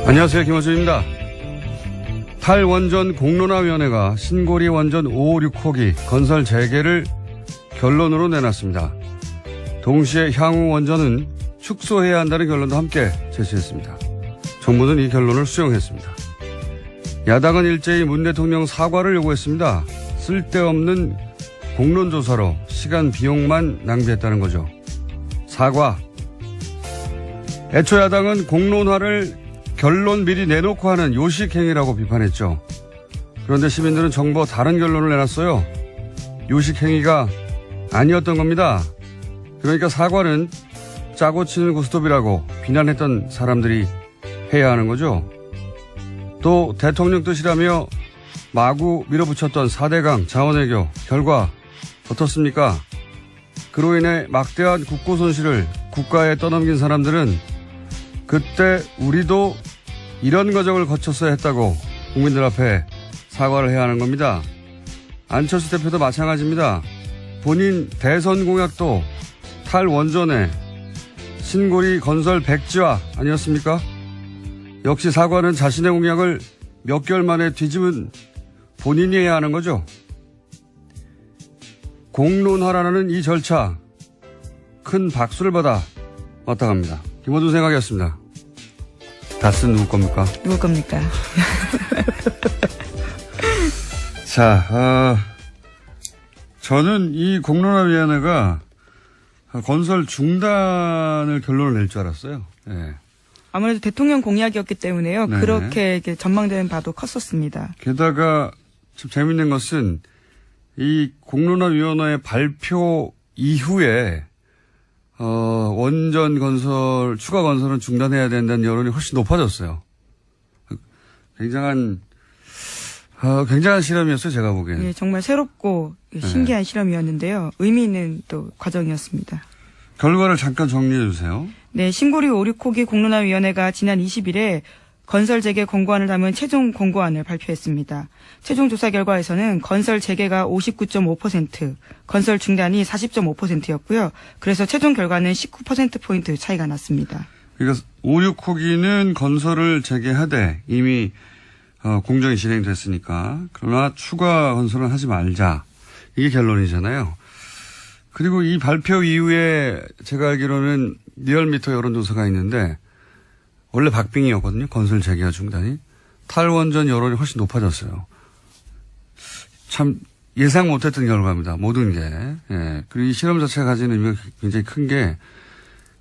안녕하세요. 김원준입니다. 탈원전 공론화위원회가 신고리 원전 556호기 건설 재개를 결론으로 내놨습니다. 동시에 향후 원전은 축소해야 한다는 결론도 함께 제시했습니다. 정부는 이 결론을 수용했습니다. 야당은 일제히 문 대통령 사과를 요구했습니다. 쓸데없는 공론조사로 시간 비용만 낭비했다는 거죠. 사과. 애초 야당은 공론화를 결론 미리 내놓고 하는 요식행위라고 비판했죠. 그런데 시민들은 정부와 다른 결론을 내놨어요. 요식행위가 아니었던 겁니다. 그러니까 사과는 짜고 치는 고스톱이라고 비난했던 사람들이 해야 하는 거죠. 또 대통령 뜻이라며 마구 밀어붙였던 4대강 자원외교 결과 어떻습니까? 그로 인해 막대한 국고 손실을 국가에 떠넘긴 사람들은 그때 우리도 이런 과정을 거쳤어야 했다고 국민들 앞에 사과를 해야 하는 겁니다. 안철수 대표도 마찬가지입니다. 본인 대선 공약도 탈원전에 신고리 건설 백지화 아니었습니까? 역시 사과는 자신의 공약을 몇 개월 만에 뒤집은 본인이 해야 하는 거죠. 공론화라는 이 절차 큰 박수를 받아 마땅합니다. 김원준 생각이었습니다. 다스는 누구 겁니까? 누구 겁니까? 자, 저는 이 공론화위원회가 건설 중단을 결론을 낼 줄 알았어요. 네. 아무래도 대통령 공약이었기 때문에요. 네. 그렇게 전망되는 바도 컸었습니다. 게다가 좀 재밌는 것은 이 공론화위원회 발표 이후에 원전 건설, 추가 건설은 중단해야 된다는 여론이 훨씬 높아졌어요. 굉장한 실험이었어요, 제가 보기에는. 예, 정말 새롭고 신기한 실험이었는데요. 의미 있는 또 과정이었습니다. 결과를 잠깐 정리해 주세요. 네, 신고리 5,6호기 공론화위원회가 지난 20일에 건설 재개 권고안을 담은 최종 권고안을 발표했습니다. 최종 조사 결과에서는 건설 재개가 59.5%, 건설 중단이 40.5%였고요. 그래서 최종 결과는 19%포인트 차이가 났습니다. 그러니까 5,6호기는 건설을 재개하되 이미 공정이 진행됐으니까 그러나 추가 건설은 하지 말자. 이게 결론이잖아요. 그리고 이 발표 이후에 제가 알기로는 리얼미터 여론조사가 있는데 원래 박빙이었거든요. 건설 재개와 중단이. 탈원전 여론이 훨씬 높아졌어요. 참 예상 못했던 결과입니다. 모든 게. 예. 그리고 이 실험 자체가 가지는 의미가 굉장히 큰 게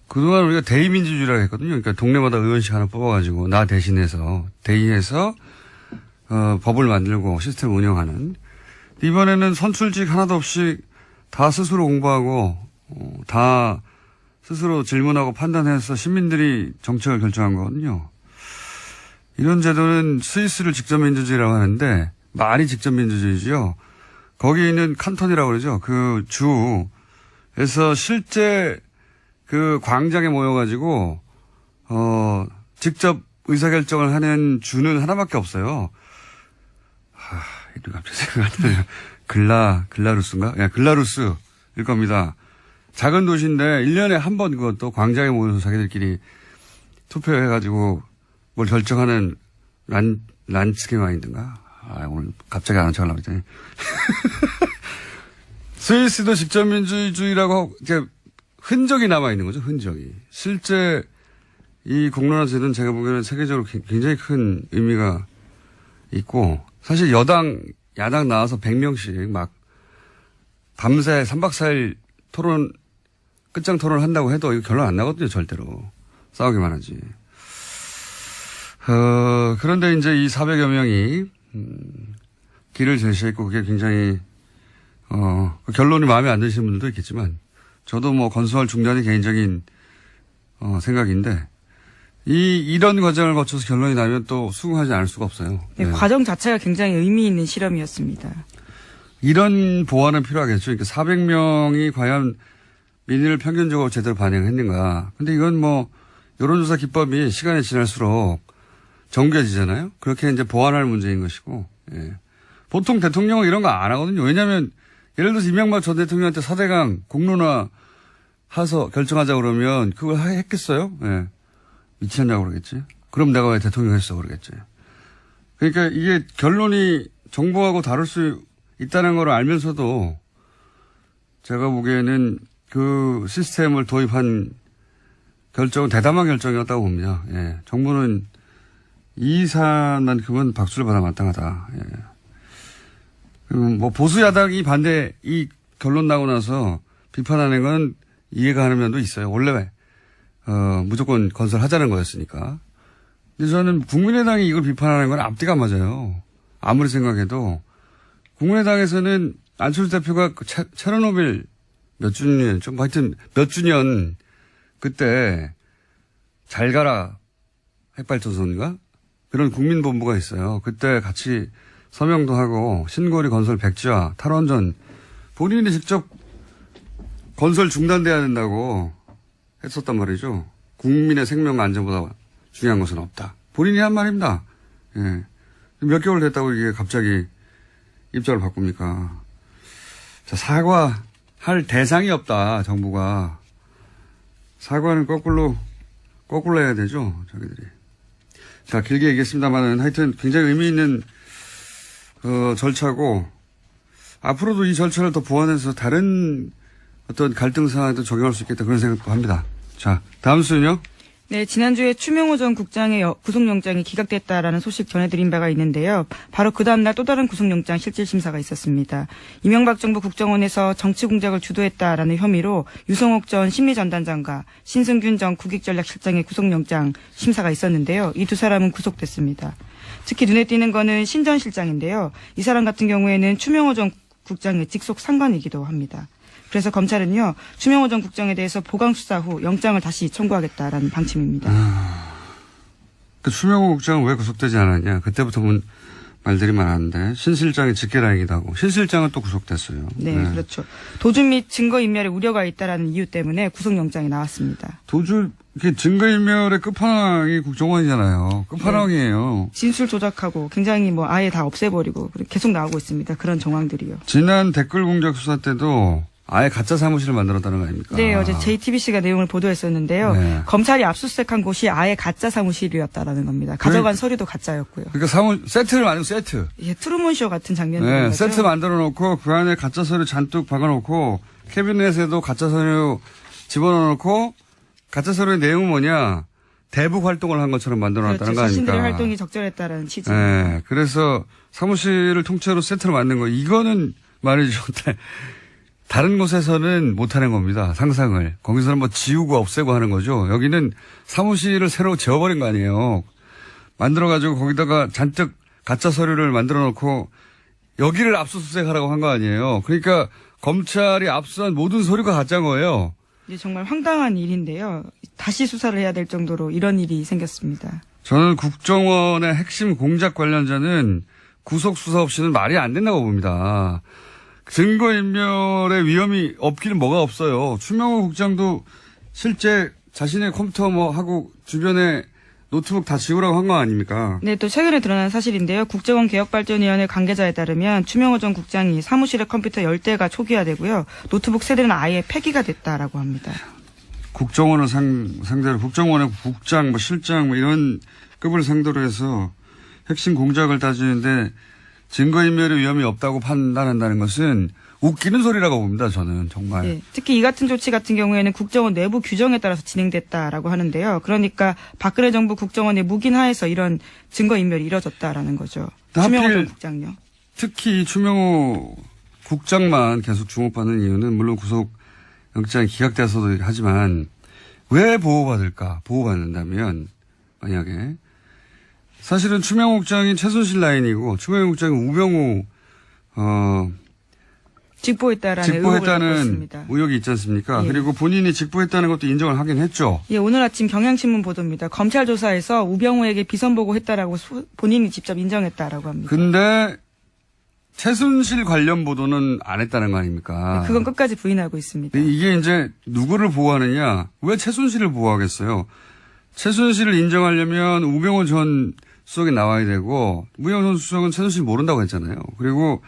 그동안 우리가 대의민주주의라고 했거든요. 그러니까 동네마다 의원씩 하나 뽑아가지고 나 대신해서 대의해서 법을 만들고 시스템을 운영하는. 이번에는 선출직 하나도 없이 다 스스로 공부하고 다 스스로 질문하고 판단해서 시민들이 정책을 결정한 거거든요. 이런 제도는 스위스를 직접민주주의라고 하는데 말이 직접민주주의죠. 거기 있는 칸톤이라고 그러죠. 그 주에서 실제 그 광장에 모여가지고 직접 의사결정을 하는 주는 하나밖에 없어요. 이름 갑자기 생각이 안 나요. 글라루스인가? 예, 글라루스일 겁니다. 작은 도시인데 1년에 한 번 그것도 광장에 모여서 자기들끼리 투표해가지고 뭘 결정하는 란츠게마인드인가? 오늘 갑자기 아는 척하려고 했더니. 스위스도 직접민주주의라고 이렇게 흔적이 남아있는 거죠, 흔적이. 실제 이 공론화 제도는 제가 보기에는 세계적으로 굉장히 큰 의미가 있고 사실 야당 나와서 100명씩 막 밤새 3박 4일 끝장 토론을 한다고 해도 이거 결론 안 나거든요, 절대로. 싸우기만 하지. 그런데 이제 이 400여 명이, 길을 제시했고 그게 굉장히, 그 결론이 마음에 안 드시는 분들도 있겠지만 저도 뭐 건설 중단이 개인적인, 생각인데 이런 과정을 거쳐서 결론이 나면 또 수긍하지 않을 수가 없어요. 네, 네. 과정 자체가 굉장히 의미 있는 실험이었습니다. 이런 보완은 필요하겠죠. 그러니까 400명이 과연 민의를 평균적으로 제대로 반영했는가. 근데 이건 뭐 여론조사 기법이 시간이 지날수록 정교해지잖아요. 그렇게 이제 보완할 문제인 것이고. 예. 보통 대통령은 이런 거 안 하거든요. 왜냐하면 예를 들어서 이명박 전 대통령한테 4대강 공론화 해서 결정하자 그러면 그걸 했겠어요? 예. 미쳤냐고 그러겠지. 그럼 내가 왜 대통령 했어 그러겠지. 그러니까 이게 결론이 정부하고 다를 수 있다는 걸 알면서도 제가 보기에는 그 시스템을 도입한 결정은 대담한 결정이었다고 봅니다. 예. 정부는 이 사안만큼은 박수를 받아 마땅하다. 예. 뭐 보수 야당이 반대 이 결론 나고 나서 비판하는 건 이해가 가는 면도 있어요. 원래 무조건 건설하자는 거였으니까. 근데 저는 국민의당이 이걸 비판하는 건 앞뒤가 안 맞아요. 아무리 생각해도 국민의당에서는 안철수 대표가 체르노빌 몇 주년 좀 하여튼 몇 주년 그때 잘 가라 핵발전소인가 그런 국민본부가 있어요. 그때 같이 서명도 하고 신고리 건설 백지화 탈원전 본인이 직접 건설 중단돼야 된다고 했었단 말이죠. 국민의 생명 안전보다 중요한 것은 없다. 본인이 한 말입니다. 예. 몇 개월 됐다고 이게 갑자기 입장을 바꿉니까? 자, 사과할 대상이 없다, 정부가. 사과는 거꾸로 해야 되죠, 자기들이. 자, 길게 얘기했습니다만은 하여튼 굉장히 의미 있는, 절차고, 앞으로도 이 절차를 더 보완해서 다른 어떤 갈등 사안에도 적용할 수 있겠다 그런 생각도 합니다. 자, 다음 수는요? 네, 지난주에 추명호 전 국장의 구속영장이 기각됐다라는 소식 전해드린 바가 있는데요. 바로 그 다음날 또 다른 구속영장 실질심사가 있었습니다. 이명박 정부 국정원에서 정치공작을 주도했다라는 혐의로 유성옥 전 심리전단장과 신승균 전 국익전략실장의 구속영장 심사가 있었는데요. 이 두 사람은 구속됐습니다. 특히 눈에 띄는 거는 신 전 실장인데요. 이 사람 같은 경우에는 추명호 전 국장의 직속 상관이기도 합니다. 그래서 검찰은요, 추명호 전 국장에 대해서 보강 수사 후 영장을 다시 청구하겠다라는 방침입니다. 그 추명호 국장은 왜 구속되지 않았냐? 그때부터 말들이 많았는데 신 실장이 직계라이기도 하고 신 실장은 또 구속됐어요. 네, 그렇죠. 도주 및 증거인멸에 우려가 있다라는 이유 때문에 구속영장이 나왔습니다. 이게 증거인멸의 끝판왕이 국정원이잖아요. 끝판왕이에요. 네. 진술 조작하고 굉장히 아예 다 없애버리고 계속 나오고 있습니다. 그런 정황들이요. 지난 댓글 공작 수사 때도 아예 가짜 사무실을 만들었다는 거 아닙니까? 네, 어제 JTBC가 내용을 보도했었는데요. 네. 검찰이 압수수색한 곳이 아예 가짜 사무실이었다라는 겁니다. 가져간 서류도 가짜였고요. 그러니까 세트를 만들고 세트. 예, 트루먼쇼 같은 장면들. 네, 세트 만들어 놓고 그 안에 가짜 서류 잔뜩 박아 놓고 캐비넷에도 가짜 서류 집어넣어 놓고 가짜 서류의 내용은 뭐냐? 대북 활동을 한 것처럼 만들어 놨다는 거 아닙니까? 자신들의 활동이 적절했다라는 취지. 네, 그래서 사무실을 통째로 세트로 만든 거 이거는 말이죠. 다른 곳에서는 못하는 겁니다. 상상을. 거기서는 지우고 없애고 하는 거죠. 여기는 사무실을 새로 지어버린 거 아니에요. 만들어가지고 거기다가 잔뜩 가짜 서류를 만들어 놓고 여기를 압수수색하라고 한 거 아니에요. 그러니까 검찰이 압수한 모든 서류가 가짜인 거예요. 이제 정말 황당한 일인데요. 다시 수사를 해야 될 정도로 이런 일이 생겼습니다. 저는 국정원의 핵심 공작 관련자는 구속 수사 없이는 말이 안 된다고 봅니다. 증거인멸의 위험이 없기는 뭐가 없어요. 추명호 국장도 실제 자신의 컴퓨터 하고 주변에 노트북 다 지우라고 한 거 아닙니까? 네, 또 최근에 드러난 사실인데요. 국정원 개혁발전위원회 관계자에 따르면 추명호 전 국장이 사무실의 컴퓨터 10대가 초기화되고요. 노트북 세대는 아예 폐기가 됐다라고 합니다. 국정원을 상대로 국정원의 국장, 실장 이런 급을 상대로 해서 핵심 공작을 따지는데 증거인멸의 위험이 없다고 판단한다는 것은 웃기는 소리라고 봅니다. 저는 정말. 네, 특히 이 같은 조치 같은 경우에는 국정원 내부 규정에 따라서 진행됐다라고 하는데요. 그러니까 박근혜 정부 국정원의 묵인 하에서 이런 증거인멸이 이뤄졌다라는 거죠. 추명호 전 국장요. 특히 추명호 국장만 계속 주목받는 이유는 물론 구속영장이 기각돼서도 하지만 왜 보호받을까? 보호받는다면 만약에 사실은 추명호 국장이 최순실 라인이고 추명호 국장이 우병우 직보했다는 의혹이 있지 않습니까? 예. 그리고 본인이 직보했다는 것도 인정을 하긴 했죠. 예, 오늘 아침 경향신문 보도입니다. 검찰 조사에서 우병우에게 비선 보고했다라고 본인이 직접 인정했다라고 합니다. 근데 최순실 관련 보도는 안 했다는 거 아닙니까? 네, 그건 끝까지 부인하고 있습니다. 이게 이제 누구를 보호하느냐? 왜 최순실을 보호하겠어요? 최순실을 인정하려면 우병우 전 수석이 나와야 되고 우병우 전 수석은 최순실 모른다고 했잖아요. 그리고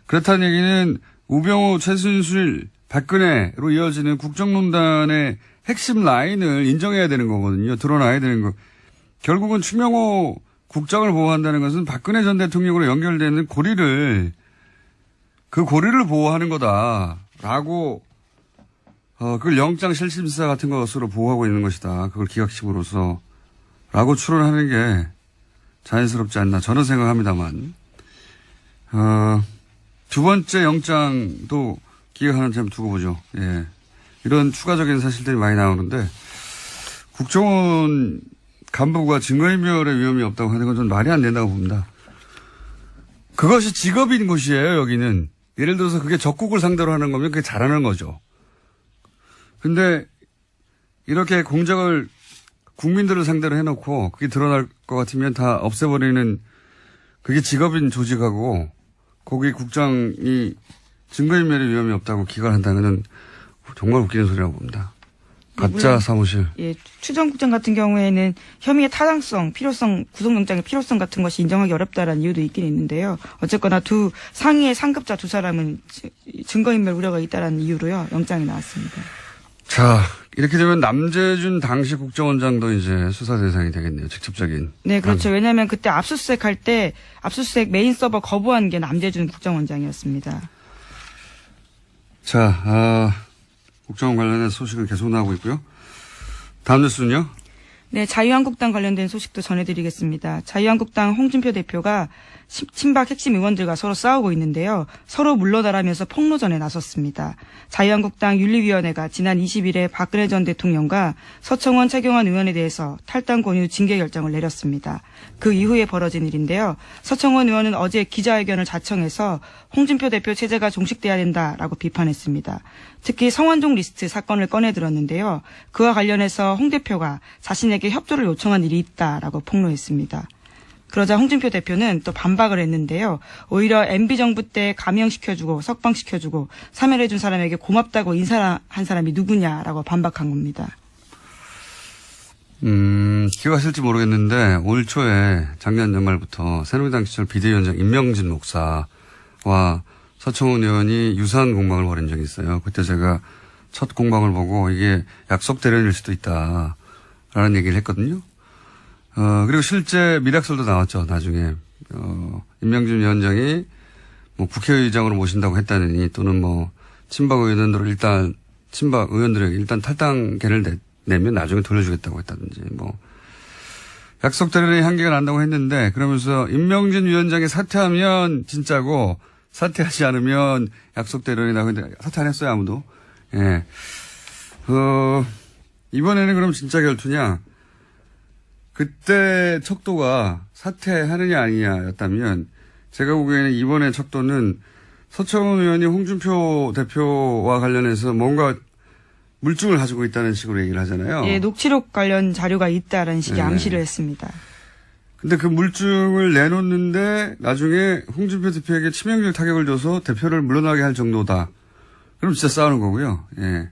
그렇다는 얘기는 우병우, 최순실, 박근혜로 이어지는 국정농단의 핵심 라인을 인정해야 되는 거거든요. 드러나야 되는 거. 결국은 추명호 국장을 보호한다는 것은 박근혜 전 대통령으로 연결되는 그 고리를 보호하는 거다라고 그걸 영장 실질심사 같은 것으로 보호하고 있는 것이다. 그걸 기각심으로써 라고 추론하는 게 자연스럽지 않나 저는 생각합니다만 두 번째 영장도 기각하는 점 두고 보죠. 예. 이런 추가적인 사실들이 많이 나오는데 국정원 간부가 증거인멸의 위험이 없다고 하는 건 좀 말이 안 된다고 봅니다. 그것이 직업인 곳이에요, 여기는. 예를 들어서 그게 적국을 상대로 하는 거면 그게 잘하는 거죠. 근데 이렇게 공작을 국민들을 상대로 해놓고 그게 드러날 것 같으면 다 없애버리는 그게 직업인 조직하고 거기 국장이 증거인멸의 위험이 없다고 기각한다는 건 정말 웃기는 소리라고 봅니다. 가짜 사무실. 예, 추 전 국장 같은 경우에는 혐의의 타당성, 필요성, 구속영장의 필요성 같은 것이 인정하기 어렵다라는 이유도 있긴 있는데요. 어쨌거나 두 상위의 상급자 두 사람은 증거인멸 우려가 있다라는 이유로요. 영장이 나왔습니다. 자, 이렇게 되면 남재준 당시 국정원장도 이제 수사 대상이 되겠네요. 직접적인. 네, 그렇죠. 왜냐하면 그때 압수수색 할 때 압수수색 메인 서버 거부한 게 남재준 국정원장이었습니다. 자, 국정원 관련된 소식은 계속 나오고 있고요. 다음 뉴스는요? 네, 자유한국당 관련된 소식도 전해드리겠습니다. 자유한국당 홍준표 대표가 친박 핵심 의원들과 서로 싸우고 있는데요. 서로 물러나라면서 폭로전에 나섰습니다. 자유한국당 윤리위원회가 지난 20일에 박근혜 전 대통령과 서청원 최경환 의원에 대해서 탈당 권유 징계 결정을 내렸습니다. 그 이후에 벌어진 일인데요. 서청원 의원은 어제 기자회견을 자청해서 홍준표 대표 체제가 종식돼야 된다라고 비판했습니다. 특히 성완종 리스트 사건을 꺼내들었는데요. 그와 관련해서 홍 대표가 자신에게 협조를 요청한 일이 있다라고 폭로했습니다. 그러자 홍준표 대표는 또 반박을 했는데요. 오히려 MB정부 때 감형시켜주고 석방시켜주고 사면해준 사람에게 고맙다고 인사한 사람이 누구냐라고 반박한 겁니다. 기억하실지 모르겠는데 올 초에 작년 연말부터 새누리당 시절 비대위원장 임명진 목사와 서청원 의원이 유사한 공방을 벌인 적이 있어요. 그때 제가 첫 공방을 보고 이게 약속 대련일 수도 있다라는 얘기를 했거든요. 그리고 실제 밀약설도 나왔죠, 나중에. 임명진 위원장이 뭐 국회의장으로 모신다고 했다느니 또는 뭐 친박 의원들에게 일단 탈당계를 내면 나중에 돌려주겠다고 했다든지 뭐. 약속 대련의 한계가 난다고 했는데 그러면서 임명진 위원장이 사퇴하면 진짜고 사퇴하지 않으면 약속 대련이라고 했는데 사퇴 안 했어요, 아무도. 예. 이번에는 그럼 진짜 결투냐? 그때 척도가 사퇴하느냐 아니냐였다면 제가 보기에는 이번에 척도는 서청원 의원이 홍준표 대표와 관련해서 뭔가 물증을 가지고 있다는 식으로 얘기를 하잖아요. 예, 녹취록 관련 자료가 있다라는 식의 네. 암시를 했습니다. 근데 그 물증을 내놓는데 나중에 홍준표 대표에게 치명적 타격을 줘서 대표를 물러나게 할 정도다. 그럼 진짜 싸우는 거고요. 예.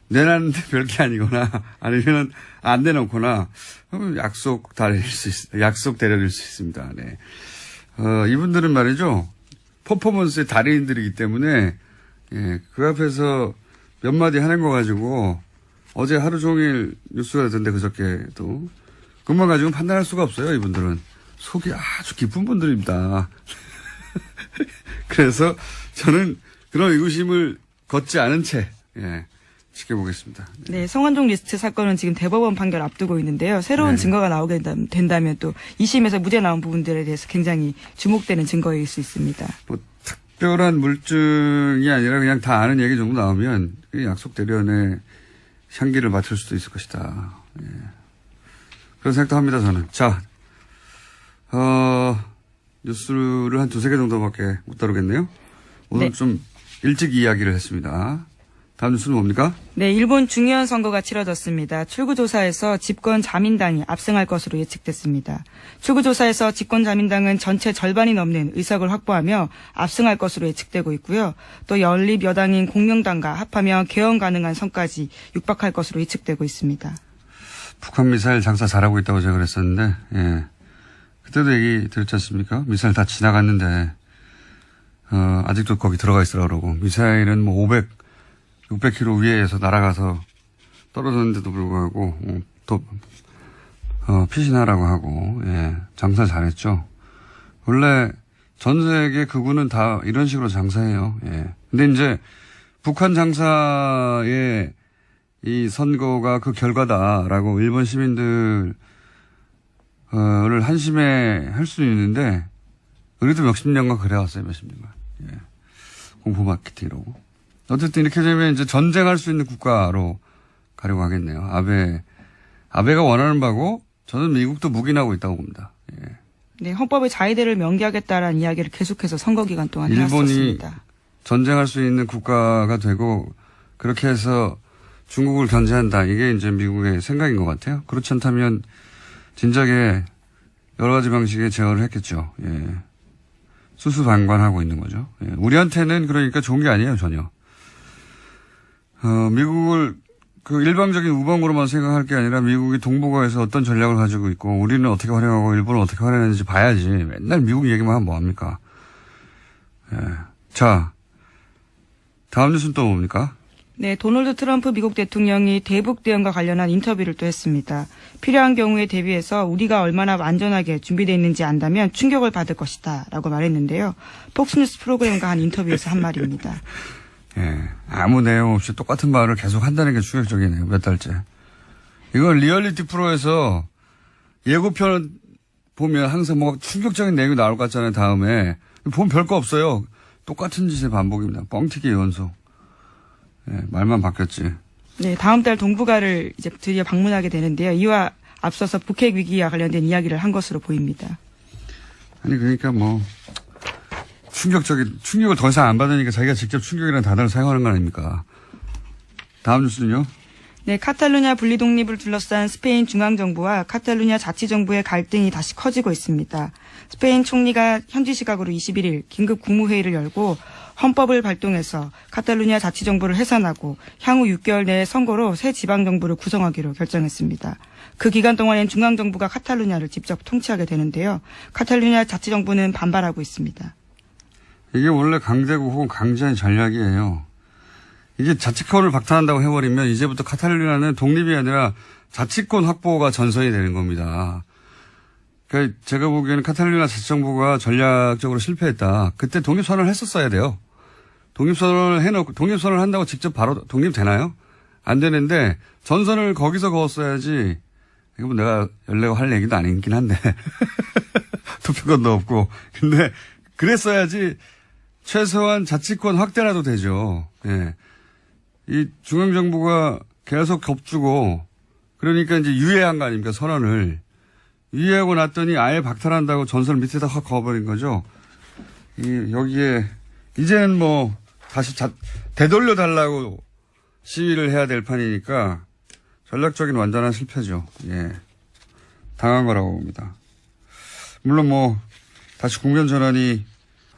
내놨는데 별게 아니거나 아니면 안 내놓거나 약속 대련일 수 있습니다. 네. 이분들은 말이죠. 퍼포먼스의 달인들이기 때문에 예, 그 앞에서 몇 마디 하는 거 가지고 어제 하루 종일 뉴스가 됐던데 그저께도 그것만 가지고 판단할 수가 없어요. 이분들은 속이 아주 깊은 분들입니다. 그래서 저는 그런 의구심을 걷지 않은 채 예, 지켜보겠습니다. 네, 성완종 리스트 사건은 지금 대법원 판결 앞두고 있는데요. 새로운 증거가 나오게 된다면 또 2심에서 무죄 나온 부분들에 대해서 굉장히 주목되는 증거일 수 있습니다. 뭐 특별한 물증이 아니라 그냥 다 아는 얘기 정도 나오면 약속 대련의 향기를 맡을 수도 있을 것이다. 예. 그런 생각도 합니다, 저는. 자, 뉴스를 한 두세 개 정도밖에 못 다루겠네요. 오늘 네. 좀 일찍 이야기를 했습니다. 다음 뉴스는 뭡니까? 네, 일본 중의원 선거가 치러졌습니다. 출구조사에서 집권자민당이 압승할 것으로 예측됐습니다. 출구조사에서 집권자민당은 전체 절반이 넘는 의석을 확보하며 압승할 것으로 예측되고 있고요. 또 연립 여당인 공명당과 합하면 개헌 가능한 선까지 육박할 것으로 예측되고 있습니다. 북한 미사일 장사 잘하고 있다고 제가 그랬었는데, 예. 그때도 얘기 드렸지 않습니까? 미사일 다 지나갔는데, 아직도 거기 들어가 있으라고 그러고, 미사일은 뭐 600km 위에서 날아가서 떨어졌는데도 불구하고, 또, 피신하라고 하고, 예, 장사 잘했죠. 원래 전 세계 극우는 다 이런 식으로 장사해요. 예. 근데 이제 북한 장사의 이 선거가 그 결과다라고 일본 시민들, 를 한심해 할 수는 있는데, 우리도 몇십 년간 그래왔어요, 몇십 년간. 예. 공포 마케팅이라고. 어쨌든 이렇게 되면 이제 전쟁할 수 있는 국가로 가려고 하겠네요. 아베가 원하는 바고, 저는 미국도 묵인하고 있다고 봅니다. 예. 네, 헌법의 자위대를 명기하겠다라는 이야기를 계속해서 선거 기간 동안 일본이 해왔었습니다. 전쟁할 수 있는 국가가 되고 그렇게 해서 중국을 견제한다. 이게 이제 미국의 생각인 것 같아요. 그렇지 않다면 진작에 여러 가지 방식의 제어를 했겠죠. 예. 수수방관하고 있는 거죠. 예. 우리한테는 그러니까 좋은 게 아니에요, 전혀. 미국을 그 일방적인 우방으로만 생각할 게 아니라 미국이 동북아에서 어떤 전략을 가지고 있고 우리는 어떻게 활용하고 일본은 어떻게 활용하는지 봐야지. 맨날 미국 얘기만 하면 뭐합니까? 예. 자, 다음 뉴스는 또 뭡니까? 네, 도널드 트럼프 미국 대통령이 대북 대응과 관련한 인터뷰를 또 했습니다. 필요한 경우에 대비해서 우리가 얼마나 안전하게 준비되어 있는지 안다면 충격을 받을 것이다 라고 말했는데요. 폭스뉴스 프로그램과 한 인터뷰에서 한 말입니다. 예, 아무 내용 없이 똑같은 말을 계속 한다는 게 충격적이네요. 몇 달째. 이건 리얼리티 프로에서 예고편 보면 항상 뭔가 충격적인 내용이 나올 것 같잖아요. 다음에. 보면 별거 없어요. 똑같은 짓의 반복입니다. 뻥튀기 연속. 예, 말만 바뀌었지. 네, 다음 달 동북아를 이제 드디어 방문하게 되는데요. 이와 앞서서 북핵 위기와 관련된 이야기를 한 것으로 보입니다. 아니, 그러니까 뭐, 충격을 더 이상 안 받으니까 자기가 직접 충격이라는 단어를 사용하는 거 아닙니까? 다음 뉴스는요? 네, 카탈루냐 분리 독립을 둘러싼 스페인 중앙정부와 카탈루냐 자치정부의 갈등이 다시 커지고 있습니다. 스페인 총리가 현지 시각으로 21일 긴급 국무회의를 열고 헌법을 발동해서 카탈루냐 자치정부를 해산하고 향후 6개월 내에 선거로 새 지방정부를 구성하기로 결정했습니다. 그 기간 동안엔 중앙정부가 카탈루냐를 직접 통치하게 되는데요. 카탈루냐 자치정부는 반발하고 있습니다. 이게 원래 강제국 혹은 강제한 전략이에요. 이게 자치권을 박탈한다고 해버리면 이제부터 카탈루냐는 독립이 아니라 자치권 확보가 전선이 되는 겁니다. 그러니까 제가 보기에는 카탈루냐 자치정부가 전략적으로 실패했다. 그때 독립선언을 했었어야 돼요. 독립선언을 해놓고 독립선언을 한다고 직접 바로 독립되나요? 안 되는데 전선을 거기서 그었어야지. 이거 뭐 내가 열내고 할 얘기도 아니긴 한데 투표권도 없고. 근데 그랬어야지 최소한 자치권 확대라도 되죠. 예. 이 중앙정부가 계속 겁주고 그러니까 이제 유예한 거 아닙니까? 선언을. 유예하고 났더니 아예 박탈한다고 전선 밑에다 확 그어버린 거죠. 여기에 이제는 뭐 다시 되돌려 달라고 시위를 해야 될 판이니까 전략적인 완전한 실패죠. 예. 당한 거라고 봅니다. 물론 뭐 다시 국면 전환이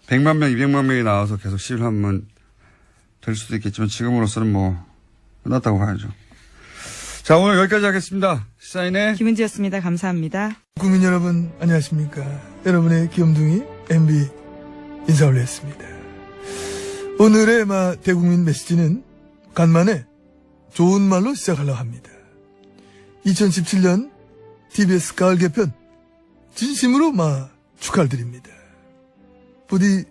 100만 명, 200만 명이 나와서 계속 시위를 하면 될 수도 있겠지만 지금으로서는 뭐 끝났다고 봐야죠. 자, 오늘 여기까지 하겠습니다. 시사인의 김은지였습니다. 감사합니다. 국민 여러분 안녕하십니까. 여러분의 귀염둥이 MB 인사 올렸습니다. 오늘의 대국민 메시지는 간만에 좋은 말로 시작하려고 합니다. 2017년 TBS 가을 개편 진심으로 축하드립니다. 부디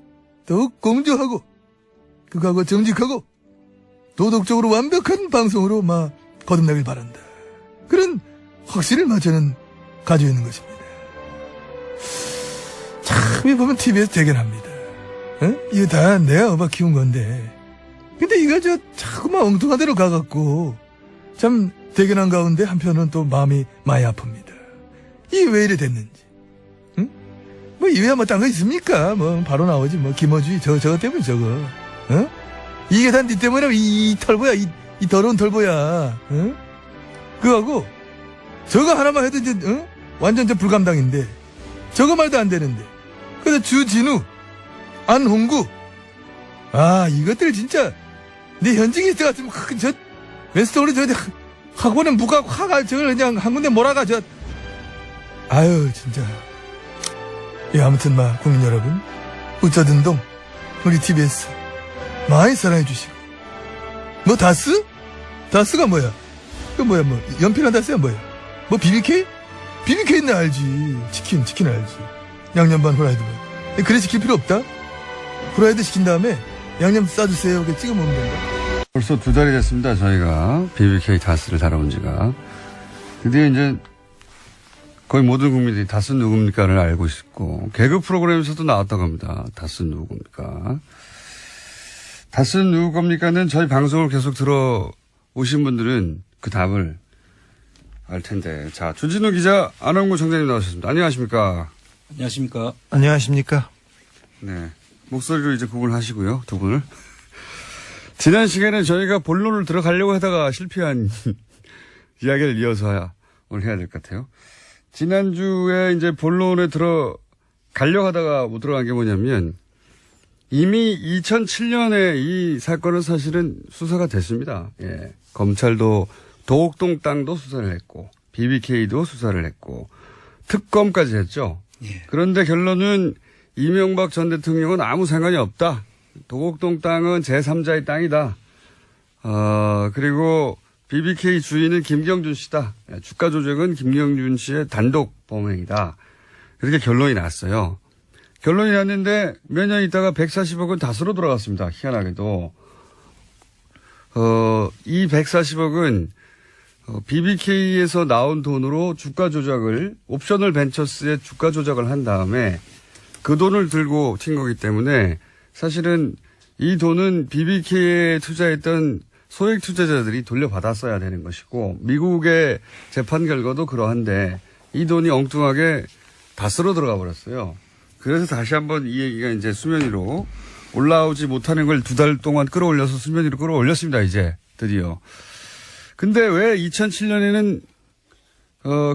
더욱 공정하고 극하고 정직하고 도덕적으로 완벽한 방송으로 거듭나길 바란다. 그런 확신을 저는 가지고 있는 것입니다. 참, 이 보면 TBS 대견합니다. 이거 다 내가 키운 건데. 근데 이거 자꾸만 엉뚱한 데로 가갖고, 참 대견한 가운데 한편은 또 마음이 많이 아픕니다. 이게 왜 이래 됐는지. 응? 이외에 딴 거 있습니까? 바로 나오지, 김어주의, 저거 때문에 저거. 이게 다 니 때문에 이 털보야, 이 더러운 털보야. 그거하고, 저거 하나만 해도 이제, 완전 불감당인데, 저거 말도 안 되는데. 그래서 주진우, 안홍구, 이것들 진짜, 내 현직이 있을 것 같으면, 왼스토리 학원에 저걸 그냥 한 군데 몰아가, 아유, 진짜. 예, 아무튼, 국민 여러분, 웃자든 동, 우리 TBS, 많이 사랑해주시고. 다스? 다스가 뭐야? 연필한 다스야 뭐야? BBK? BBK는 알지. 치킨 알지. 양념 반 후라이드 반. 그래 시킬 필요 없다. 후라이드 시킨 다음에 양념 싸주세요. 이렇게 찍어 먹으면 된다. 벌써 2달이 됐습니다. 저희가 BBK 다스를 다뤄온 지가. 드디어 이제 거의 모든 국민들이 다스 누굽니까를 알고 있고 개그 프로그램에서도 나왔다고 합니다. 다스 누굽니까. 다스 누굽니까는 저희 방송을 계속 들어오신 분들은 그 답을 알 텐데. 자, 주진우 기자, 안원구 청장님 나오셨습니다. 안녕하십니까. 안녕하십니까. 안녕하십니까. 네. 목소리로 이제 구분하시고요, 두 분을. 지난 시간에 저희가 본론을 들어가려고 하다가 실패한 이야기를 이어서 오늘 해야 될 것 같아요. 지난주에 이제 본론에 들어가려고 하다가 못 들어간 게 뭐냐면 이미 2007년에 이 사건은 사실은 수사가 됐습니다. 예. 검찰도 도곡동 땅도 수사를 했고 BBK도 수사를 했고 특검까지 했죠. 예. 그런데 결론은 이명박 전 대통령은 아무 상관이 없다. 도곡동 땅은 제3자의 땅이다. 그리고 BBK 주인은 김경준 씨다. 주가 조작은 김경준 씨의 단독 범행이다. 이렇게 결론이 났어요. 결론이 났는데 몇 년 있다가 140억은 다스로 돌아갔습니다. 희한하게도. 이 140억은 BBK에서 나온 돈으로 주가 조작을, 옵셔널 벤처스의 주가 조작을 한 다음에 그 돈을 들고 튄 거기 때문에 사실은 이 돈은 BBK에 투자했던 소액 투자자들이 돌려받았어야 되는 것이고 미국의 재판 결과도 그러한데 이 돈이 엉뚱하게 다스로 들어가 버렸어요. 그래서 다시 한번 이 얘기가 이제 수면 위로 올라오지 못하는 걸 2달 동안 끌어올려서 수면 위로 끌어올렸습니다. 이제 드디어. 근데 왜 2007년에는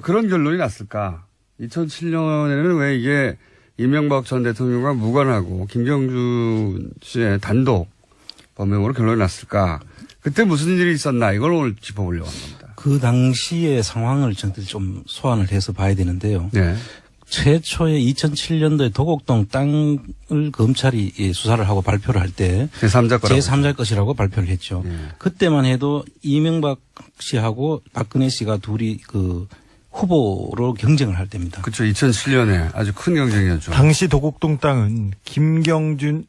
그런 결론이 났을까? 2007년에는 왜 이게 이명박 전 대통령과 무관하고 김경준 씨의 단독 범행으로 결론이 났을까? 그때 무슨 일이 있었나? 이걸 오늘 짚어보려고 합니다. 그 당시의 상황을 저희들이 좀 소환을 해서 봐야 되는데요. 네. 최초에 2007년도에 도곡동 땅을 검찰이 수사를 하고 발표를 할 때 제3자 거라고. 제3자 것이라고 발표를 했죠. 네. 그때만 해도 이명박 씨하고 박근혜 씨가 둘이 그 후보로 경쟁을 할 때입니다. 그렇죠. 2007년에 아주 큰 경쟁이었죠. 당시 도곡동 땅은 김경준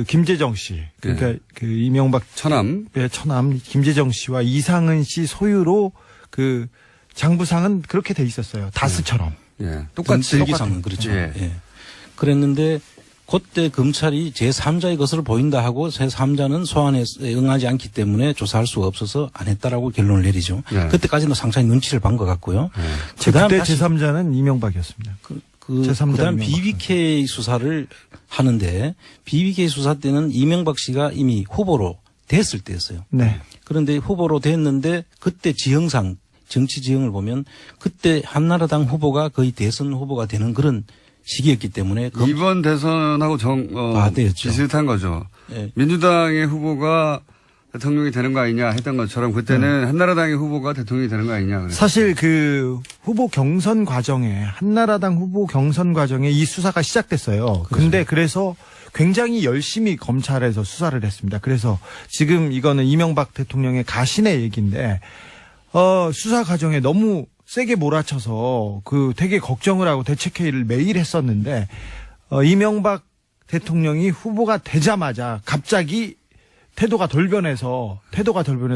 김재정 씨, 그러니까 네. 그 이명박 처남. 처남 김재정 씨와 이상은 씨 소유로 그 장부상은 그렇게 돼 있었어요. 다스처럼. 예. 똑같이. 들기상은 그렇죠. 예. 예. 그랬는데 그때 검찰이 제3자의 것으로 보인다 하고 제3자는 소환에 응하지 않기 때문에 조사할 수가 없어서 안 했다라고 결론을 내리죠. 네. 그때까지는 상당히 눈치를 본 것 같고요. 네. 그다음 그때 다시 제3자는 이명박이었습니다. 제3자 그다음 이명박. BBK 수사를 하는데 BBK 수사 때는 이명박 씨가 이미 후보로 됐을 때였어요. 네. 그런데 후보로 됐는데 그때 지형상 정치 지형을 보면 그때 한나라당 후보가 거의 대선 후보가 되는 그런 시기였기 때문에 이번 대선하고 되었죠. 비슷한 거죠. 예. 민주당의 후보가 대통령이 되는 거 아니냐 했던 것처럼 그때는 한나라당의 후보가 대통령이 되는 거 아니냐. 그랬어요. 사실 그 후보 경선 과정에 한나라당 후보 경선 과정에 이 수사가 시작됐어요. 근데 그래서 굉장히 열심히 검찰에서 수사를 했습니다. 그래서 지금 이거는 이명박 대통령의 가신의 얘기인데 수사 과정에 너무 세게 몰아쳐서 그 되게 걱정을 하고 대책회의를 매일 했었는데 이명박 대통령이 후보가 되자마자 갑자기 태도가 돌변해서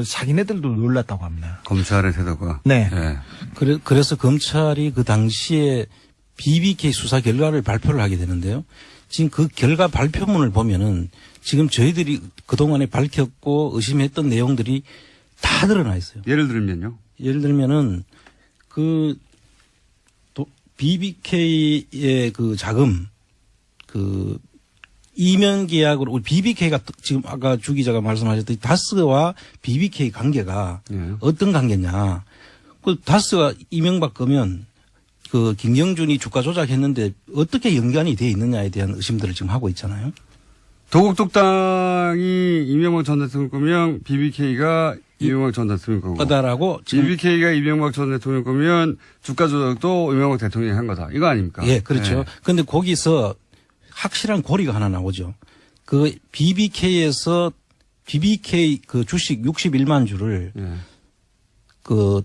자기네들도 놀랐다고 합니다. 검찰의 태도가. 네. 예. 그래서 검찰이 그 당시에 BBK 수사 결과를 발표를 하게 되는데요. 지금 그 결과 발표문을 보면은 지금 저희들이 그동안에 밝혔고 의심했던 내용들이 다 드러나 있어요. 예를 들면요. 예를 들면은 BBK의 그 자금 이면 계약으로 우리 BBK가 지금 아까 주 기자가 말씀하셨듯이 다스와 BBK 관계가 예. 어떤 관계냐. 그 다스가 이명박 거면 그 김경준이 주가 조작했는데 어떻게 연관이 돼 있느냐에 대한 의심들을 지금 하고 있잖아요. 도곡동 땅이 이명박 전 대통령 거면 BBK가 이명박 전 대통령 거고. 거다라고 지금 BBK가 이명박 전 대통령 거면 주가 조작도 이명박 대통령이 한 거다. 이거 아닙니까? 예, 그렇죠. 예. 근데 거기서 확실한 고리가 하나 나오죠. 그 BBK에서 BBK 그 주식 61만 주를 예. 그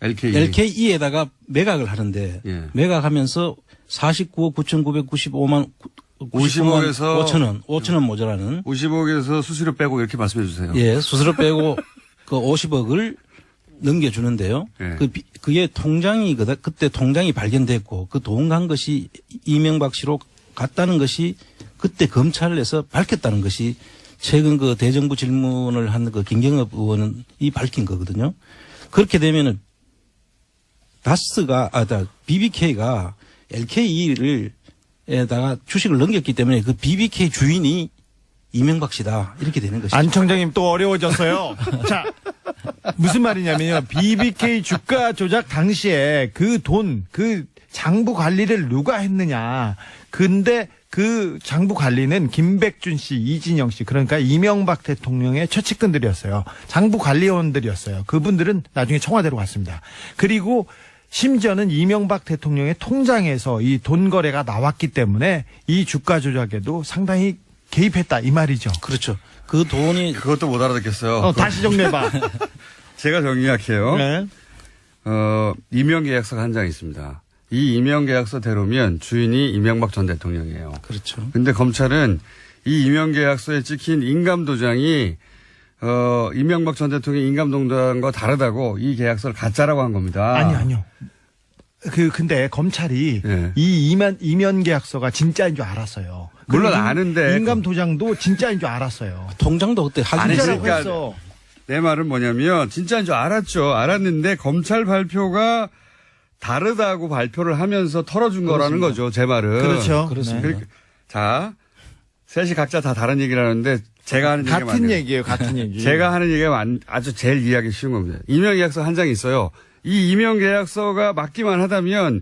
LKE에다가 매각을 하는데 예. 매각하면서 49억 9,995만 50억에서 5천원 모자라는 50억에서 수수료 빼고 이렇게 말씀해 주세요. 예, 수수료 빼고 그 50억을 넘겨주는데요. 예. 그게 통장이 그때 통장이 발견됐고 그 돈 간 것이 이명박 씨로 갔다는 것이 그때 검찰에서 밝혔다는 것이 최근 그 대정부 질문을 한 그 김경엽 의원이 밝힌 거거든요. 그렇게 되면은 BBK가 LKE를 에다가 주식을 넘겼기 때문에 그 BBK 주인이 이명박 씨다 이렇게 되는 것이죠. 안 청장님 또 어려워졌어요. 자, 무슨 말이냐면요. BBK 주가 조작 당시에 그 돈, 그 장부 관리를 누가 했느냐. 근데 그 장부 관리는 김백준 씨, 이진영 씨, 그러니까 이명박 대통령의 최측근들이었어요. 장부 관리원들이었어요. 그분들은 나중에 청와대로 갔습니다. 그리고 심지어는 이명박 대통령의 통장에서 이 돈 거래가 나왔기 때문에 이 주가 조작에도 상당히 개입했다 이 말이죠. 그렇죠. 그 돈이 그것도 못 알아듣겠어요. 다시 정리해봐. 제가 정리할게요. 네. 임명계약서가 한 장 있습니다. 이 임명계약서대로면 주인이 이명박 전 대통령이에요. 그렇죠. 근데 검찰은 이 임명계약서에 찍힌 인감도장이 이명박 전 대통령 인감도장과 다르다고 이 계약서를 가짜라고 한 겁니다. 아니요. 근데 검찰이 예. 이 이면 계약서가 진짜인 줄 알았어요. 물론 그리고 아는데 인감 도장도 진짜인 줄 알았어요. 통장도 그때 아니, 진짜라고 그러니까 했어. 내 말은 뭐냐면 진짜인 줄 알았죠. 알았는데 검찰 발표가 다르다고 발표를 하면서 털어준 거라는 거죠. 제 말은. 그렇죠. 그렇습니다. 네. 자, 셋이 각자 다 다른 얘기를 하는데 제가 하는 얘기가 같은 맞네요. 얘기예요. 같은 얘기. 제가 하는 얘기가 아주 제일 이해하기 쉬운 겁니다. 임명계약서 한 장이 있어요. 이 임명계약서가 맞기만 하다면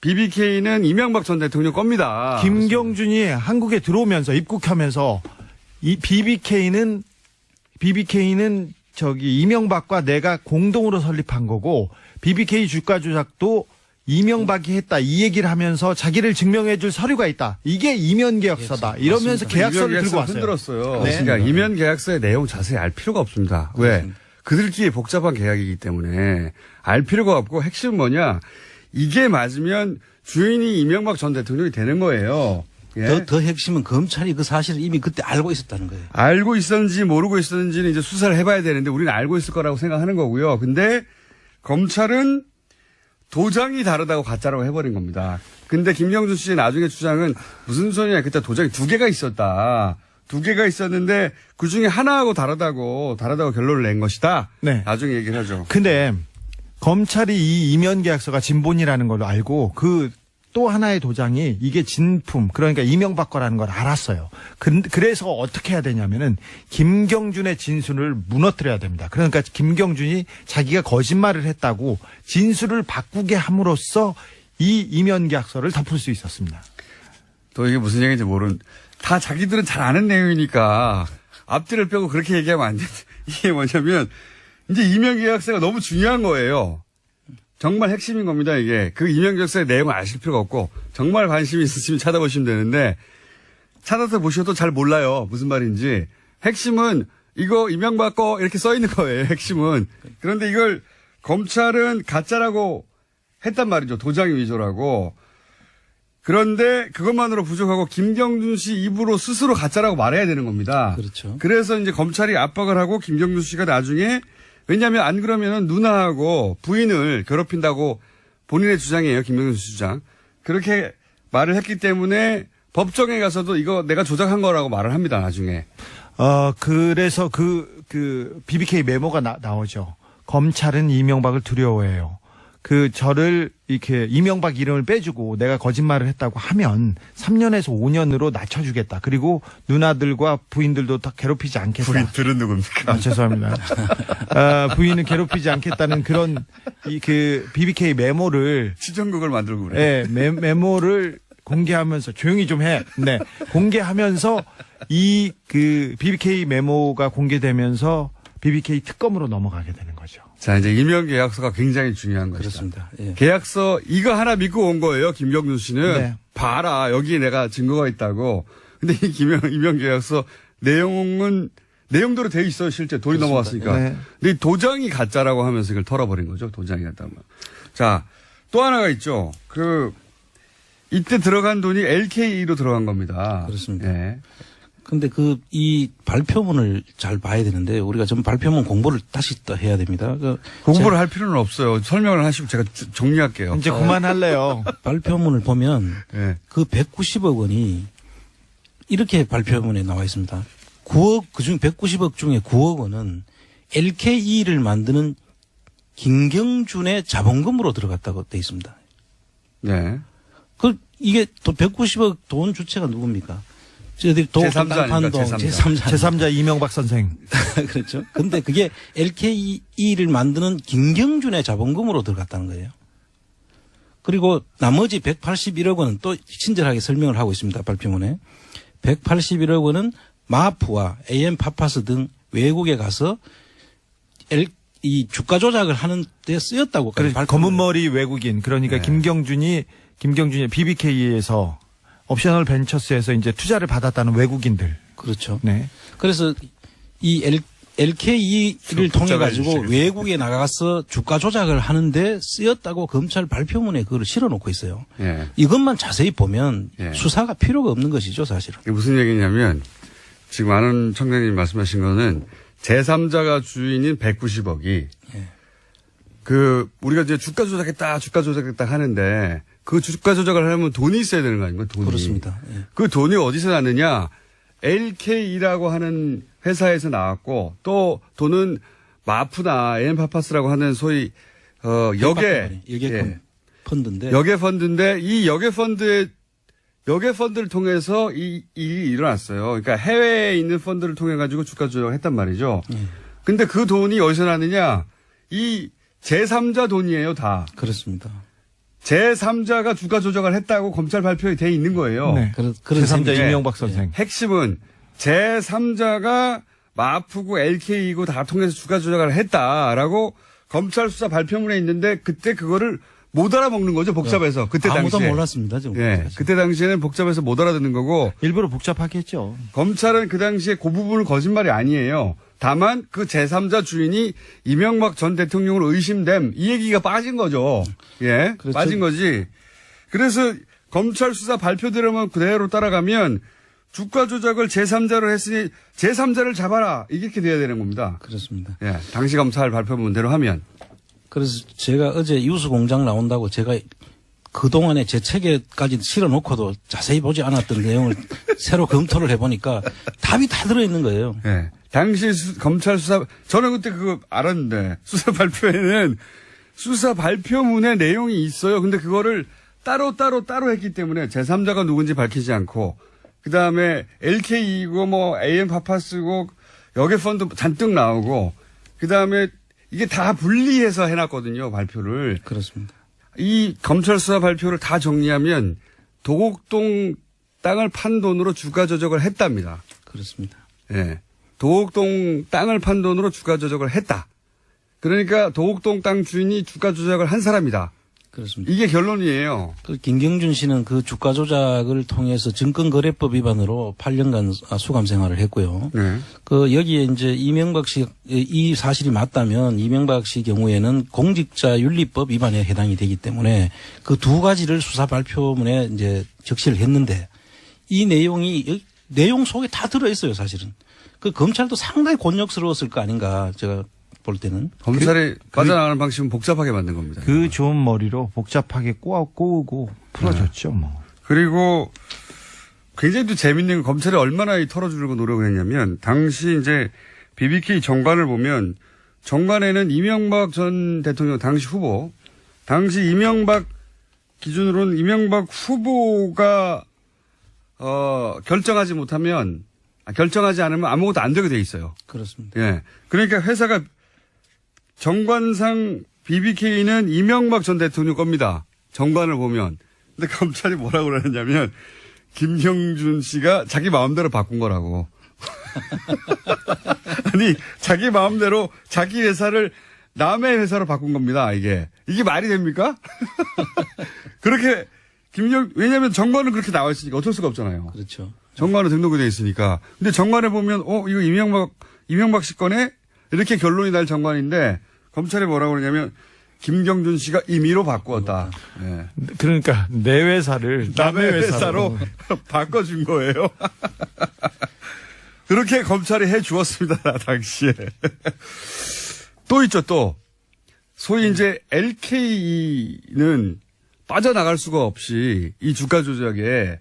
BBK는 이명박 전 대통령 겁니다. 김경준이 한국에 들어오면서 입국하면서 이 BBK는 저기 이명박과 내가 공동으로 설립한 거고 BBK 주가 조작도 이명박이 했다 이 얘기를 하면서 자기를 증명해줄 서류가 있다. 이게 이면 계약서다. 이러면서 계약서를 들고 왔어요. 흔들었어요. 네. 그러니까 이면 계약서의 내용 자세히 알 필요가 없습니다. 왜? 그들끼리 복잡한 계약이기 때문에 알 필요가 없고 핵심은 뭐냐? 이게 맞으면 주인이 이명박 전 대통령이 되는 거예요. 예? 더 핵심은 검찰이 그 사실을 이미 그때 알고 있었다는 거예요. 알고 있었는지 모르고 있었는지는 이제 수사를 해봐야 되는데 우리는 알고 있을 거라고 생각하는 거고요. 근데 검찰은 도장이 다르다고 가짜라고 해버린 겁니다. 근데 김경준 씨의 나중에 주장은 무슨 소리냐. 그때 도장이 2개가 있었다. 2개가 있었는데 그중에 하나하고 다르다고 결론을 낸 것이다. 네. 나중에 얘기를 하죠. 근데 검찰이 이 이면 계약서가 진본이라는 걸 알고 그 또 하나의 도장이 이게 진품 그러니까 이명박 거라는 걸 알았어요. 그래서 어떻게 해야 되냐면은 김경준의 진술을 무너뜨려야 됩니다. 그러니까 김경준이 자기가 거짓말을 했다고 진술을 바꾸게 함으로써 이 이면 계약서를 덮을 수 있었습니다. 또 이게 무슨 얘기인지 다 자기들은 잘 아는 내용이니까 앞뒤를 빼고 그렇게 얘기하면 안 돼. 이게 뭐냐면 이제 임명계약서가 너무 중요한 거예요. 정말 핵심인 겁니다, 이게. 그 임명계약서의 내용을 아실 필요가 없고, 정말 관심이 있으시면 찾아보시면 되는데, 찾아서 보셔도 잘 몰라요. 무슨 말인지. 핵심은, 이거 이명박 거 이렇게 써 있는 거예요, 핵심은. 그런데 이걸 검찰은 가짜라고 했단 말이죠. 도장이 위조라고. 그런데 그것만으로 부족하고, 김경준 씨 입으로 스스로 가짜라고 말해야 되는 겁니다. 그렇죠. 그래서 이제 검찰이 압박을 하고, 김경준 씨가 나중에 왜냐하면 안 그러면은 누나하고 부인을 괴롭힌다고 본인의 주장이에요. 김경준 씨 주장. 그렇게 말을 했기 때문에 법정에 가서도 이거 내가 조작한 거라고 말을 합니다. 나중에. 그래서 그 BBK 메모가 나오죠. 검찰은 이명박을 두려워해요. 저를 이렇게 이명박 이름을 빼주고 내가 거짓말을 했다고 하면 3년에서 5년으로 낮춰주겠다. 그리고 누나들과 부인들도 다 괴롭히지 않겠다. 부인들은 누굽니까? 죄송합니다. 부인은 괴롭히지 않겠다는 그런 그 BBK 메모를 치정극을 만들고 그래. 네, 메모를 공개하면서 조용히 좀 해. 네, 공개하면서 그 BBK 메모가 공개되면서 BBK 특검으로 넘어가게 되는 거죠. 자, 이제 임명계약서가 굉장히 중요한 것이다. 그렇습니다. 예. 계약서 이거 하나 믿고 온 거예요. 김경준 씨는. 네. 봐라. 여기에 내가 증거가 있다고. 근데 이 임명계약서 내용은 내용대로 돼 있어요. 실제 돈이 그렇습니다. 넘어갔으니까. 네. 근데 이 도장이 가짜라고 하면서 이걸 털어버린 거죠. 도장이 가짜면. 자, 또 하나가 있죠. 이때 들어간 돈이 LKE로 들어간 겁니다. 그렇습니다. 예. 근데 이 발표문을 잘 봐야 되는데 우리가 좀 발표문 공부를 다시 또 해야 됩니다. 공부를 할 필요는 없어요. 설명을 하시고 제가 정리할게요. 이제 그만할래요. 발표문을 보면 예. 그 190억 원이 이렇게 발표문에 나와 있습니다. 9억, 그중 190억 중에 9억 원은 LKE를 만드는 김경준의 자본금으로 들어갔다고 돼 있습니다. 네. 이게 또 190억 돈 주체가 누굽니까? 저희들이 제3자 아닙니까? 제3자. 제3자 이명박 선생. 그렇죠. 근데 그게 LKE를 만드는 김경준의 자본금으로 들어갔다는 거예요. 그리고 나머지 181억 원은 또 친절하게 설명을 하고 있습니다. 발표문에. 181억 원은 마프와 AM 파파스 등 외국에 가서 이 주가 조작을 하는 데 쓰였다고. 검은 머리 외국인. 그러니까 네. 김경준이 BBK에서 옵셔널 벤처스에서 이제 투자를 받았다는 외국인들. 그렇죠. 네. 그래서 이 LKE를 통해 가지고 해주시겠어요? 외국에 나가서 주가 조작을 하는데 쓰였다고 검찰 발표문에 그걸 실어놓고 있어요. 예. 이것만 자세히 보면 예. 수사가 필요가 없는 것이죠, 사실은. 이게 무슨 얘기냐면 지금 아는 청장님 말씀하신 거는 제3자가 주인인 190억이 예. 우리가 이제 주가 조작했다 하는데 그 주가 조작을 하려면 돈이 있어야 되는 거 아닙니까? 돈이. 그렇습니다. 예. 그 돈이 어디서 났느냐? LKE라고 하는 회사에서 나왔고 또 돈은 마프나 엠파파스라고 하는 소위 역의 펀드인데 역의 펀드인데 이 역의 펀드를 통해서 이 일이 일어났어요. 그러니까 해외에 있는 펀드를 통해 가지고 주가 조작을 했단 말이죠. 근데 그 돈이 어디서 났느냐? 이 제3자 돈이에요, 다. 그렇습니다. 제3자가 주가 조작을 했다고 검찰 발표에 돼 있는 거예요. 네. 그런 제3자 셈이죠. 이명박 선생. 핵심은 제3자가 마프고 LK이고 다 통해서 주가 조작을 했다라고 검찰 수사 발표문에 있는데 그때 그거를 못 알아먹는 거죠, 복잡해서. 그때 아무도 당시에. 몰랐습니다. 지금. 예. 그때 당시에는 복잡해서 못 알아듣는 거고 일부러 복잡하게 했죠. 검찰은 그 당시에 그 부분은 거짓말이 아니에요. 다만 그 제3자 주인이 이명박 전 대통령으로 의심됨 이 얘기가 빠진 거죠. 예. 그렇죠. 빠진 거지. 그래서 검찰 수사 발표대로만 그대로 따라가면 주가 조작을 제3자로 했으니 제3자를 잡아라. 이렇게 돼야 되는 겁니다. 그렇습니다. 예. 당시 검찰 발표문대로 하면. 그래서 제가 어제 유수 공장 나온다고 제가 그동안에 제 책에까지 실어놓고도 자세히 보지 않았던 내용을 새로 검토를 해보니까 답이 다 들어있는 거예요. 예. 당시 검찰 수사, 저는 그때 그거 알았는데, 수사 발표에는 수사 발표문에 내용이 있어요. 근데 그거를 따로 했기 때문에 제3자가 누군지 밝히지 않고, 그 다음에 LK이고 뭐 AM 파파스고 역의 펀드 잔뜩 나오고, 그 다음에 이게 다 분리해서 해놨거든요, 발표를. 그렇습니다. 이 검찰 수사 발표를 다 정리하면 도곡동 땅을 판 돈으로 주가 조작을 했답니다. 그렇습니다. 예. 도곡동 땅을 판 돈으로 주가 조작을 했다. 그러니까 도곡동 땅 주인이 주가 조작을 한 사람이다. 그렇습니다. 이게 결론이에요. 그 김경준 씨는 그 주가 조작을 통해서 증권거래법 위반으로 8년간 수감 생활을 했고요. 네. 그 여기에 이제 이명박 씨 이 사실이 맞다면 이명박 씨 경우에는 공직자윤리법 위반에 해당이 되기 때문에 그 두 가지를 수사 발표문에 이제 적시를 했는데 이 내용이 내용 속에 다 들어 있어요, 사실은. 그 검찰도 상당히 곤욕스러웠을 거 아닌가 제가 볼 때는. 검찰이 빠져나가는 방식은 복잡하게 만든 겁니다. 그 좋은 머리로 복잡하게 꼬우고 풀어줬죠, 뭐. 그리고 굉장히 또 재밌는 건 검찰이 얼마나 털어주려고 노력을 했냐면 당시 이제 BBK 정관을 보면 정관에는 이명박 전 대통령 당시 후보, 당시 이명박 기준으로는 이명박 후보가 결정하지 않으면 아무것도 안 되게 돼 있어요. 그렇습니다. 예. 그러니까 회사가 정관상 BBK는 이명박 전 대통령 겁니다. 정관을 보면. 근데 검찰이 뭐라고 그러느냐면 김경준 씨가 자기 마음대로 바꾼 거라고. 아니 자기 마음대로 자기 회사를 남의 회사로 바꾼 겁니다. 이게 말이 됩니까? 그렇게 왜냐하면 정관은 그렇게 나와 있으니까 어쩔 수가 없잖아요. 그렇죠. 정관은 등록이 돼 있으니까. 근데 정관에 보면 이거 이명박 씨 건에 이렇게 결론이 날 정관인데 검찰이 뭐라고 그러냐면 김경준 씨가 임의로 바꾸었다. 예. 그러니까 내 회사를 남의 회사로 바꿔준 거예요. 그렇게 검찰이 해 주었습니다, 당시에. 또 있죠, 또. 소위 이제 LKE는 빠져나갈 수가 없이 이 주가 조작에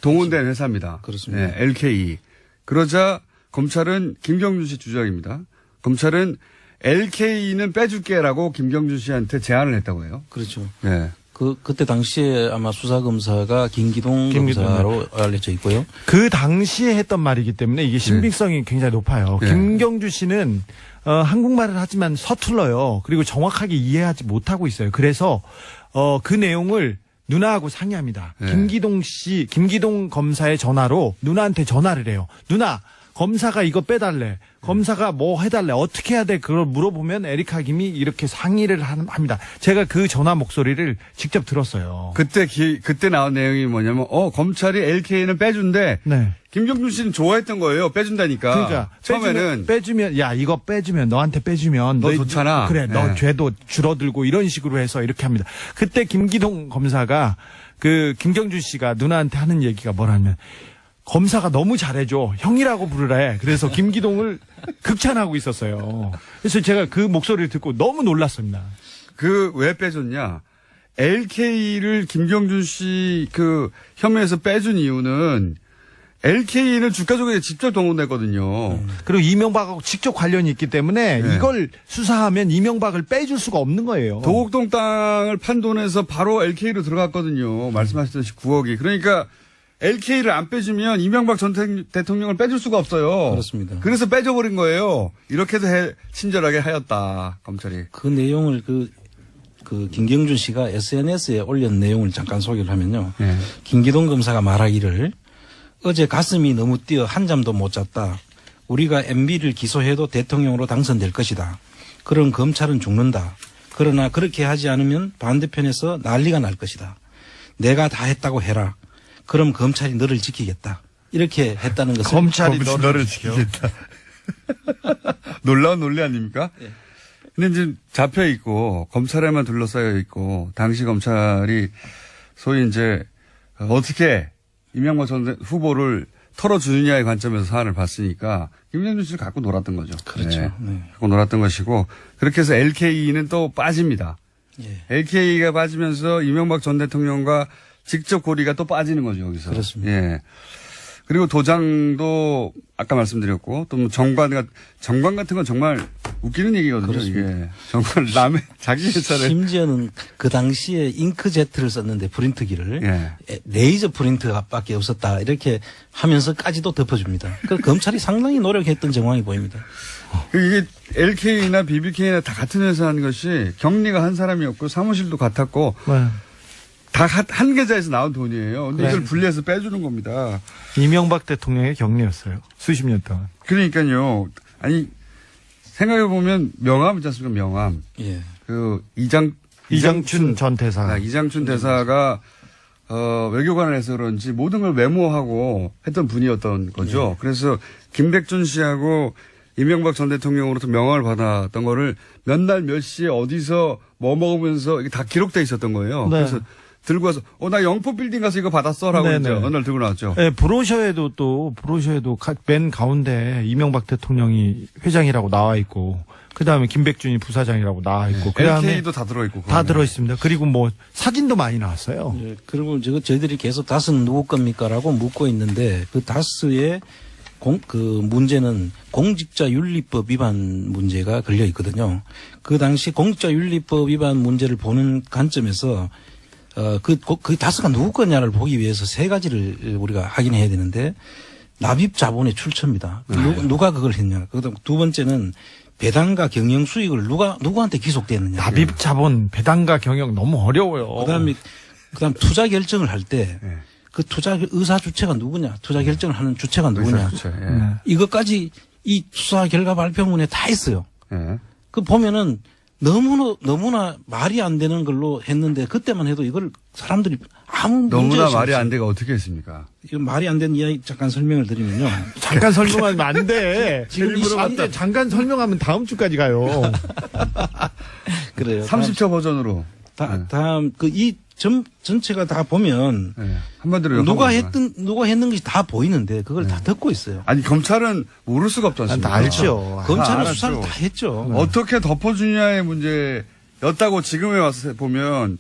동원된 회사입니다. 그렇습니다. 네, LKE. 그러자 검찰은 김경준 씨 주장입니다. 검찰은 LKE는 빼줄게라고 김경준 씨한테 제안을 했다고 해요. 그렇죠. 네. 그때 당시에 아마 수사검사가 김기동 검사로 알려져 있고요. 그 당시에 했던 말이기 때문에 이게 신빙성이 굉장히 높아요. 네. 김경주 씨는 한국말을 하지만 서툴러요. 그리고 정확하게 이해하지 못하고 있어요. 그래서 그 내용을 누나하고 상의합니다. 네. 김기동 검사의 전화로 누나한테 전화를 해요. 누나, 검사가 이거 빼달래. 검사가 뭐 해달래. 어떻게 해야 돼? 그걸 물어보면 에리카 김이 이렇게 상의를 합니다. 제가 그 전화 목소리를 직접 들었어요. 그때 나온 내용이 뭐냐면, 검찰이 LKE는 빼준대. 네. 김경준 씨는 좋아했던 거예요. 빼준다니까. 그러니까 처음에는 빼주면 야 이거 빼주면 너한테 빼주면 너 좋잖아. 그래 너 네. 죄도 줄어들고 이런 식으로 해서 이렇게 합니다. 그때 김기동 검사가 그 김경준 씨가 누나한테 하는 얘기가 뭐라면 검사가 너무 잘해줘 형이라고 부르래. 그래서 김기동을 극찬하고 있었어요. 그래서 제가 그 목소리를 듣고 너무 놀랐습니다. 왜 빼줬냐? LKE를 김경준 씨 혐의에서 빼준 이유는 LKE는 주가 조작에 직접 동원됐거든요. 그리고 이명박하고 직접 관련이 있기 때문에 네. 이걸 수사하면 이명박을 빼줄 수가 없는 거예요. 도곡동 땅을 판돈해서 바로 LKE로 들어갔거든요. 말씀하셨듯이 9억이. 그러니까 LKE를 안 빼주면 이명박 전 대통령을 빼줄 수가 없어요. 그렇습니다. 그래서 빼줘버린 거예요. 이렇게도 친절하게 하였다, 검찰이. 그 내용을 그 김경준 씨가 SNS에 올린 내용을 잠깐 소개를 하면요. 네. 김기동 검사가 말하기를 어제 가슴이 너무 뛰어 한잠도 못 잤다. 우리가 MB를 기소해도 대통령으로 당선될 것이다. 그럼 검찰은 죽는다. 그러나 그렇게 하지 않으면 반대편에서 난리가 날 것이다. 내가 다 했다고 해라. 그럼 검찰이 너를 지키겠다. 이렇게 했다는 것을 검찰이 너를 지키겠다. 놀라운 논리 아닙니까? 네. 근데 이제 잡혀 있고 검찰에만 둘러싸여 있고 당시 검찰이 소위 이제 어떻게 이명박 전 후보를 털어주느냐의 관점에서 사안을 봤으니까 김경준 씨를 갖고 놀았던 거죠. 그렇죠. 네. 네. 갖고 놀았던 것이고 그렇게 해서 LKE는 또 빠집니다. 예. LKE가 빠지면서 이명박 전 대통령과 직접 고리가 또 빠지는 거죠, 여기서. 그렇습니다. 예. 그리고 도장도 아까 말씀드렸고 또 뭐 정관 같은 건 정말 웃기는 얘기거든요. 그렇습니다. 이게 정말 남의 자기 회사를 심지어는 그 당시에 잉크제트를 썼는데 프린트기를 예. 레이저 프린터밖에 없었다 이렇게 하면서까지도 덮어줍니다. 그 검찰이 상당히 노력했던 정황이 보입니다. 이게 LK나 BBK나 다 같은 회사 한 것이 경리가 한 사람이었고 사무실도 같았고 네. 다 한 계좌에서 나온 돈이에요. 근데 이걸 분리해서 빼주는 겁니다. 이명박 대통령의 격리였어요. 수십 년 동안. 그러니까요. 아니 생각해보면 명함 있지 않습니까? 명함. 예. 이장춘 전 대사. 이장춘 대사가 외교관을 해서 그런지 모든 걸 메모하고 했던 분이었던 거죠. 네. 그래서 김백준 씨하고 이명박 전 대통령으로부터 명함을 받았던 거를 몇 날 몇 시에 어디서 뭐 먹으면서 이게 다 기록돼 있었던 거예요. 네. 그래서 들고 와서 나 영포 빌딩 가서 이거 받았어라고 네네. 이제 어느 날 들고 나왔죠. 네, 브로셔에도 맨 가운데 이명박 대통령이 회장이라고 나와 있고, 그 다음에 김백준이 부사장이라고 나와 있고, 그 다음에 LK도 다 들어 있고 다 들어 있습니다. 그리고 뭐 사진도 많이 나왔어요. 예, 그리고 저희들이 계속 다스는 누구 겁니까라고 묻고 있는데 그 다스의 그 문제는 공직자윤리법 위반 문제가 걸려 있거든요. 그 당시 공직자윤리법 위반 문제를 보는 관점에서 그 다스가 누구 거냐를 보기 위해서 세 가지를 우리가 확인해야 되는데 납입 자본의 출처입니다. 누가 그걸 했냐. 그다음 두 번째는 배당과 경영 수익을 누구한테 귀속되느냐. 납입 자본, 배당과 경영 너무 어려워요. 그다음 투자 결정을 할 때 그 투자 의사 주체가 누구냐. 투자 결정을 하는 주체가 누구냐. 예. 이것까지 이 수사 결과 발표문에 다 있어요. 예. 그 보면은 너무나 말이 안 되는 걸로 했는데 그때만 해도 이걸 사람들이 아무 너무나 문제없이 말이 없어요. 안 되가 어떻게 했습니까? 이거 말이 안 되는 이야기 잠깐 설명을 드리면요. 잠깐 설명하면 안 돼. 지금 이 안 돼. 잠깐 설명하면 다음 주까지 가요. 그래요. 30초 버전으로. 다음 이 전체가 다 보면 네. 한마디로 누가 욕하면 누가 했는 것이 다 보이는데 그걸 다 듣고 있어요. 아니 검찰은 모를 수가 없지 않습니까? 다 알죠. 검찰은 알았죠. 수사를 다 했죠. 어떻게 덮어주냐의 문제였다고 지금에 와서 보면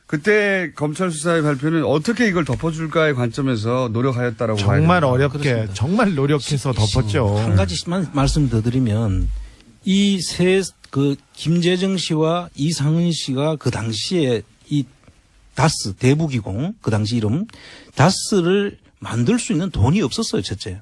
그때 검찰 수사의 발표는 어떻게 이걸 덮어줄까의 관점에서 노력하였다라고 봐야 정말 됩니다. 어렵게, 그렇습니다. 정말 노력해서 덮었죠. 한 가지만 말씀 더 드리면 이 김재정 씨와 이상은 씨가 그 당시에 이 다스 대부기공 그 당시 이름 다스를 만들 수 있는 돈이 없었어요. 첫째.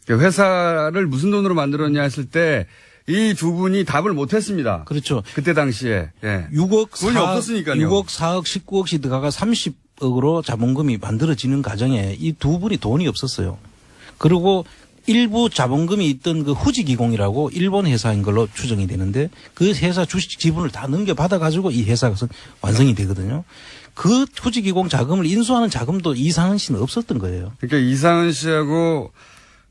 회사를 무슨 돈으로 만들었냐 했을 때 이 두 분이 답을 못했습니다. 그렇죠. 그때 당시에. 예. 6억 돈이 4억, 없었으니까요. 6억 4억 19억씩 들어가가 30억으로 자본금이 만들어지는 과정에 이 두 분이 돈이 없었어요. 그리고 일부 자본금이 있던 그 후지기공이라고 일본 회사인 걸로 추정이 되는데 그 회사 주식 지분을 다 넘겨받아 가지고 이 회사가 완성이 되거든요. 그 후지기공 자금을 인수하는 자금도 이상은 씨는 없었던 거예요. 그러니까 이상은 씨하고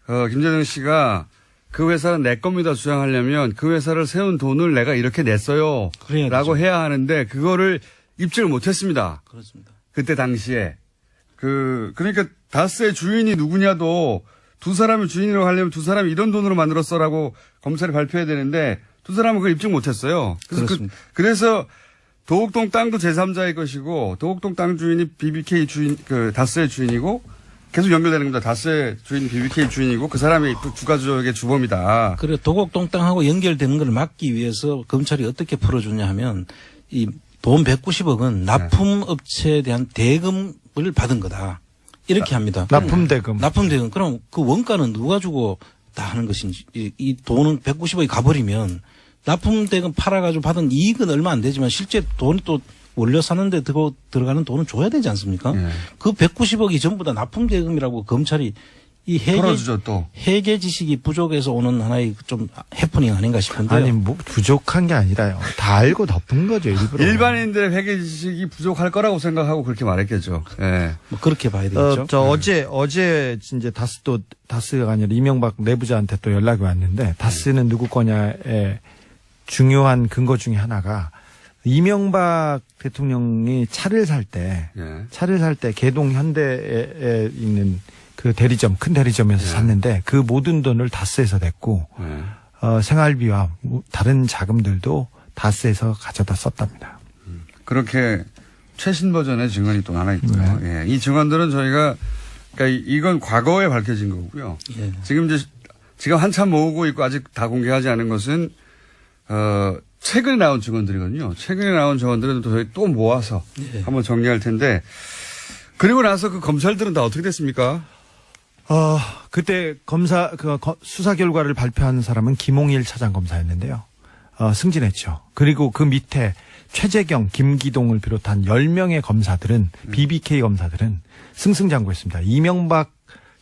김재정 씨가 그 회사는 내 겁니다 주장하려면 그 회사를 세운 돈을 내가 이렇게 냈어요. 그래야 라고 되죠. 해야 하는데 그거를 입증을 못했습니다. 그렇습니다. 그때 당시에. 그러니까 다스의 주인이 누구냐도 두 사람이 주인이라고 하려면 두 사람이 이런 돈으로 만들었어라고 검찰이 발표해야 되는데 두 사람은 그걸 입증 못했어요. 그렇습니다. 그래서 도곡동 땅도 제3자의 것이고 도곡동 땅 주인이 BBK 주인 다스의 주인이고 계속 연결되는 겁니다. 다스의 주인이 BBK 주인이고 그 사람이 주가조작의 주범이다. 그래 도곡동 땅하고 연결되는 걸 막기 위해서 검찰이 어떻게 풀어주냐 하면 이 돈 190억은 납품업체에 대한 대금을 받은 거다. 이렇게 합니다. 납품대금. 납품대금. 그럼 그 원가는 누가 주고 다 하는 것인지 이 돈은 190억이 가버리면 납품대금 팔아가지고 받은 이익은 얼마 안 되지만 실제 돈이 또 원료 사는데 들어가는 돈은 줘야 되지 않습니까? 예. 그 190억이 전부 다 납품대금이라고 검찰이 이 털어주죠 또. 회계 지식이 부족해서 오는 하나의 좀 해프닝 아닌가 싶은데요. 아니, 뭐, 부족한 게 아니라요. 다 알고 덮은 거죠, 일부러. 일반인들의 회계 지식이 부족할 거라고 생각하고 그렇게 말했겠죠. 예. 뭐 그렇게 봐야 되겠죠. 어제 이제 다스가 아니라 이명박 내부자한테 또 연락이 왔는데, 다스는 누구 거냐에 중요한 근거 중에 하나가, 이명박 대통령이 차를 살 때 개동 현대에 있는 그 대리점, 큰 대리점에서 샀는데 그 모든 돈을 다스에서 냈고, 생활비와 다른 자금들도 다스에서 가져다 썼답니다. 그렇게 최신 버전의 증언이 또 하나 있고요. 예. 이 증언들은 저희가 그러니까 이건 과거에 밝혀진 거고요. 예. 지금 한참 모으고 있고 아직 다 공개하지 않은 것은 최근에 나온 증언들이거든요. 최근에 나온 증언들은 또 저희 또 모아서 한번 정리할 텐데 그리고 나서 그 검찰들은 다 어떻게 됐습니까? 그때 수사 결과를 발표한 사람은 김홍일 차장검사였는데요. 승진했죠. 그리고 그 밑에 최재경, 김기동을 비롯한 10명의 검사들은, BBK 검사들은 승승장구했습니다. 이명박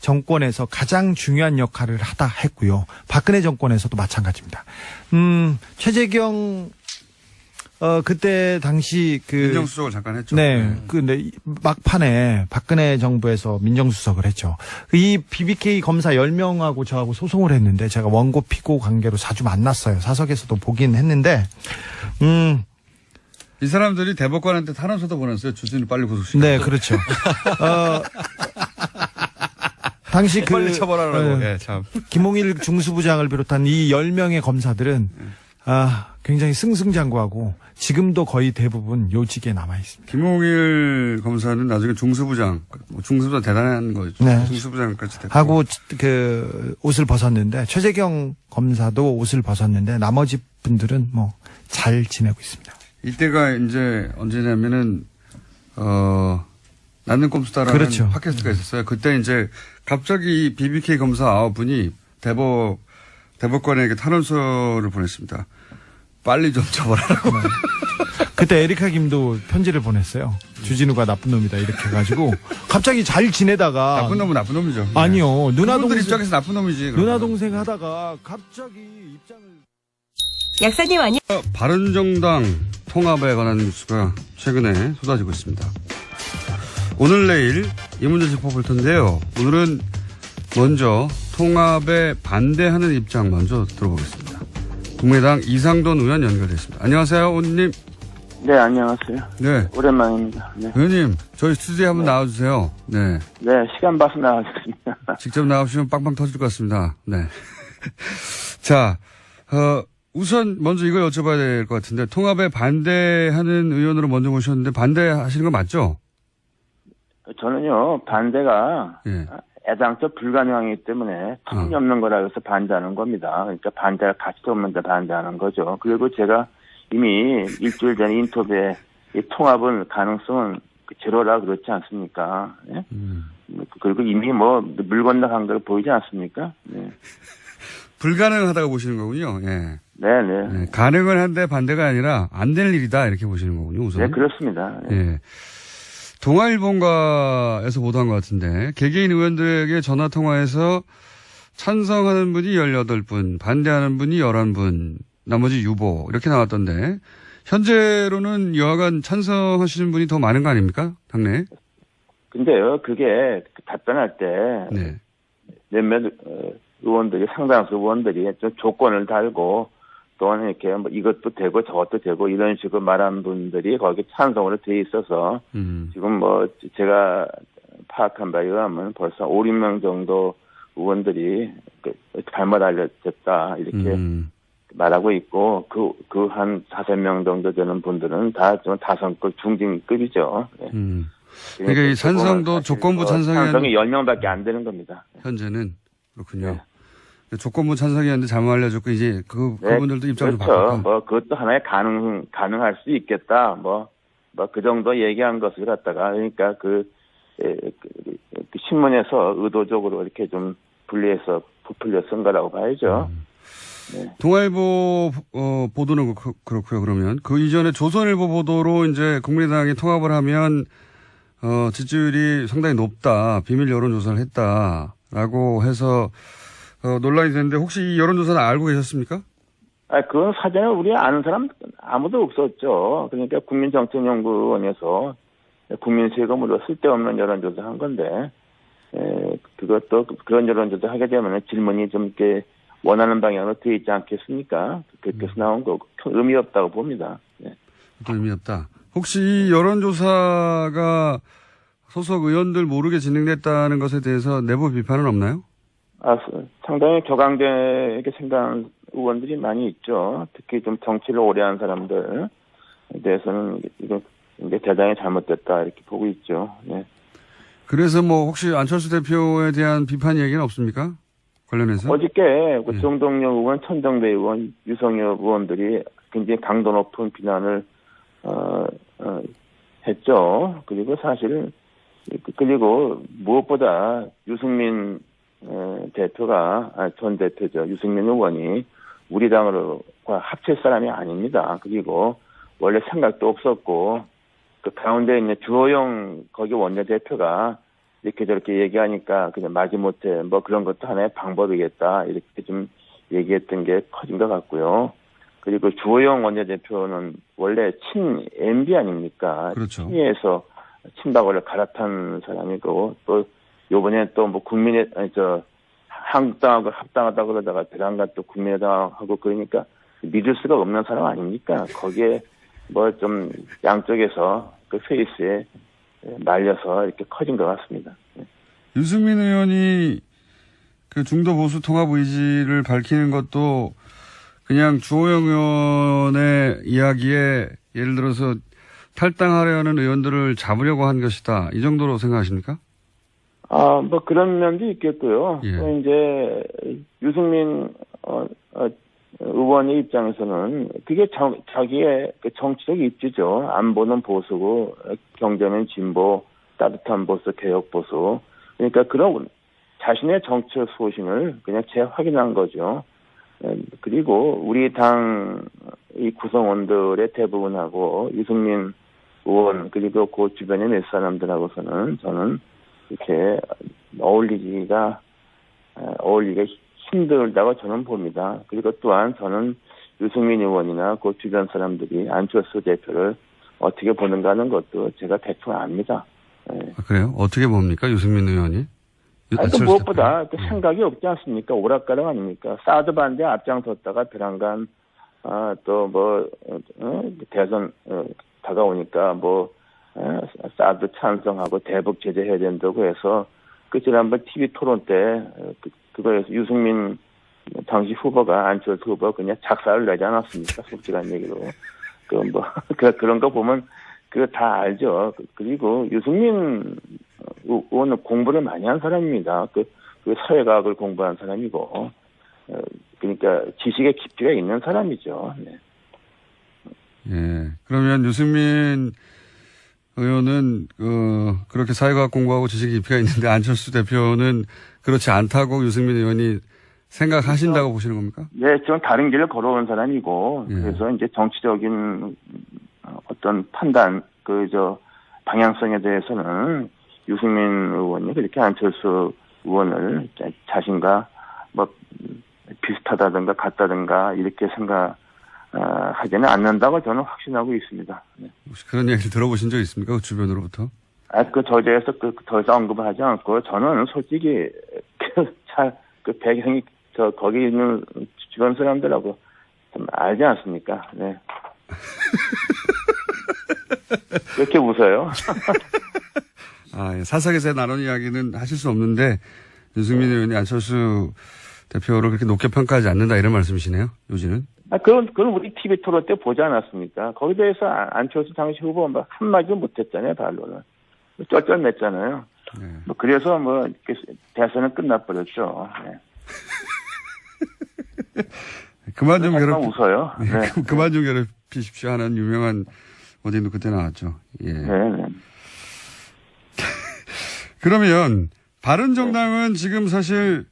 정권에서 가장 중요한 역할을 하다 했고요. 박근혜 정권에서도 마찬가지입니다. 최재경 그때 당시 민정수석을 잠깐 했죠. 네. 근데 막판에 박근혜 정부에서 민정수석을 했죠. 이 BBK 검사 10명하고 저하고 소송을 했는데 제가 원고 피고 관계로 자주 만났어요. 사석에서도 보긴 했는데, 이 사람들이 대법관한테 탄원서도 보냈어요. 주진우 빨리 구속시켜. 네, 그렇죠. 당시 빨리 처벌하라고. 예, 참. 김홍일 중수부장을 비롯한 이 10명의 검사들은 굉장히 승승장구하고 지금도 거의 대부분 요직에 남아 있습니다. 김홍일 검사는 나중에 중수부장 대단한 거죠. 네. 중수부장까지 됐고. 하고 옷을 벗었는데 최재경 검사도 옷을 벗었는데 나머지 분들은 뭐 잘 지내고 있습니다. 이때가 이제 언제냐면은 나는 꼼수다라는 그렇죠. 팟캐스트가 있었어요. 그때 이제 갑자기 BBK 검사 9분이 대법관에게 탄원서를 보냈습니다. 빨리 좀 처벌하라고. 그때 에리카 김도 편지를 보냈어요. 주진우가 나쁜 놈이다 이렇게 해가지고 갑자기 잘 지내다가 나쁜 놈은 나쁜 놈이죠. 아니요. 누나 그분들 동생 입장에서 나쁜 놈이지. 그러면. 누나 동생 하다가 갑자기 입장을 약사님 아니 바른정당 통합에 관한 뉴스가 최근에 쏟아지고 있습니다. 오늘 내일 이 문제 짚어볼 텐데요. 오늘은 먼저 통합에 반대하는 입장 먼저 들어보겠습니다. 국민의당 이상돈 의원 연결됐습니다. 안녕하세요, 의원님. 네, 안녕하세요. 네. 오랜만입니다. 네. 의원님, 저희 스튜디오에 한번 나와주세요. 네. 네, 시간 봐서 나와주십니다. 직접 나오시면 빵빵 터질 것 같습니다. 네. 자, 우선 먼저 이걸 여쭤봐야 될 것 같은데, 통합에 반대하는 의원으로 먼저 모셨는데, 반대하시는 거 맞죠? 저는요, 반대가 예. 애당초 불가능하기 때문에 터무니없는 거라 해서 반대하는 겁니다. 그러니까 반대할 가치도 없는데 반대하는 거죠. 그리고 제가 이미 일주일 전에 인터뷰에 이 통합은 가능성은 제로라 그렇지 않습니까? 예? 그리고 이미 뭐 물 건너간 걸 보이지 않습니까? 네. 불가능하다고 보시는 거군요. 예. 네네. 네, 가능은 한데 반대가 아니라 안 될 일이다 이렇게 보시는 거군요. 우선. 네, 그렇습니다. 네. 예. 동아일보가에서 보도한 것 같은데 개개인 의원들에게 전화 통화해서 찬성하는 분이 18분, 반대하는 분이 11분, 나머지 유보 이렇게 나왔던데 현재로는 여하간 찬성하시는 분이 더 많은 거 아닙니까? 당내. 근데요, 그게 답변할 때 네. 몇몇 의원들이 상당수 의원들이 좀 조건을 달고 또는 이렇게 뭐 이것도 되고 저것도 되고 이런 식으로 말한 분들이 거기 찬성으로 돼 있어서 지금 뭐 제가 파악한 바에 의하면 벌써 5, 6명 정도 의원들이 잘못 알려졌다 이렇게 말하고 있고 그 한 5명 정도 되는 분들은 다 좀 다성급 중진급이죠. 네. 그러니까 이 찬성도 조건부 찬성이 10명밖에 안 되는 겁니다. 현재는 그렇군요. 네. 조건부 찬성이었는데 잘못 알려줬고 이제 그분들도 입장을 그렇죠. 바꾸고. 뭐 그것도 하나의 가능할 수 있겠다. 뭐 그 정도 얘기한 것을 갖다가 그러니까 그 신문에서 의도적으로 이렇게 좀 분리해서 부풀려 쓴 거라고 봐야죠. 네. 동아일보 보도는 그렇고요. 그러면 그 이전에 조선일보 보도로 이제 국민의당이 통합을 하면 지지율이 상당히 높다. 비밀 여론조사를 했다라고 해서 논란이 됐는데 혹시 이 여론조사는 알고 계셨습니까? 그건 사전에 우리 아는 사람 아무도 없었죠. 그러니까 국민정책연구원에서 국민 세금으로 쓸데없는 여론조사 한 건데, 그것도 그런 여론조사 하게 되면 질문이 좀 이렇게 원하는 방향으로 되어 있지 않겠습니까? 그렇게 해서 나온 거 큰 의미 없다고 봅니다. 네. 의미 없다. 혹시 이 여론조사가 소속 의원들 모르게 진행됐다는 것에 대해서 내부 비판은 없나요? 상당히 격앙되게 생각하는 의원들이 많이 있죠. 특히 좀 정치를 오래 한 사람들에 대해서는 이거 이제 대단히 잘못됐다 이렇게 보고 있죠. 네. 그래서 뭐 혹시 안철수 대표에 대한 비판 얘기는 없습니까? 관련해서? 어저께 정동영 의원, 천정배 의원, 유성엽 의원들이 굉장히 강도 높은 비난을 했죠. 그리고 사실 그리고 무엇보다 유승민 대표가 전 대표죠. 유승민 의원이 우리 당으로 합칠 사람이 아닙니다. 그리고 원래 생각도 없었고 그 가운데 있는 주호영 거기 원내대표가 이렇게 저렇게 얘기하니까 그냥 마지못해 뭐 그런 것도 하나의 방법이겠다 이렇게 좀 얘기했던 게 커진 것 같고요. 그리고 주호영 원내대표는 원래 친 MB 아닙니까? 그렇죠. 친이에서 친박을 갈아탄 사람이고 또 요번에 또 뭐 한국당하고 합당하다 그러다가 대당과 또 국민의당하고 그러니까 믿을 수가 없는 사람 아닙니까? 거기에 뭐 좀 양쪽에서 그 페이스에 말려서 이렇게 커진 것 같습니다. 유승민 의원이 그 중도 보수 통합 의지를 밝히는 것도 그냥 주호영 의원의 이야기에 예를 들어서 탈당하려는 의원들을 잡으려고 한 것이다. 이 정도로 생각하십니까? 뭐 그런 면도 있겠고요. 예. 또 이제 유승민 의원의 입장에서는 그게 자기의 그 정치적 입지죠. 안보는 보수고 경제는 진보, 따뜻한 보수, 개혁 보수. 그러니까 그런 자신의 정치적 소신을 그냥 재확인한 거죠. 그리고 우리 당 이 구성원들의 대부분하고 유승민 의원 그리고 그 주변의 몇 사람들하고서는 저는 이렇게 어울리기가 힘들다고 저는 봅니다. 그리고 또한 저는 유승민 의원이나 그 주변 사람들이 안철수 대표를 어떻게 보는가 하는 것도 제가 대충 압니다. 아, 그래요? 어떻게 봅니까? 유승민 의원이? 안철수 무엇보다 그 생각이 없지 않습니까? 오락가락 아닙니까? 사드 반대 앞장섰다가 베란간, 대선, 다가오니까 사드 찬성하고 대북 제재해야 된다고 해서 그 지난번 TV 토론 때 그거에서 유승민 당시 후보가 안철수 후보가 그냥 작사를 내지 않았습니까? 솔직한 얘기로. 그런 거 보면 그거 다 알죠. 그리고 유승민 의원은 공부를 많이 한 사람입니다. 그 사회과학을 공부한 사람이고, 그러니까 지식의 깊이가 있는 사람이죠. 네. 예. 그러면 유승민 의원은 그렇게 사회과학 공부하고 지식이 깊이가 있는데 안철수 대표는 그렇지 않다고 유승민 의원이 생각하신다고 보시는 겁니까? 네, 좀 다른 길을 걸어온 사람이고, 예. 그래서 이제 정치적인 어떤 판단, 방향성에 대해서는 유승민 의원이 그렇게 안철수 의원을 자신과 비슷하다든가 같다든가 이렇게 하지는 않는다고 저는 확신하고 있습니다. 네. 혹시 그런 얘기를 들어보신 적 있습니까? 그 주변으로부터? 그 저자에서 더 이상 언급을 하지 않고 저는 솔직히 배경이 거기 있는 주변 사람들하고 좀 알지 않습니까? 네. 왜 이렇게 웃어요? 예. 사석에서 나눈 이야기는 하실 수 없는데 유승민 의원이 안철수 대표를 그렇게 높게 평가하지 않는다 이런 말씀이시네요. 요지는. 그건 우리 TV 토론 때 보지 않았습니까? 거기에 대해서 안철수 당시 후보 한마디도 못했잖아요, 반론을. 쩔쩔맸잖아요. 네. 그래서 대선은 끝나버렸죠. 네. 그만 좀 웃어요. 네. 그만 좀 괴롭히십시오 하는 유명한 어디도 그때 나왔죠. 예. 네. 그러면 바른정당은 지금 사실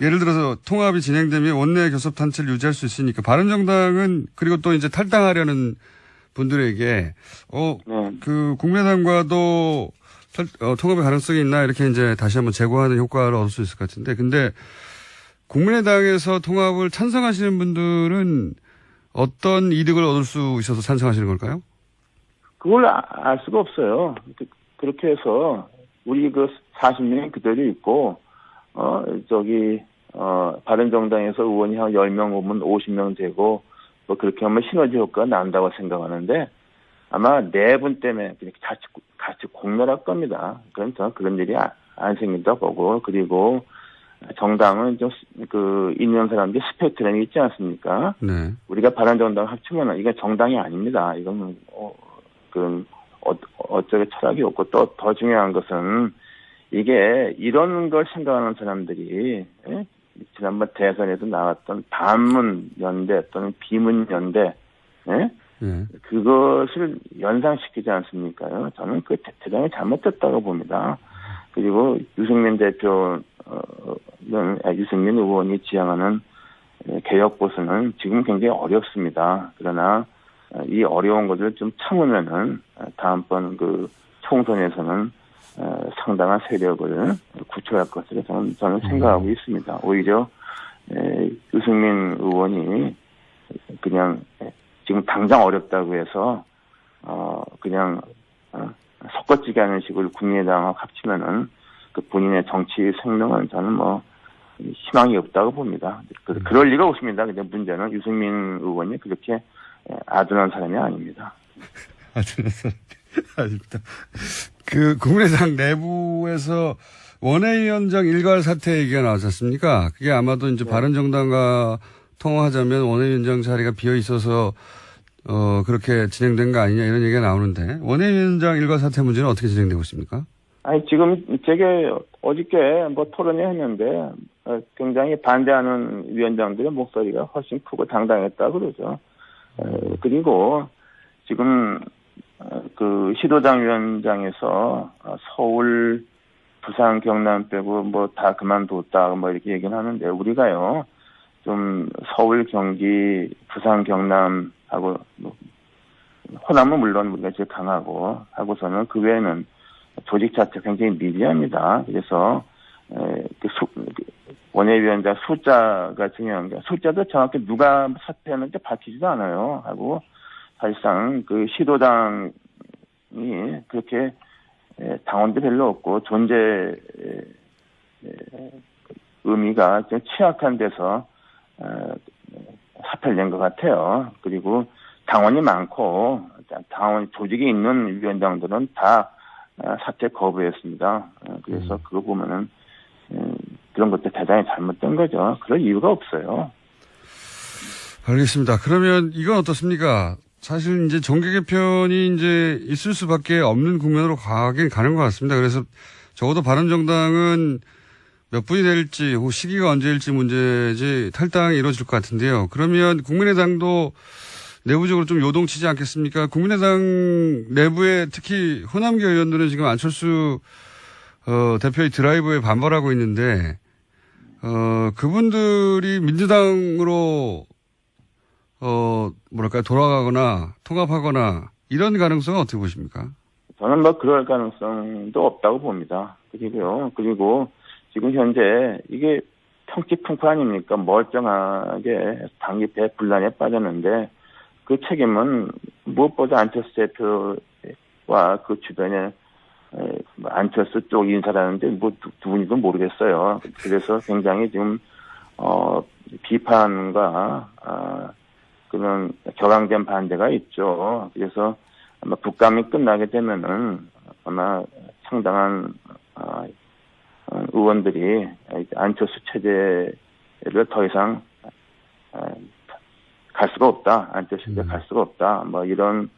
예를 들어서 통합이 진행되면 원내 교섭 단체를 유지할 수 있으니까 바른정당은 그리고 또 이제 탈당하려는 분들에게 국민의당과도 통합의 가능성이 있나 이렇게 이제 다시 한번 제고하는 효과를 얻을 수 있을 것 같은데 근데 국민의당에서 통합을 찬성하시는 분들은 어떤 이득을 얻을 수 있어서 찬성하시는 걸까요? 그걸 알 수가 없어요. 그렇게 해서 우리 40명이 그대로 있고 바른정당에서 의원이 한 10명 오면 50명 되고 그렇게 하면 시너지 효과가 난다고 생각하는데 아마 내분 때문에 같이 공멸할 겁니다. 그럼 저는 그런 일이 안 생긴다 보고 그리고 정당은 좀 있는 사람들이 스펙트럼이 있지 않습니까? 네. 우리가 바른정당 합치면 이건 정당이 아닙니다. 이건 어쩌게 철학이 없고 또 더 중요한 것은 이게 이런 걸 생각하는 사람들이 지난번 대선에서 나왔던 반문 연대 또는 비문 연대 그것을 연상시키지 않습니까요? 저는 그 대단히 잘못됐다고 봅니다. 그리고 유승민 의원이 지향하는 개혁 보수는 지금 굉장히 어렵습니다. 그러나 이 어려운 것을 좀 참으면은 다음번 총선에서는 상당한 세력을 구축할 것으로 저는 생각하고 있습니다. 오히려 유승민 의원이 그냥 지금 당장 어렵다고 해서 그냥 섞어지게 하는 식으로 국민의당하고 합치면은 본인의 정치 생명은 저는 희망이 없다고 봅니다. 그럴 리가 없습니다. 근데 문제는 유승민 의원이 그렇게 아둔한 사람이 아닙니다. 아둔한 사람이 아닙니다. 국민의당 내부에서 원외위원장 일괄 사퇴 얘기가 나왔지 않습니까? 그게 아마도 이제 바른정당과 통화하자면 원외위원장 자리가 비어 있어서 그렇게 진행된 거 아니냐 이런 얘기가 나오는데 원외위원장 일괄 사퇴 문제는 어떻게 진행되고 있습니까? 지금 제게 어저께 토론회 했는데 굉장히 반대하는 위원장들의 목소리가 훨씬 크고 당당했다 그러죠. 그리고 지금 시도당 위원장에서 서울, 부산, 경남 빼고 다 그만뒀다 이렇게 얘기는 하는데 우리가요 좀 서울, 경기, 부산, 경남하고 호남은 물론 우리가 제일 강하고 하고서는 그 외에는 조직 자체가 굉장히 미비합니다. 그래서 원외위원장 숫자가 중요한 게 숫자도 정확히 누가 사퇴하는지 밝히지도 않아요. 하고 사실상 시도당 그렇게 당원도 별로 없고 존재 의미가 좀 취약한 데서 사퇴를 낸 것 같아요. 그리고 당원이 많고 당원 조직이 있는 위원장들은 다 사퇴 거부했습니다. 그래서 그거 보면은 그런 것도 대단히 잘못된 거죠. 그럴 이유가 없어요. 알겠습니다. 그러면 이건 어떻습니까? 사실 이제 정계 개편이 이제 있을 수밖에 없는 국면으로 가긴 가는 것 같습니다. 그래서 적어도 바른정당은 몇 분이 될지, 혹 시기가 언제일지 문제지 탈당이 이루어질 것 같은데요. 그러면 국민의당도 내부적으로 좀 요동치지 않겠습니까? 국민의당 내부에 특히 호남계 의원들은 지금 안철수 대표의 드라이브에 반발하고 있는데, 그분들이 민주당으로 돌아가거나 통합하거나 이런 가능성은 어떻게 보십니까? 저는 그럴 가능성도 없다고 봅니다. 그리고 지금 현재 이게 평지풍파 아닙니까? 멀쩡하게 당기 대분란에 빠졌는데 그 책임은 무엇보다 안철수 대표와 그 주변에 안철수 쪽 인사라는데 누군지도 모르겠어요. 그래서 굉장히 지금 비판과 그런 격앙된 반대가 있죠. 그래서 아마 국감이 끝나게 되면은 아마 상당한 의원들이 안철수 체제를 더 이상 갈 수가 없다. 안철수 체제 갈 수가 없다. 이런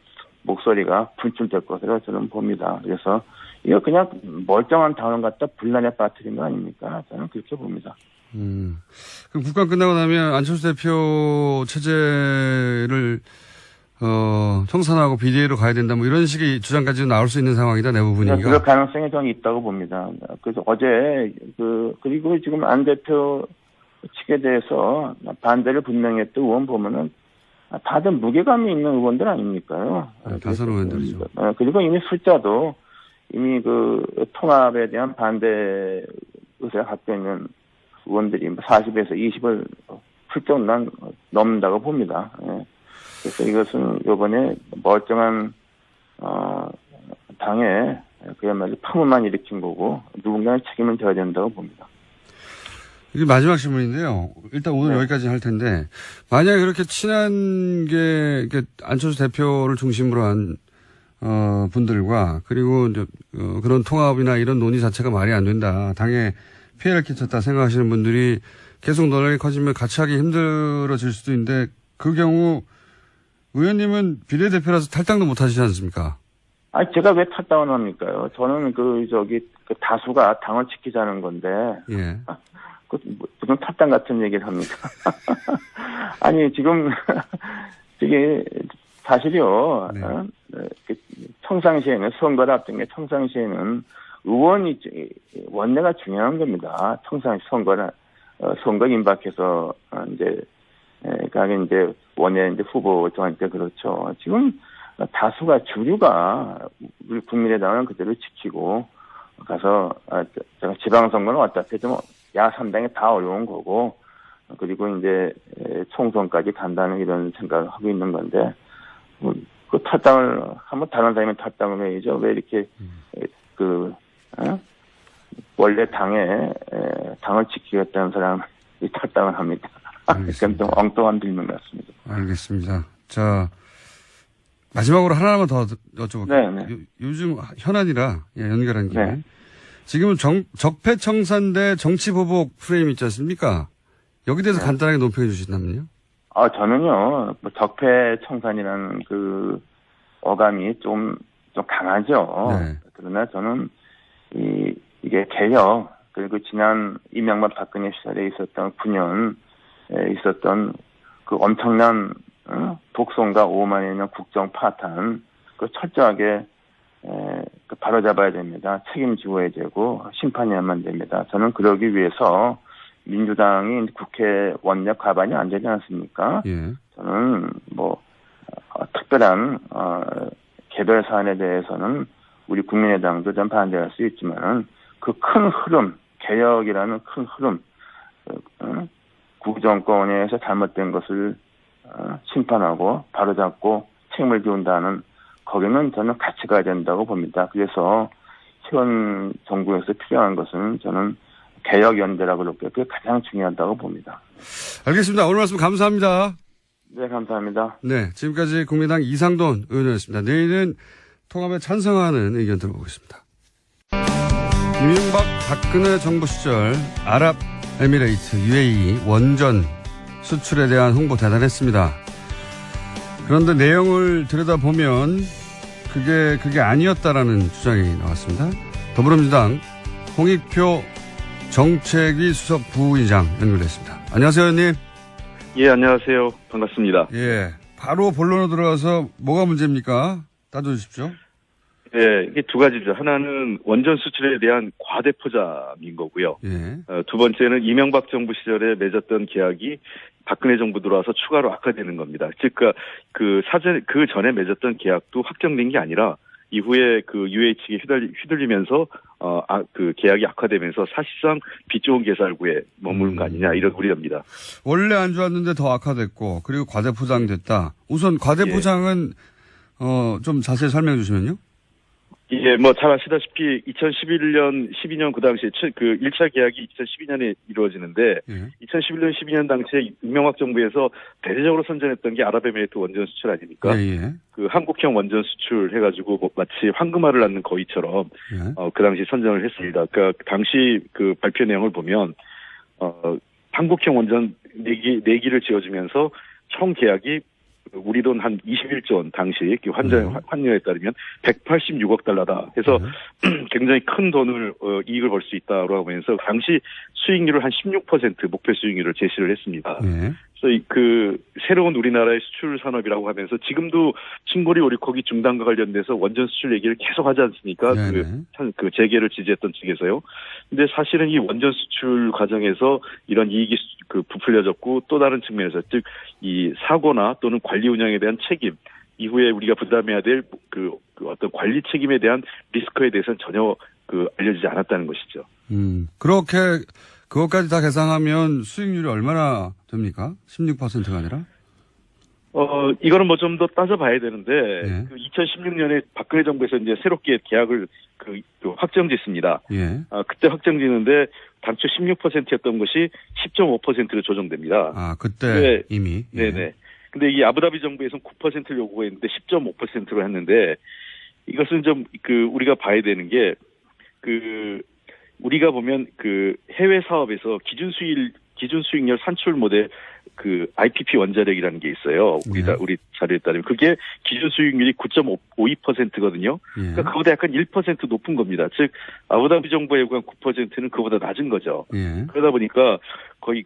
목소리가 분출될 것으로 저는 봅니다. 그래서 이거 그냥 멀쩡한 당원 갖다 분란에 빠뜨린 거 아닙니까? 저는 그렇게 봅니다. 그럼 국감 끝나고 나면 안철수 대표 체제를 청산하고 비대위로 가야 된다 이런 식의 주장까지도 나올 수 있는 상황이다 내부 분위기가. 그럴 가능성이 저는 있다고 봅니다. 그래서 어제 그리고 지금 안 대표 측에 대해서 반대를 분명히 했던 의원 보면은 다들 무게감이 있는 의원들 아닙니까요? 다선 의원들이죠. 그리고 이미 숫자도 이미 그 통합에 대한 반대 의사를 갖고 있는 의원들이 40에서 20을 훌쩍 넘는다고 봅니다. 그래서 이것은 이번에 멀쩡한 당에 그야말로 파문만 일으킨 거고 누군가는 책임을 져야 된다고 봅니다. 이게 마지막 질문인데요. 일단 오늘 네. 여기까지 할 텐데 만약에 그렇게 친한 게 안철수 대표를 중심으로 한 분들과 그리고 이제 그런 통합이나 이런 논의 자체가 말이 안 된다. 당에 피해를 끼쳤다 생각하시는 분들이 계속 논란이 커지면 같이 하기 힘들어질 수도 있는데 그 경우 의원님은 비례대표라서 탈당도 못 하시지 않습니까? 제가 왜 탈당을 합니까요? 저는 그 다수가 당을 지키자는 건데. 예. 무슨 탈당 같은 얘기를 합니까? 아니, 지금, 이게, 사실이요. 네. 평상시에는, 선거를 앞둔 게 평상시에는 의원이, 원내가 중요한 겁니다. 평상시 선거 임박해서, 가게 원내 후보 정할 때 그렇죠. 지금 다수가 주류가 우리 국민의당은 그대로 지키고 가서, 지방선거는 어차피 좀 야3당이 다 어려운 거고, 그리고 이제 총선까지 간다는 이런 생각을 하고 있는 건데, 그 탈당을 하면 다른 사람이 탈당을 해야죠. 왜 이렇게, 원래 당을 지키겠다는 사람이 탈당을 합니다. 그건 좀 엉뚱한 질문 같습니다. 알겠습니다. 자, 마지막으로 하나만 더 여쭤볼게요. 네. 요즘 현안이라 연결한 김에. 네. 지금은 적폐청산 대 정치보복 프레임 있지 않습니까? 여기 대해서 간단하게 논평해 주신다면요? 저는요, 적폐청산이라는 그 어감이 좀 강하죠. 네. 그러나 저는 이게 개혁, 그리고 지난 이명박 박근혜 시절에 있었던 9년 있었던 그 엄청난 독선과 오만에 있는 국정 파탄, 그 철저하게 바로잡아야 됩니다. 책임지어야 되고 심판해야만 됩니다. 저는 그러기 위해서 민주당이 국회 원내 과반이 안 되지 않습니까? 예. 저는 특별한 개별 사안에 대해서는 우리 국민의당도 좀 반대할 수 있지만은 그 큰 흐름, 개혁이라는 큰 흐름, 구정권에서 잘못된 것을 심판하고 바로잡고 책임을 지운다는 거기는 저는 같이 가야 된다고 봅니다. 그래서 현 정부에서 필요한 것은 저는 개혁연대라고 그렇게 그게 가장 중요하다고 봅니다. 알겠습니다. 오늘 말씀 감사합니다. 네, 감사합니다. 네, 지금까지 국민의당 이상돈 의원이었습니다. 내일은 통합에 찬성하는 의견 들어보겠습니다. 이명박 박근혜 정부 시절 아랍에미레이트 UAE 원전 수출에 대한 홍보 대단했습니다. 그런데 내용을 들여다보면 그게 아니었다라는 주장이 나왔습니다. 더불어민주당 홍익표 정책위 수석 부의장 연결됐습니다. 안녕하세요, 의원님. 예, 안녕하세요. 반갑습니다. 예, 바로 본론으로 들어가서 뭐가 문제입니까? 따져주십시오. 예, 이게 두 가지죠. 하나는 원전 수출에 대한 과대 포장인 거고요. 예. 두 번째는 이명박 정부 시절에 맺었던 계약이 박근혜 정부 들어와서 추가로 악화되는 겁니다. 즉, 그 전에 맺었던 계약도 확정된 게 아니라 이후에 그 UH에 휘둘리면서 그 계약이 악화되면서 사실상 빚 좋은 개살구에 머무른 거 아니냐 이런 우려입니다. 원래 안 좋았는데 더 악화됐고 그리고 과대 포장됐다. 우선 과대 포장은 좀 자세히 설명해 주시면요. 이게 뭐 잘 아시다시피 2011년, 12년 그 당시에 그 1차 계약이 2012년에 이루어지는데 2011년, 12년 당시에 이명박 정부에서 대대적으로 선전했던 게 아랍에미레이트 원전 수출 아닙니까? 그 한국형 원전 수출 해가지고 뭐 마치 황금알을 낳는 거위처럼 그 당시 선전을 했습니다. 그러니까 당시 그 발표 내용을 보면 한국형 원전 4기를 지어주면서 총 계약이 우리 돈 한 21조 원 당시 환율에 따르면 186억 달러다 해서 굉장히 큰 돈을 이익을 벌 수 있다고 하면서 당시 수익률을 한 16% 목표 수익률을 제시를 했습니다. 그래서 그 새로운 우리나라의 수출 산업이라고 하면서 지금도 칭고리 오리고기 중단과 관련돼서 원전 수출 얘기를 계속 하지 않습니까? 그 재개를 지지했던 측에서요. 근데 사실은 이 원전 수출 과정에서 이런 이익이 부풀려졌고 또 다른 측면에서 즉 이 사고나 또는 관리 운영에 대한 책임 이후에 우리가 부담해야 될 그 어떤 관리 책임에 대한 리스크에 대해서는 전혀 알려지지 않았다는 것이죠. 그렇게 그것까지 다 계산하면 수익률이 얼마나 됩니까? 16%가 아니라? 이거는 뭐 좀 더 따져봐야 되는데, 2016년에 박근혜 정부에서 이제 새롭게 계약을 확정짓습니다. 그때 확정짓는데, 당초 16%였던 것이 10.5%로 조정됩니다. 그때 이미? 네네. 근데 이 아부다비 정부에서는 9%를 요구했는데 10.5%로 했는데, 이것은 좀 우리가 봐야 되는 게, 우리가 보면 해외 사업에서 기준 수익률 산출 모델 IPP 원자력이라는 게 있어요. 우리 자료에 따르면 그게 기준 수익률이 9.52%거든요. 그러니까 그보다 약간 1% 높은 겁니다. 즉 아부다비 정부에 요구한 9%는 그보다 낮은 거죠. 그러다 보니까 거의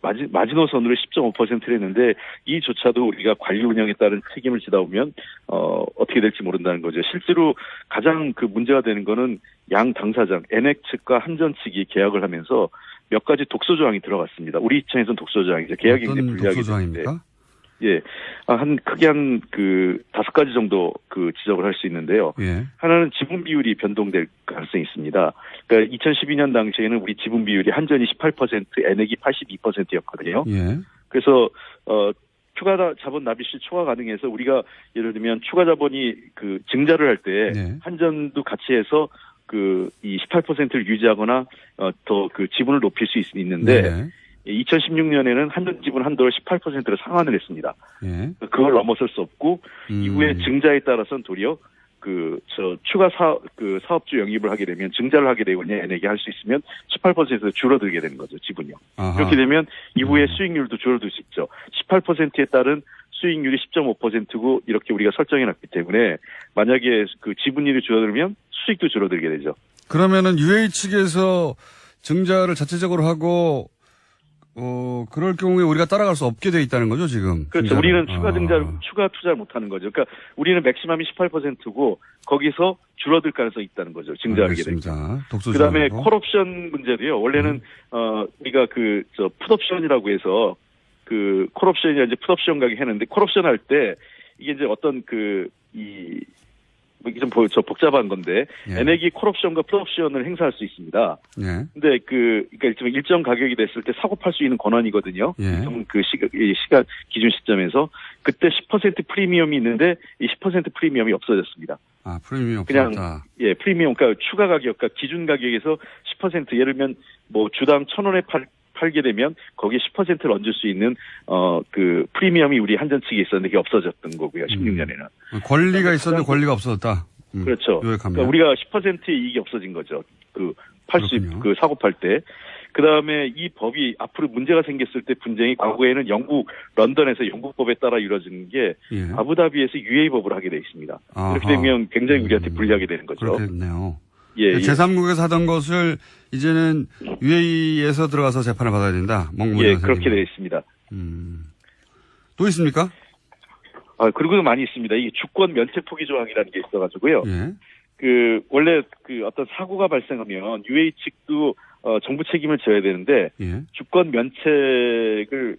마지노선으로 10.5%를 했는데 이조차도 우리가 관리 운영에 따른 책임을 지다 보면 어떻게 될지 모른다는 거죠. 실제로 가장 문제가 되는 거는 양 당사장 엔액 측과 한전 측이 계약을 하면서 몇 가지 독소 조항이 들어갔습니다. 우리 입장에서는 독소 조항이죠. 계약이 굉장히 불리하기 때문에. 예. 크게 한 5가지 정도 지적을 할 수 있는데요. 하나는 지분 비율이 변동될 가능성이 있습니다. 그러니까 2012년 당시에는 우리 지분 비율이 한전이 18%, 엔액이 82%였거든요. 그래서 추가 자본 납입 시 초과 가능해서 우리가 예를 들면 추가 자본이 증자를 할 때 한전도 같이 해서 이 18%를 유지하거나 더 지분을 높일 수 있는데 2016년에는 한전 지분 한도를 18%로 상한을 했습니다. 그걸 넘어설 수 없고 이후에 증자에 따라서는 도리어 추가 사업주 영입을 하게 되면 증자를 하게 되거나 엔액이 할 수 있으면 18%로 줄어들게 되는 거죠, 지분이요. 그렇게 되면 이후에 수익률도 줄어들 수 있죠. 18%에 따른 수익률이 10.5%고 이렇게 우리가 설정해놨기 때문에 만약에 지분율이 줄어들면 수익도 줄어들게 되죠. 그러면은 UA 측에서 증자를 자체적으로 하고 그럴 경우에 우리가 따라갈 수 없게 돼 있다는 거죠, 지금. 그렇죠. 증자를. 우리는 추가 투자를 못 하는 거죠. 그러니까 우리는 맥시멈이 18%고 거기서 줄어들 가능성이 있다는 거죠. 증자하게 되면. 그다음에 콜옵션 문제도요. 원래는 우리가 풋옵션이라고 해서 콜옵션이 이제 풋옵션 가게 했는데 콜옵션 할 때 이게 이제 어떤 이게 좀 저 복잡한 건데 예. 엔액이 콜옵션과 풋옵션을 행사할 수 있습니다. 예. 근데 그러니까 일정 가격이 됐을 때 사고 팔 수 있는 권한이거든요. 예. 일정 그 시간 기준 시점에서 그때 10% 프리미엄이 있는데 이 10% 프리미엄이 없어졌습니다. 아, 프리미엄 그냥 없었다. 예 프리미엄 그러니까 추가 가격 그러니까 기준 가격에서 10% 예를 들면 뭐 주당 1,000원에 팔게 되면 거기에 10%를 얹을 수 있는 그 프리미엄이 우리 한전 측에 있었는데 그게 없어졌던 거고요. 16년에는. 권리가 있었는데 권리가 없어졌다. 그렇죠. 요약하면. 그러니까 우리가 10%의 이익이 없어진 거죠. 그렇군요. 그 사고 팔 때. 그 다음에 이 법이 앞으로 문제가 생겼을 때 분쟁이 과거에는 런던에서 영국법에 따라 이루어지는 게 예. 아부다비에서 UA법을 하게 돼 있습니다. 아하. 이렇게 되면 굉장히 우리한테 불리하게 되는 거죠. 그렇겠네요. 예, 예. 제3국에서 하던 것을 이제는 UAE에서 들어가서 재판을 받아야 된다. 예, 그렇게 되어 있습니다. 또 있습니까? 그리고도 많이 있습니다. 이게 주권 면책 포기 조항이라는 게 있어가지고요. 예. 원래 어떤 사고가 발생하면 UAE 측도 정부 책임을 져야 되는데 예. 주권 면책을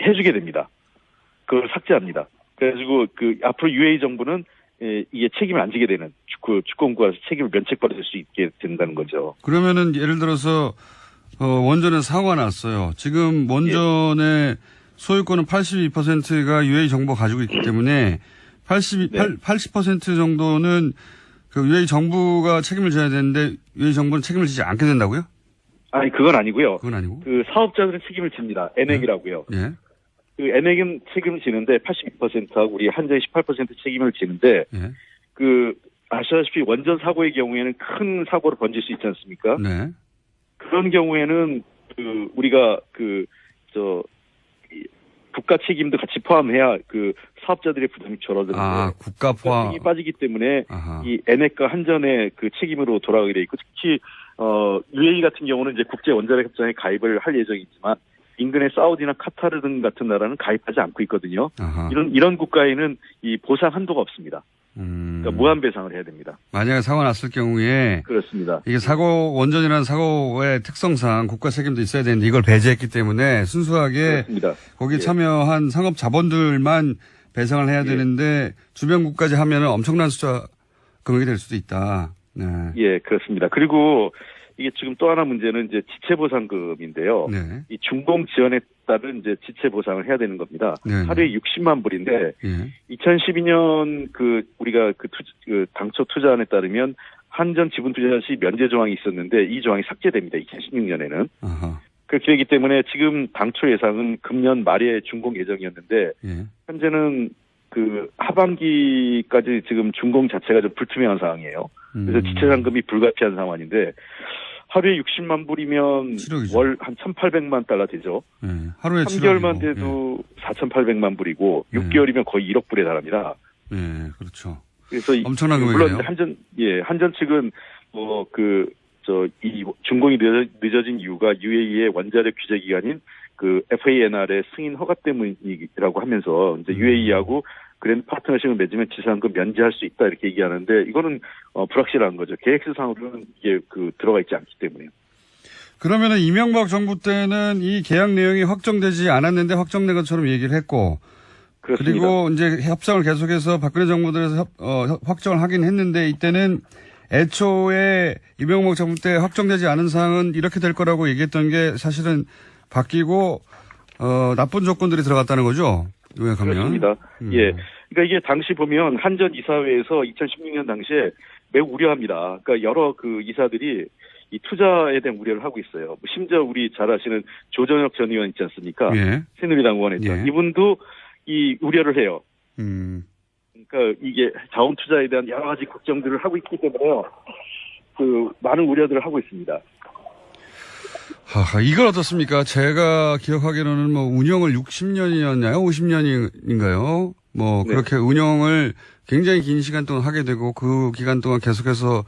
해주게 됩니다. 그걸 삭제합니다. 그래가지고 앞으로 UAE 정부는 이게 책임을 안 지게 되는 주권국가 책임을 면책받을 수 있게 된다는 거죠. 그러면은 예를 들어서 원전에 사고가 났어요. 지금 원전의 소유권은 82%가 UAE 정부가 가지고 있기 때문에 80% 정도는 그 UAE 정부가 책임을 져야 되는데 UAE 정부는 책임을 지지 않게 된다고요? 아니 그건 아니고요. 그건 아니고. 사업자들은 책임을 집니다. 엔액이라고요. 예. 엔액은 책임을 지는데 82%하고 우리 한전이 18% 책임을 지는데 예. 아시다시피 원전 사고의 경우에는 큰 사고로 번질 수 있지 않습니까? 네. 그런 경우에는 우리가 국가 책임도 같이 포함해야 사업자들의 부담이 줄어드는데 국가 포함 책임이 빠지기 때문에 아하. 이 엔액과 한전의 책임으로 돌아가게 돼 있고 특히 UAE 같은 경우는 이제 국제 원자력 협정에 가입을 할 예정이지만 인근의 사우디나 카타르 등 같은 나라는 가입하지 않고 있거든요. 아하. 이런 국가에는 이 보상 한도가 없습니다. 그러니까 무한 배상을 해야 됩니다. 만약에 사고가 났을 경우에 그렇습니다. 이게 원전이라는 사고의 특성상 국가 책임도 있어야 되는데 이걸 배제했기 때문에 순수하게 그렇습니다. 거기에 참여한 상업 자본들만 배상을 해야 되는데 주변국까지 하면은 엄청난 숫자 금액이 될 수도 있다. 네. 예, 그렇습니다. 그리고 이게 지금 또 하나 문제는 이제 지체보상금인데요. 네. 이 준공 지연에 따른 이제 지체보상을 해야 되는 겁니다. 네. 하루에 60만 불인데 예. 2012년 우리가 당초 투자안에 따르면 한전 지분 투자 시 면제 조항이 있었는데 이 조항이 삭제됩니다. 2016년에는. 아하. 그렇게 되기 때문에 지금 당초 예상은 금년 말에 준공 예정이었는데 예. 현재는 하반기까지 지금 준공 자체가 좀 불투명한 상황이에요. 그래서 지체상금이 불가피한 상황인데 하루에 60만 불이면 7억이죠. 월 한 1,800만 달러 되죠. 예. 하루에 3개월만 7억이고. 돼도 4,800만 불이고 예. 6개월이면 거의 1억 불에 달합니다. 예, 그렇죠. 그래서 엄청난 물론 금액이네요. 한전 측은 이 준공이 늦어진 이유가 UAE의 원자력 규제 기관인 FANR의 승인 허가 때문이라고 하면서 이제 UAE하고 그랜드 파트너십을 맺으면 지상금 면제할 수 있다 이렇게 얘기하는데 이거는 불확실한 거죠. 계획서상으로는 이게 들어가 있지 않기 때문에요. 그러면은 이명박 정부 때는 이 계약 내용이 확정되지 않았는데 확정된 것처럼 얘기를 했고 그렇습니다. 그리고 이제 협상을 계속해서 박근혜 정부들에서 확정을 하긴 했는데 이때는 애초에 이명박 정부 때 확정되지 않은 사항은 이렇게 될 거라고 얘기했던 게 사실은 바뀌고 나쁜 조건들이 들어갔다는 거죠. 요약하면. 그렇습니다. 예. 그러니까 이게 당시 보면 한전 이사회에서 2016년 당시에 매우 우려합니다. 그러니까 여러 이사들이 이 투자에 대한 우려를 하고 있어요. 심지어 우리 잘 아시는 조정혁 전 의원 있지 않습니까? 예. 새누리당 의원이죠. 예. 이분도 이 우려를 해요. 그러니까 이게 자원 투자에 대한 여러 가지 걱정들을 하고 있기 때문에요. 많은 우려들을 하고 있습니다. 이걸 어떻습니까? 제가 기억하기로는 운영을 60년이었나요? 50년인가요? 네. 그렇게 운영을 굉장히 긴 시간 동안 하게 되고 그 기간 동안 계속해서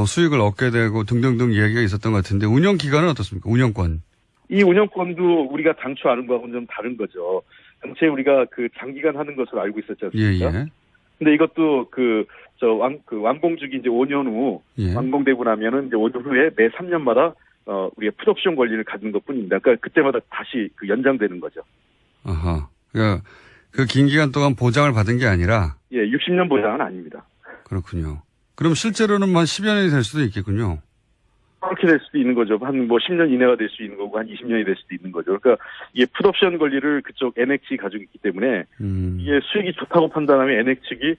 수익을 얻게 되고 등등등 이야기가 있었던 것 같은데 운영 기간은 어떻습니까? 운영권. 이 운영권도 우리가 당초 아는 거하고는 좀 다른 거죠. 당시에 우리가 장기간 하는 것으로 알고 있었지 않습니까? 예. 근데 이것도 완공주기 이제 5년 후 예. 완공되고 나면은 이제 5년 후에 매 3년마다 우리가 풋옵션 권리를 갖는 것 뿐입니다. 그러니까 그때마다 다시 연장되는 거죠. 아하. 그러니까 그 긴 기간 동안 보장을 받은 게 아니라? 예, 60년 보장은 아닙니다. 그렇군요. 그럼 실제로는 한 10여 년이 될 수도 있겠군요. 그렇게 될 수도 있는 거죠. 한 10년 이내가 될 수 있는 거고 한 20년이 될 수도 있는 거죠. 그러니까 이게 풋옵션 권리를 그쪽 NX 측이 가지고 있기 때문에 이게 수익이 좋다고 판단하면 NX 측이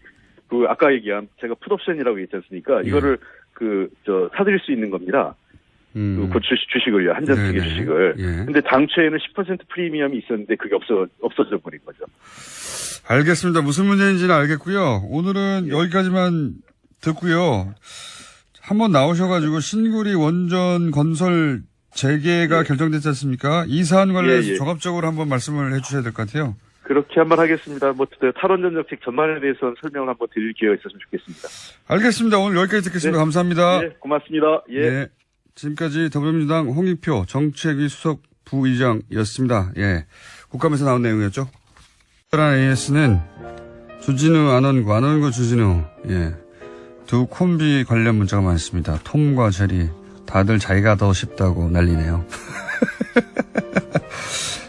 그 아까 얘기한 제가 풋옵션이라고 얘기했지 않습니까? 이거를 사들일 수 있는 겁니다. 그 주식을요. 한전 측의 주식을. 예. 근데 당초에는 10% 프리미엄이 있었는데 그게 없어져 버린 거죠. 알겠습니다. 무슨 문제인지는 알겠고요. 오늘은 예. 여기까지만 듣고요. 한번 나오셔가지고 신구리 원전 건설 재개가 예. 결정됐지 않습니까? 이 사안 관련해서 예. 종합적으로 한번 말씀을 해주셔야 될 것 같아요. 그렇게 한번 하겠습니다. 탈원전 정책 전반에 대해서는 설명을 한번 드릴 기회가 있었으면 좋겠습니다. 알겠습니다. 오늘 여기까지 듣겠습니다. 네. 감사합니다. 네, 고맙습니다. 예. 네. 지금까지 더불어민주당 홍익표 정책위 수석 부의장이었습니다. 예. 국감에서 나온 내용이었죠. AS는 주진우 안원구, 안원구 주진우, 예. 두 콤비 관련 문자가 많습니다. 톰과 제리. 다들 자기가 더 쉽다고 난리네요.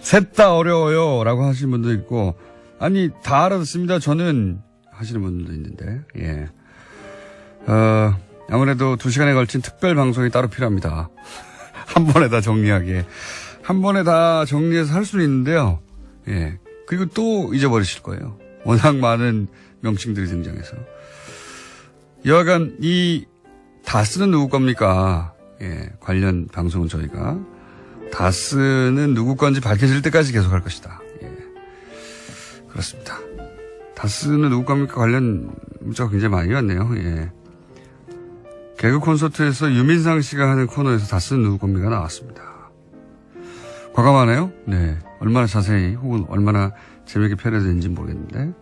셋 다 어려워요. 라고 하시는 분도 있고, 아니, 다 알아듣습니다. 저는 하시는 분들도 있는데, 예. 아무래도 2시간에 걸친 특별 방송이 따로 필요합니다. 한 번에 다 정리하게. 한 번에 다 정리해서 할 수는 있는데요. 예. 그리고 또 잊어버리실 거예요. 워낙 많은 명칭들이 등장해서. 여하간 이 다스는 누구 겁니까? 예. 관련 방송은 저희가 다스는 누구 건지 밝혀질 때까지 계속 할 것이다. 예. 그렇습니다. 다스는 누구 겁니까? 관련 문자가 굉장히 많이 왔네요. 예. 개그 콘서트에서 유민상 씨가 하는 코너에서 다스는 누구 겁니까? 나왔습니다. 과감하네요? 네. 얼마나 자세히 혹은 얼마나 재미있게 표현되는지 모르겠는데.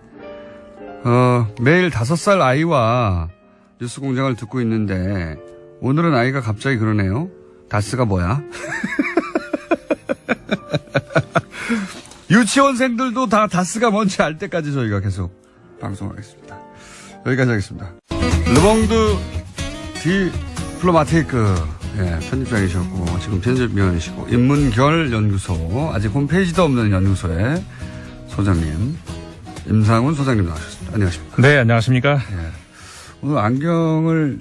매일 5살 아이와 뉴스 공장을 듣고 있는데 오늘은 아이가 갑자기 그러네요. 다스가 뭐야? 유치원생들도 다 다스가 뭔지 알 때까지 저희가 계속 방송하겠습니다. 여기까지 하겠습니다. 르봉드 디플로마티크 편집장이셨고 지금 편집위원이시고 인문결 연구소 아직 홈페이지도 없는 연구소의 소장님 임상훈 소장님 나오셨습니다. 안녕하십니까? 네, 안녕하십니까? 오늘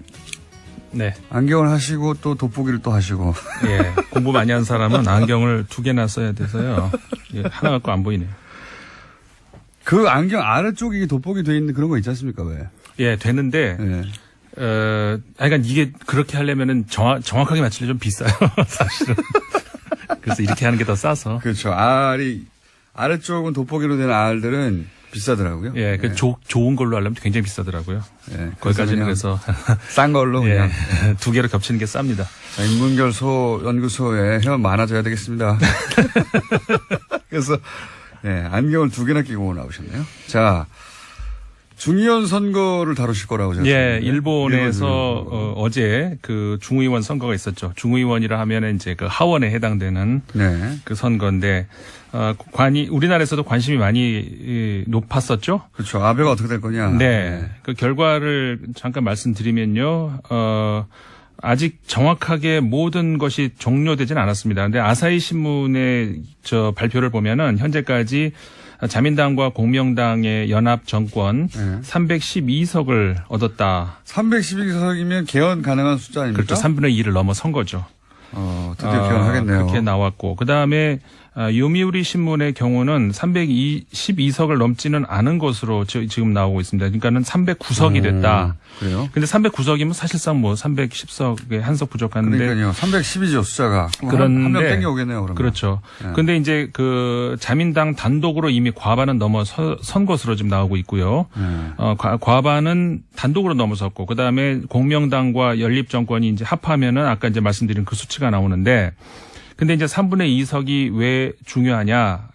안경을 하시고 또 돋보기를 또 하시고 예, 공부 많이 한 사람은 안경을 2개나 써야 돼서요. 예, 하나 갖고 안 보이네요. 그 안경 아래쪽에 돋보기 돼 있는 그런 거 있지 않습니까? 왜? 예, 되는데 그러니까 이게 그렇게 하려면은 정확하게 맞추려면 좀 비싸요, 사실은. 그래서 이렇게 하는 게 더 싸서. 그렇죠. 아래쪽은 돋보기로 된 알들은 비싸더라고요. 예, 그 좋은 걸로 하려면 굉장히 비싸더라고요. 예, 거기까지는 그래서 싼 걸로 그냥 2개로 겹치는 게 쌉니다. 자, 인문결 연구소에 회원 많아져야 되겠습니다. 그래서 안경을 2개나 끼고 나오셨네요. 자. 중의원 선거를 다루실 거라고 제가 예, 일본에서 어제 그 중의원 선거가 있었죠. 중의원이라 하면은 이제 그 하원에 해당되는 그 선거인데 우리나라에서도 관심이 많이 높았었죠. 그렇죠. 아베가 어떻게 될 거냐. 네. 그 결과를 잠깐 말씀드리면요. 아직 정확하게 모든 것이 종료되지는 않았습니다. 근데 아사히 신문의 발표를 보면은 현재까지 자민당과 공명당의 연합 정권 312석을 얻었다. 312석이면 개헌 가능한 숫자 아닙니까? 그렇죠. 3분의 2를 넘어선 거죠. 드디어 개헌하겠네요. 그렇게 나왔고 그다음에 요미우리 신문의 경우는 312석을 넘지는 않은 것으로 지금 나오고 있습니다. 그러니까는 309석이 됐다. 그래요? 근데 309석이면 사실상 310석에 한 석 부족한데. 그러니까요. 310이죠, 숫자가. 그런데 한 명 땡겨오겠네요, 그러면. 그렇죠. 근데 이제 그 자민당 단독으로 이미 과반은 넘어선 것으로 지금 나오고 있고요. 과반은 단독으로 넘어섰고 그다음에 공명당과 연립정권이 이제 합하면은 아까 이제 말씀드린 그 수치가 나오는데 근데 이제 3분의 2석이 왜 중요하냐?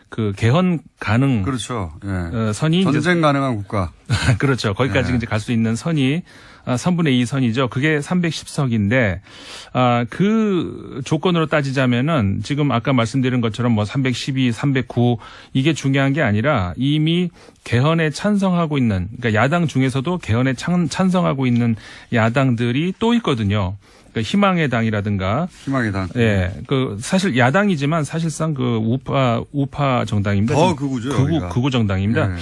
그 개헌 가능. 그렇죠. 선이 전쟁 가능한 국가. 그렇죠. 거기까지 이제 갈 수 있는 선이 3분의 2 선이죠. 그게 310석인데 그 조건으로 따지자면은 지금 아까 말씀드린 것처럼 312, 309 이게 중요한 게 아니라 이미 개헌에 찬성하고 있는 그러니까 야당 중에서도 개헌에 찬성하고 있는 야당들이 또 있거든요. 그 희망의 당이라든가. 희망의 당. 예. 그 사실 야당이지만 사실상 그 우파 정당입니다. 더 극우 극우죠. 여기가. 극우 정당입니다. 네.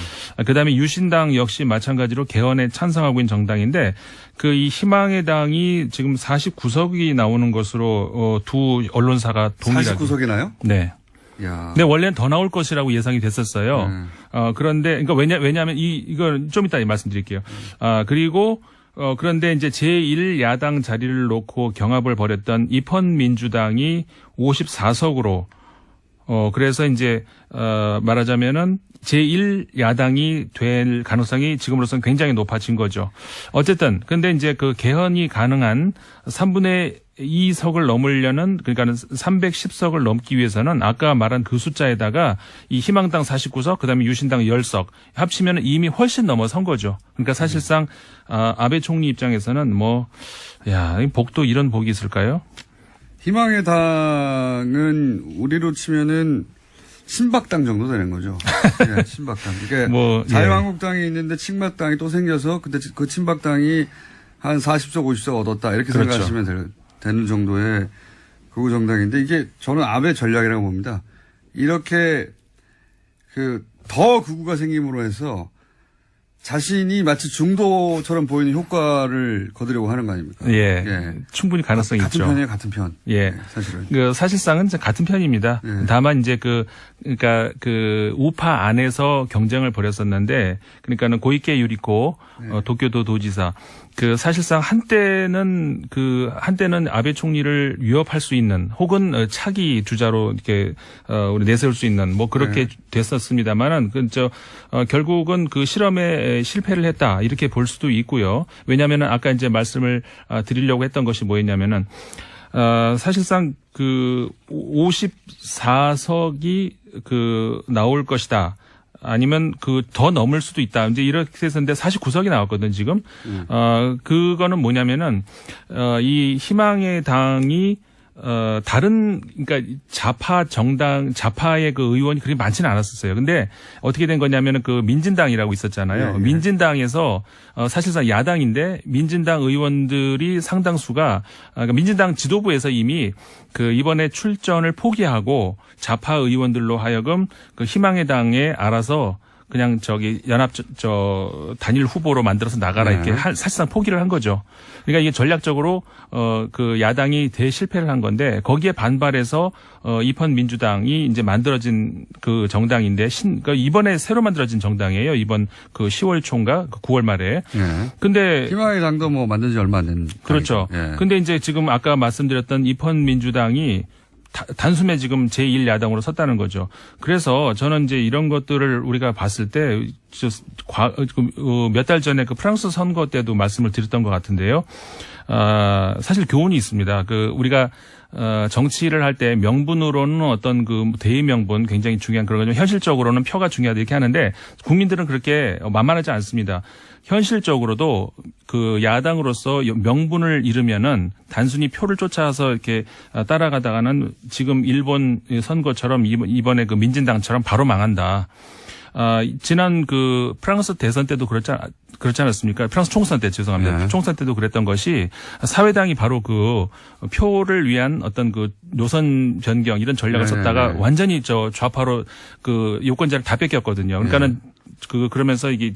그다음에 유신당 역시 마찬가지로 개헌에 찬성하고 있는 정당인데 그 이 희망의 당이 지금 49석이 나오는 것으로 두 언론사가 동일하게 49석이나요? 네. 야. 근데 원래는 더 나올 것이라고 예상이 됐었어요. 그런데 그러니까 왜냐하면 이걸 좀 이따 말씀드릴게요. 그리고 그런데 이제 제1야당 자리를 놓고 경합을 벌였던 입헌민주당이 54석으로 그래서 이제 말하자면은 제1야당이 될 가능성이 지금으로서는 굉장히 높아진 거죠. 어쨌든 근데 이제 그 개헌이 가능한 3분의 2석을 넘으려는 그러니까는 310석을 넘기 위해서는 아까 말한 그 숫자에다가 이 희망당 49석 그다음에 유신당 10석 합치면 이미 훨씬 넘어선 거죠. 그러니까 사실상 아베 총리 입장에서는 복도 이런 복이 있을까요? 희망의 당은 우리로 치면은 친박당 정도 되는 거죠. 네, 친박당. 그러니까 자유한국당이 있는데 친박당이 또 생겨서 근데 그 친박당이 한 40석, 50석 얻었다 이렇게 그렇죠. 생각하시면 되는 정도의 극우 정당인데 이게 저는 아베 전략이라고 봅니다. 이렇게 더 극우가 생김으로 해서 자신이 마치 중도처럼 보이는 효과를 거두려고 하는 거 아닙니까? 예. 충분히 가능성이 같은 있죠. 편이에요, 같은 편. 예. 네, 사실은. 사실상은 같은 편입니다. 다만 이제 그러니까 우파 안에서 경쟁을 벌였었는데 그러니까는 고이케 유리코 도쿄도 도지사 사실상 한때는 아베 총리를 위협할 수 있는 혹은 차기 주자로 이렇게 우리 내세울 수 있는 그렇게 됐었습니다만은 결국은 그 실험에 실패를 했다 이렇게 볼 수도 있고요. 왜냐하면은 아까 이제 말씀을 드리려고 했던 것이 뭐였냐면은 사실상 54석이 나올 것이다. 아니면 더 넘을 수도 있다. 이제 이렇게 해서인데 49석이 나왔거든, 지금. 그거는 뭐냐면은, 이 희망의 당이, 그러니까 좌파의 그 의원이 그렇게 많지는 않았었어요. 근데 어떻게 된 거냐면은 민진당이라고 있었잖아요. 민진당에서 사실상 야당인데 민진당 의원들이 상당수가 그러니까 민진당 지도부에서 이미 이번에 출전을 포기하고 좌파 의원들로 하여금 희망의 당에 알아서 그냥 단일 후보로 만들어서 나가라 이렇게 사실상 포기를 한 거죠. 그러니까 이게 전략적으로 야당이 대실패를 한 건데 거기에 반발해서 입헌민주당이 이제 만들어진 그 정당인데 그러니까 이번에 새로 만들어진 정당이에요. 이번 10월 초인가 9월 말에. 근데 희망의 당도 만든 지 얼마 안 된. 그렇죠. 근데 이제 지금 아까 말씀드렸던 입헌민주당이 단숨에 지금 제1야당으로 섰다는 거죠. 그래서 저는 이제 이런 것들을 우리가 봤을 때 몇 달 전에 프랑스 선거 때도 말씀을 드렸던 것 같은데요. 사실 교훈이 있습니다. 우리가 정치를 할 때 명분으로는 어떤 대의 명분 굉장히 중요한 그런 거죠. 현실적으로는 표가 중요하다 이렇게 하는데 국민들은 그렇게 만만하지 않습니다. 현실적으로도 야당으로서 명분을 잃으면은 단순히 표를 쫓아서 이렇게 따라가다가는 지금 일본 선거처럼 이번에 민진당처럼 바로 망한다. 지난 프랑스 대선 때도 그렇지 않았습니까? 프랑스 총선 때 죄송합니다. 총선 때도 그랬던 것이 사회당이 바로 표를 위한 어떤 노선 변경 이런 전략을 썼다가 완전히 좌파로 요건자를 다 뺏겼거든요. 그러니까는 그러면서 이게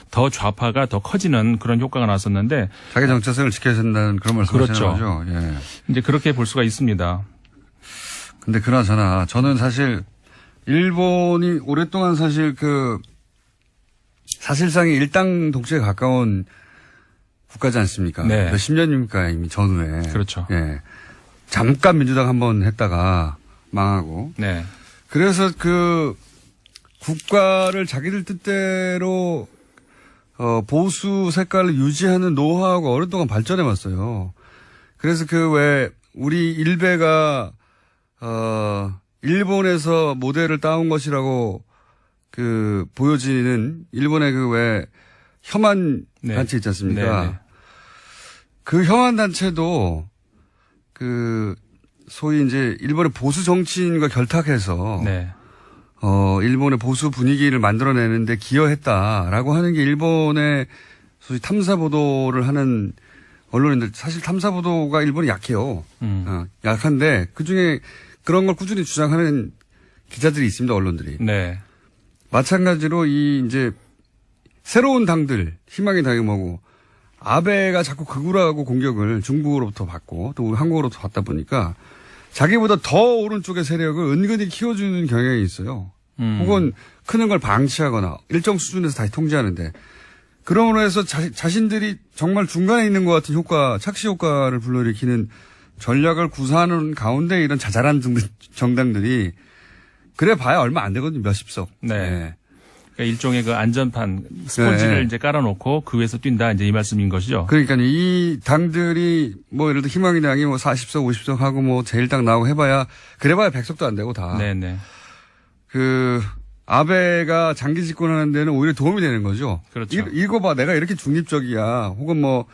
더 좌파가 더 커지는 그런 효과가 나왔었는데 자기 정체성을 지켜야 된다는 그런 말씀을 하시는 거죠. 예. 이제 그렇게 볼 수가 있습니다. 근데 그나저나 저는 사실 일본이 오랫동안 사실 사실상의 일당 독재에 가까운 국가지 않습니까? 네. 몇십 년입니까 이미 전후에. 그렇죠. 예. 잠깐 민주당 한번 했다가 망하고. 네. 그래서 국가를 자기들 뜻대로 보수 색깔을 유지하는 노하우가 오랫동안 발전해 왔어요. 그래서 우리 일베가 일본에서 모델을 따온 것이라고 보여지는 일본의 혐한 단체 있지 않습니까? 네. 그 혐한 단체도 소위 이제 일본의 보수 정치인과 결탁해서 네. 일본의 보수 분위기를 만들어내는데 기여했다라고 하는 게 일본의 소위 탐사 보도를 하는 언론인들 사실 탐사 보도가 일본이 약해요. 약한데 그 중에 그런 걸 꾸준히 주장하는 기자들이 있습니다, 언론들이. 네. 마찬가지로 이 이제 새로운 당들, 희망의 당이 뭐고, 아베가 자꾸 극우라고 공격을 중국으로부터 받고 또 한국으로부터 받다 보니까 자기보다 더 오른쪽의 세력을 은근히 키워주는 경향이 있어요. 혹은 크는 걸 방치하거나 일정 수준에서 다시 통제하는데 그러므로 해서 자신들이 정말 중간에 있는 것 같은 효과, 착시 효과를 불러일으키는 전략을 구사하는 가운데 이런 자잘한 정당들이 그래 봐야 얼마 안 되거든요. 몇십 석. 네. 네. 그러니까 일종의 그 안전판 스폰지를 네. 이제 깔아놓고 그 위에서 뛴다 이제 이 말씀인 것이죠. 그러니까 이 당들이 뭐 예를 들어 희망의 당이 뭐 40석, 50석 하고 뭐 제1당 나오고 해봐야 그래봐야 100석도 안 되고 다. 네네. 그 아베가 장기 집권하는 데는 오히려 도움이 되는 거죠. 그렇죠. 이거 봐, 내가 이렇게 중립적이야. 혹은 뭐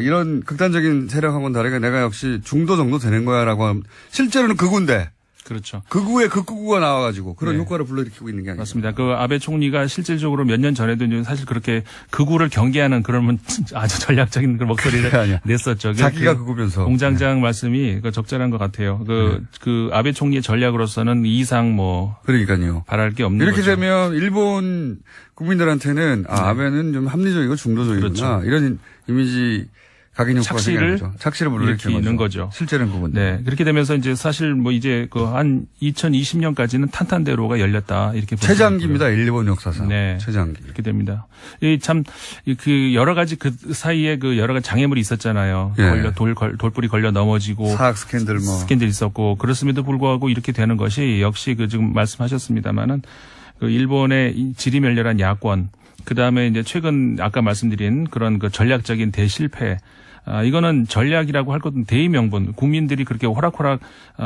이런 극단적인 세력하고는 다르게 내가 역시 중도 정도 되는 거야라고 하면 실제로는 극우인데. 그렇죠. 극우에 극우가 나와가지고 그런 네. 효과를 불러일으키고 있는 게 아니죠. 맞습니다. 그 아베 총리가 실질적으로 몇 년 전에도 이제 사실 그렇게 극우를 경계하는 그런 아주 전략적인 그런 목소리를 아니야. 냈었죠. 자기가 극우면서. 공장장 말씀이 그 적절한 것 같아요. 그 아베 총리의 전략으로서는 이 이상 뭐 그러니까요. 바랄 게 없는 이렇게 거죠. 되면 일본 국민들한테는 아베는 좀 합리적이고 중도적이구나. 그렇죠. 이런 이미지 각인 효과가 착시를 생기는 거죠. 착시를 불러일으키는 거죠. 실제는 그건데. 네. 그렇게 되면서 이제 사실 뭐 이제 그 한 2020년까지는 탄탄대로가 열렸다. 이렇게 볼 수 최장기입니다. 일본 역사상. 네. 최장기. 그렇게 됩니다. 이 참 그 여러 가지 그 사이에 그 여러 가지 장애물이 있었잖아요. 예. 돌불이 걸려 넘어지고 사학 스캔들 뭐. 스캔들 있었고 그렇음에도 불구하고 이렇게 되는 것이 역시 그 지금 말씀하셨습니다마는 그 일본의 지리멸렬한 야권 그다음에 이제 최근 아까 말씀드린 그런 그 전략적인 대실패 이거는 전략이라고 할 것은 대의명분 국민들이 그렇게 호락호락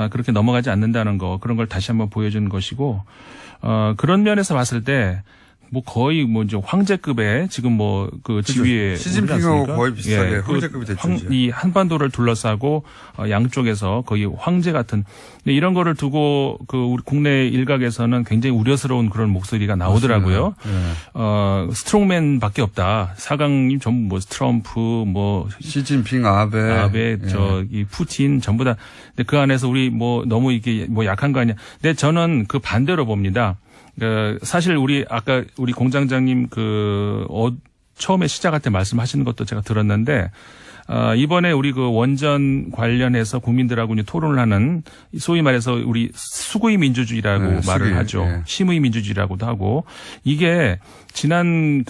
그렇게 넘어가지 않는다는 거 그런 걸 다시 한번 보여주는 것이고 그런 면에서 봤을 때 뭐 거의 뭐 이제 황제급의 지금 뭐 그 지위에 시진핑하고 거의 비슷하게 예, 황제급이 됐죠. 이 한반도를 둘러싸고 양쪽에서 거의 황제 같은 근데 이런 거를 두고 그 우리 국내 일각에서는 굉장히 우려스러운 그런 목소리가 나오더라고요. 네. 스트롱맨밖에 없다. 사강님 전부 뭐 트럼프 뭐 시진핑, 아베, 저기 푸틴 전부 다. 근데 그 안에서 우리 뭐 너무 이게 뭐 약한 거 아니야. 근데 저는 그 반대로 봅니다. 사실 아까 우리 공장장님 처음에 시작할 때 말씀하시는 것도 제가 들었는데, 이번에 우리 그 원전 관련해서 국민들하고 이제 토론을 하는 소위 말해서 우리 수구의 민주주의라고 네, 말을 수구의, 하죠. 네. 심의 민주주의라고도 하고 이게 지난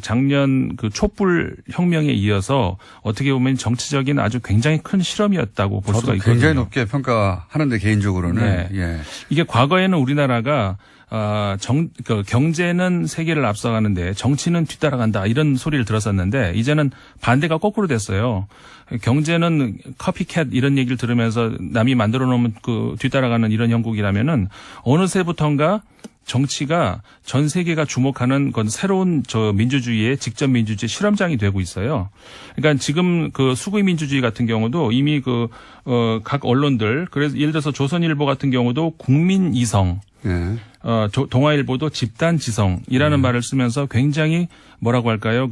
작년 촛불 혁명에 이어서 어떻게 보면 정치적인 아주 굉장히 큰 실험이었다고 볼 수가 저도 있거든요. 굉장히 높게 평가하는데 개인적으로는. 네. 예. 이게 과거에는 우리나라가 경제는 세계를 앞서가는데 정치는 뒤따라간다 이런 소리를 들었었는데 이제는 반대가 거꾸로 됐어요. 경제는 커피캣 이런 얘기를 들으면서 남이 만들어 놓으면 뒤따라가는 이런 형국이라면은 어느새부턴가 정치가 전 세계가 주목하는 건 새로운 민주주의의 직접 민주주의 실험장이 되고 있어요. 그러니까 지금 수구의 민주주의 같은 경우도 이미 각 언론들 그래서 예를 들어서 조선일보 같은 경우도 국민 이성 예. 동아일보도 집단 지성이라는 말을 쓰면서 굉장히 뭐라고 할까요?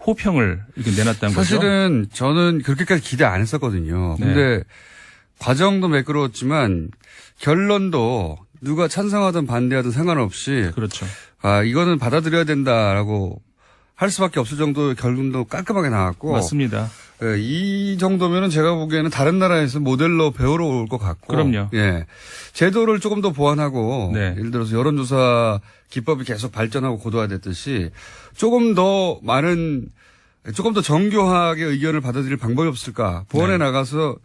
호평을 이렇게 내놨다는 거죠. 사실은 저는 그렇게까지 기대 안 했었거든요. 네. 근데 과정도 매끄러웠지만 결론도 누가 찬성하든 반대하든 상관없이 그렇죠. 이거는 받아들여야 된다라고 할 수밖에 없을 정도의 결론도 깔끔하게 나왔고. 맞습니다. 예, 이 정도면은 제가 보기에는 다른 나라에서 모델로 배우러 올 것 같고. 그럼요. 예. 제도를 조금 더 보완하고. 네. 예를 들어서 여론조사 기법이 계속 발전하고 고도화됐듯이 조금 더 정교하게 의견을 받아들일 방법이 없을까. 보완해 네. 나가서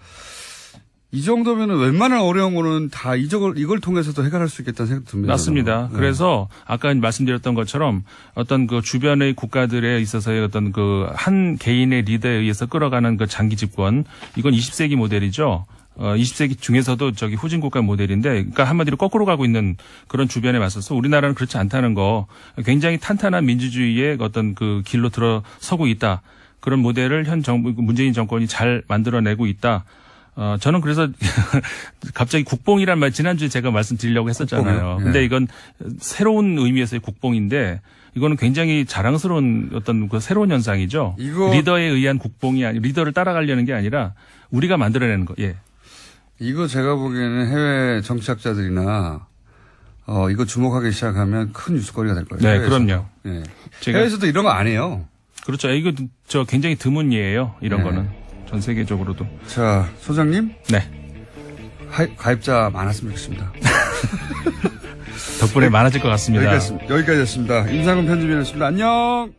이 정도면은 웬만한 어려운 거는 다 이걸 통해서도 해결할 수 있겠다는 생각이 듭니다. 맞습니다. 저는. 그래서 아까 말씀드렸던 것처럼 어떤 주변의 국가들에 있어서의 어떤 한 개인의 리더에 의해서 끌어가는 장기 집권 이건 20세기 모델이죠. 20세기 중에서도 후진 국가 모델인데, 그러니까 한마디로 거꾸로 가고 있는 그런 주변에 맞서서 우리나라는 그렇지 않다는 거, 굉장히 탄탄한 민주주의의 어떤 길로 들어서고 있다. 그런 모델을 현 정부, 문재인 정권이 잘 만들어내고 있다. 저는 그래서 갑자기 국뽕이란 말 지난주에 제가 말씀드리려고 했었잖아요. 국뽕이요? 근데 네. 이건 새로운 의미에서의 국뽕인데 이거는 굉장히 자랑스러운 어떤 새로운 현상이죠. 리더에 의한 국뽕이 리더를 따라가려는 게 아니라 우리가 만들어내는 거. 예. 이거 제가 보기에는 해외 정치학자들이나 이거 주목하기 시작하면 큰 뉴스거리가 될 거예요. 네, 해외에서. 그럼요. 예. 제가- 해외에서도 이런 거 안 해요. 그렇죠. 이거 저 굉장히 드문 예예요. 이런 네. 거는 전 세계적으로도. 자, 소장님. 네. 가입자 많았으면 좋겠습니다. 덕분에 많아질 것 같습니다. 여기까지였습니다. 임상훈 편집위원이었습니다. 안녕!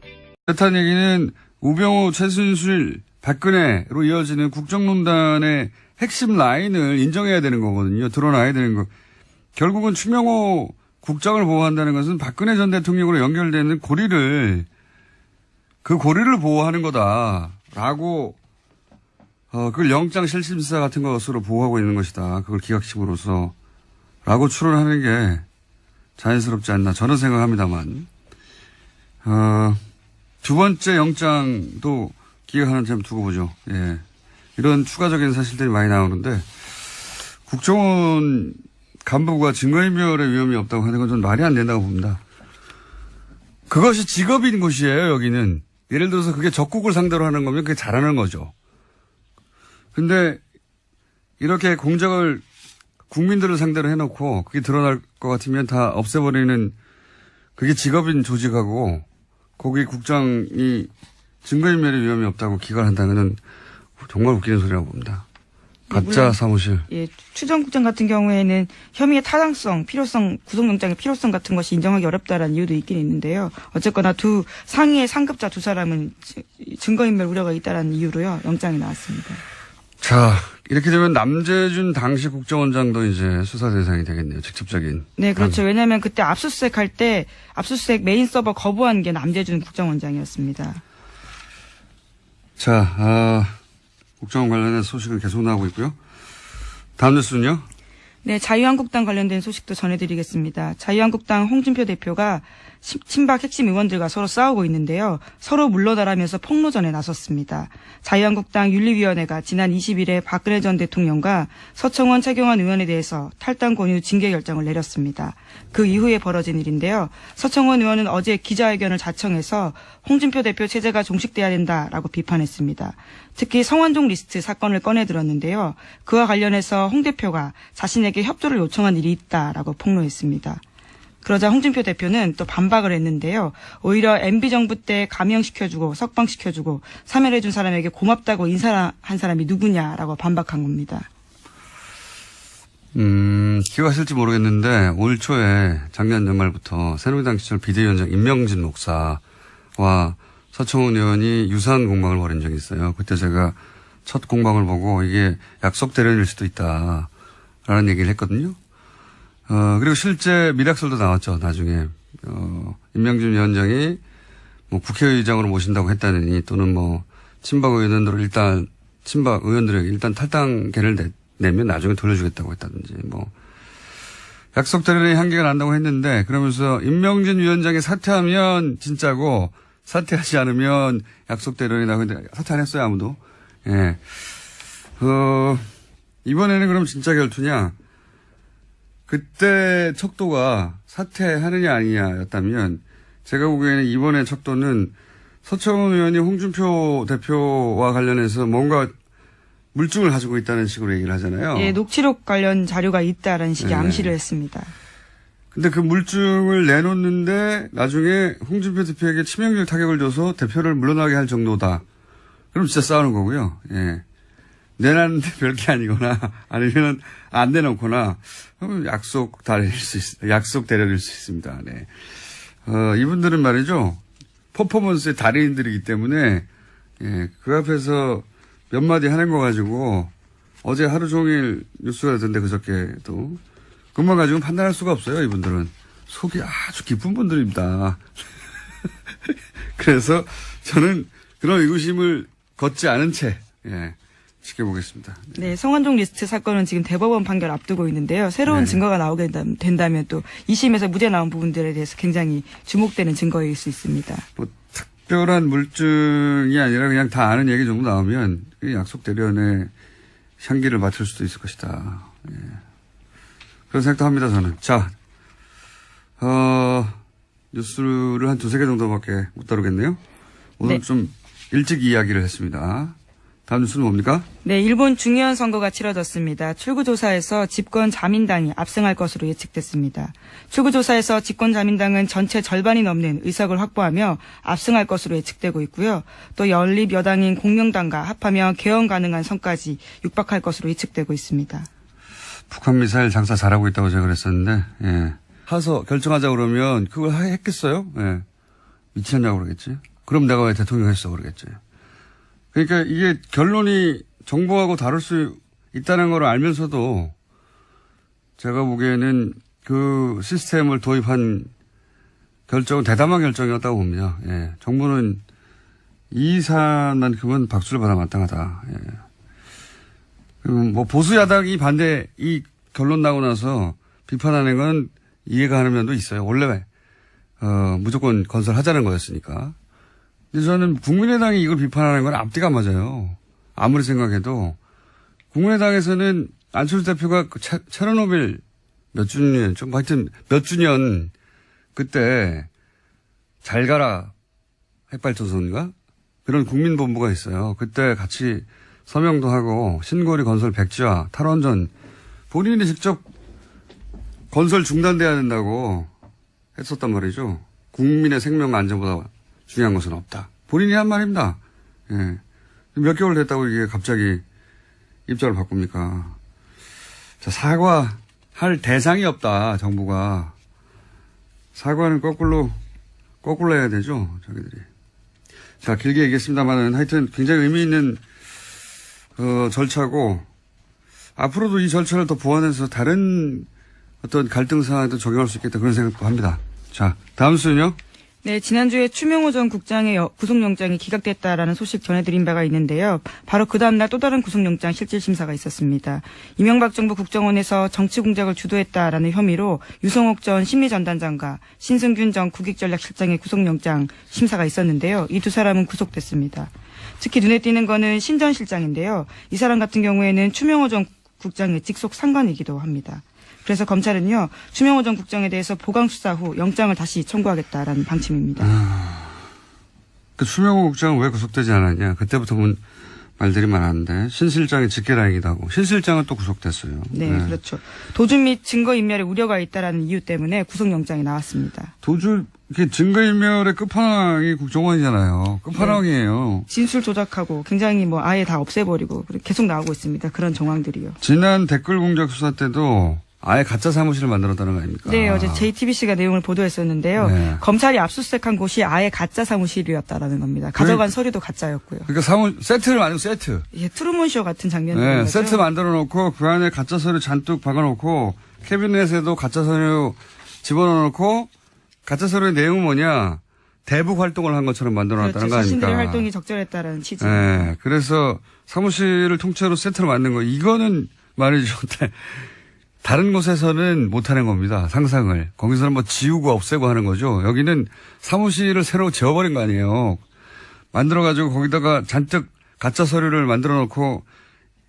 대탄 얘기는 우병우, 최순실, 박근혜로 이어지는 국정농단의 핵심 라인을 인정해야 되는 거거든요. 드러나야 되는 거. 결국은 추명호 국장을 보호한다는 것은 박근혜 전 대통령으로 연결되는 그 고리를 보호하는 거다라고 그걸 영장 실질심사 같은 것으로 보호하고 있는 것이다. 그걸 기각심으로써 라고 추론하는 게 자연스럽지 않나 저는 생각합니다만 두 번째 영장도 기각하는 점 두고 보죠. 예. 이런 추가적인 사실들이 많이 나오는데 국정원 간부가 증거인멸의 위험이 없다고 하는 건 좀 말이 안 된다고 봅니다. 그것이 직업인 곳이에요. 여기는. 예를 들어서 그게 적국을 상대로 하는 거면 그게 잘하는 거죠. 근데 이렇게 공작을 국민들을 상대로 해놓고 그게 드러날 것 같으면 다 없애버리는 그게 직업인 조직하고 거기 국장이 증거인멸의 위험이 없다고 기각한다는 건 정말 웃기는 소리라고 봅니다. 가짜 물론, 사무실. 예, 추정국장 같은 경우에는 혐의의 타당성, 필요성, 구속영장의 필요성 같은 것이 인정하기 어렵다라는 이유도 있긴 있는데요. 어쨌거나 두 상위의 상급자 두 사람은 증거인멸 우려가 있다라는 이유로요 영장이 나왔습니다. 자, 이렇게 되면 남재준 당시 국정원장도 이제 수사 대상이 되겠네요. 직접적인. 네, 그렇죠. 왜냐하면 그때 압수수색 할 때 압수수색 메인 서버 거부한 게 남재준 국정원장이었습니다. 자, 국정원 관련된 소식은 계속 나오고 있고요. 다음 뉴스는요? 네, 자유한국당 관련된 소식도 전해드리겠습니다. 자유한국당 홍준표 대표가 친박 핵심 의원들과 서로 싸우고 있는데요. 서로 물러나라면서 폭로전에 나섰습니다. 자유한국당 윤리위원회가 지난 20일에 박근혜 전 대통령과 서청원, 최경환 의원에 대해서 탈당 권유 징계 결정을 내렸습니다. 그 이후에 벌어진 일인데요. 서청원 의원은 어제 기자회견을 자청해서 홍준표 대표 체제가 종식돼야 된다라고 비판했습니다. 특히 성완종 리스트 사건을 꺼내들었는데요. 그와 관련해서 홍 대표가 자신에게 협조를 요청한 일이 있다라고 폭로했습니다. 그러자 홍준표 대표는 또 반박을 했는데요. 오히려 MB정부 때 감형시켜주고 석방시켜주고 사면해준 사람에게 고맙다고 인사한 사람이 누구냐라고 반박한 겁니다. 기억하실지 모르겠는데 올 초에 작년 연말부터 새누리당 시절 비대위원장 임명진 목사와 서청원 의원이 유사한 공방을 벌인 적이 있어요. 그때 제가 첫 공방을 보고 이게 약속 대련일 수도 있다라는 얘기를 했거든요. 그리고 실제 미락설도 나왔죠, 나중에. 임명준 위원장이 뭐 국회의장으로 모신다고 했다느니 또는 뭐 친박 의원들을 친박 의원들에게 일단 탈당계를 내면 나중에 돌려주겠다고 했다든지 뭐. 약속 대련의 한계가 난다고 했는데 그러면서 임명준 위원장이 사퇴하면 진짜고 사퇴하지 않으면 약속 대련이다. 근데 사퇴 안 했어요, 아무도. 예. 이번에는 그럼 진짜 결투냐? 그때 척도가 사퇴하느냐 아니냐였다면 제가 보기에는 이번에 척도는 서청원 의원이 홍준표 대표와 관련해서 뭔가 물증을 가지고 있다는 식으로 얘기를 하잖아요. 예, 녹취록 관련 자료가 있다라는 식의 네. 암시를 했습니다. 근데 그 물증을 내놓는데 나중에 홍준표 대표에게 치명적 타격을 줘서 대표를 물러나게 할 정도다. 그럼 진짜 싸우는 거고요. 예. 내놨는데 별게 아니거나 아니면 안 내놓거나 약속 대련일 수 있습니다. 네. 이분들은 말이죠. 퍼포먼스의 달인들이기 때문에 예, 그 앞에서 몇 마디 하는 거 가지고 어제 하루 종일 뉴스가 됐던데 그저께도 그것만 가지고 판단할 수가 없어요. 이분들은 속이 아주 깊은 분들입니다. 그래서 저는 그런 의구심을 걷지 않은 채 예, 지켜보겠습니다. 네, 성완종 리스트 사건은 지금 대법원 판결 앞두고 있는데요. 새로운 증거가 나오게 된다면 또 2심에서 무죄 나온 부분들에 대해서 굉장히 주목되는 증거일 수 있습니다. 뭐 특별한 물증이 아니라 그냥 다 아는 얘기 정도 나오면 약속 대련의 향기를 맡을 수도 있을 것이다. 예. 그런 생각도 합니다, 저는. 자, 뉴스를 한 두세 개 정도밖에 못 다루겠네요. 오늘 네. 좀 일찍 이야기를 했습니다. 다음 뉴스는 뭡니까? 네, 일본 중의원 선거가 치러졌습니다. 출구조사에서 집권 자민당이 압승할 것으로 예측됐습니다. 출구조사에서 집권 자민당은 전체 절반이 넘는 의석을 확보하며 압승할 것으로 예측되고 있고요. 또 연립 여당인 공명당과 합하며 개헌 가능한 선까지 육박할 것으로 예측되고 있습니다. 북한 미사일 장사 잘하고 있다고 제가 그랬었는데, 예. 하서 결정하자 그러면 그걸 했겠어요? 예. 미쳤냐고 그러겠지. 그럼 내가 왜 대통령 했어 그러겠지. 그러니까 이게 결론이 정부하고 다를 수 있다는 걸 알면서도 제가 보기에는 그 시스템을 도입한 결정은 대담한 결정이었다고 봅니다. 예. 정부는 이 사안만큼은 박수를 받아 마땅하다. 예. 그리고 뭐 보수 야당이 반대 이 결론 나고 나서 비판하는 건 이해가 가는 면도 있어요. 원래 무조건 건설하자는 거였으니까. 근데 저는 국민의당이 이걸 비판하는 건 앞뒤가 안 맞아요. 아무리 생각해도 국민의당에서는 안철수 대표가 그 체르노빌 몇 주년 좀 하여튼 몇 주년 그때 잘 가라 핵발전소인가 그런 국민본부가 있어요. 그때 같이 서명도 하고 신고리 건설 백지화 탈원전 본인이 직접 건설 중단돼야 된다고 했었단 말이죠. 국민의 생명 안전보다 중요한 것은 없다. 본인이 한 말입니다. 예. 몇 개월 됐다고 이게 갑자기 입장을 바꿉니까? 자, 사과할 대상이 없다, 정부가. 사과는 거꾸로 해야 되죠, 저기들이. 자, 길게 얘기했습니다만은 하여튼 굉장히 의미 있는, 절차고, 앞으로도 이 절차를 더 보완해서 다른 어떤 갈등 사안에도 적용할 수 있겠다, 그런 생각도 합니다. 자, 다음 수는요? 네, 지난주에 추명호 전 국장의 구속영장이 기각됐다라는 소식 전해드린 바가 있는데요. 바로 그 다음날 또 다른 구속영장 실질심사가 있었습니다. 이명박 정부 국정원에서 정치공작을 주도했다라는 혐의로 유성옥 전 심리전단장과 신승균 전 국익전략실장의 구속영장 심사가 있었는데요. 이 두 사람은 구속됐습니다. 특히 눈에 띄는 거는 신 전 실장인데요. 이 사람 같은 경우에는 추명호 전 국장의 직속 상관이기도 합니다. 그래서 검찰은요, 추명호 전 국장에 대해서 보강 수사 후 영장을 다시 청구하겠다라는 방침입니다. 그 추명호 국장은 왜 구속되지 않았냐? 그때부터 말들이 많았는데 신 실장이 직계라이기도 하고 신 실장은 또 구속됐어요. 네, 그렇죠. 도주 및 증거인멸에 우려가 있다라는 이유 때문에 구속영장이 나왔습니다. 이게 증거인멸의 끝판왕이 국정원이잖아요. 끝판왕이에요. 네. 진술 조작하고 굉장히 아예 다 없애버리고 계속 나오고 있습니다. 그런 정황들이요. 지난 댓글 공작 수사 때도 아예 가짜 사무실을 만들었다는 거 아닙니까? 네, 어제 JTBC가 내용을 보도했었는데요. 네. 검찰이 압수수색한 곳이 아예 가짜 사무실이었다라는 겁니다. 가져간 서류도 가짜였고요. 그러니까 세트를 만들고 세트. 예, 트루먼쇼 같은 장면이 네, 거죠. 세트 만들어 놓고 그 안에 가짜 서류 잔뜩 박아놓고 캐비넷에도 가짜 서류 집어넣어 놓고 가짜 서류의 내용은 뭐냐? 대북 활동을 한 것처럼 만들어 놨다는 그렇죠. 거 아닙니까? 자신들의 활동이 적절했다라는 취지. 네, 그래서 사무실을 통째로 세트로 만든 거 이거는 말이죠. 다른 곳에서는 못하는 겁니다. 상상을. 거기서는 지우고 없애고 하는 거죠. 여기는 사무실을 새로 지어버린 거 아니에요. 만들어가지고 거기다가 잔뜩 가짜 서류를 만들어 놓고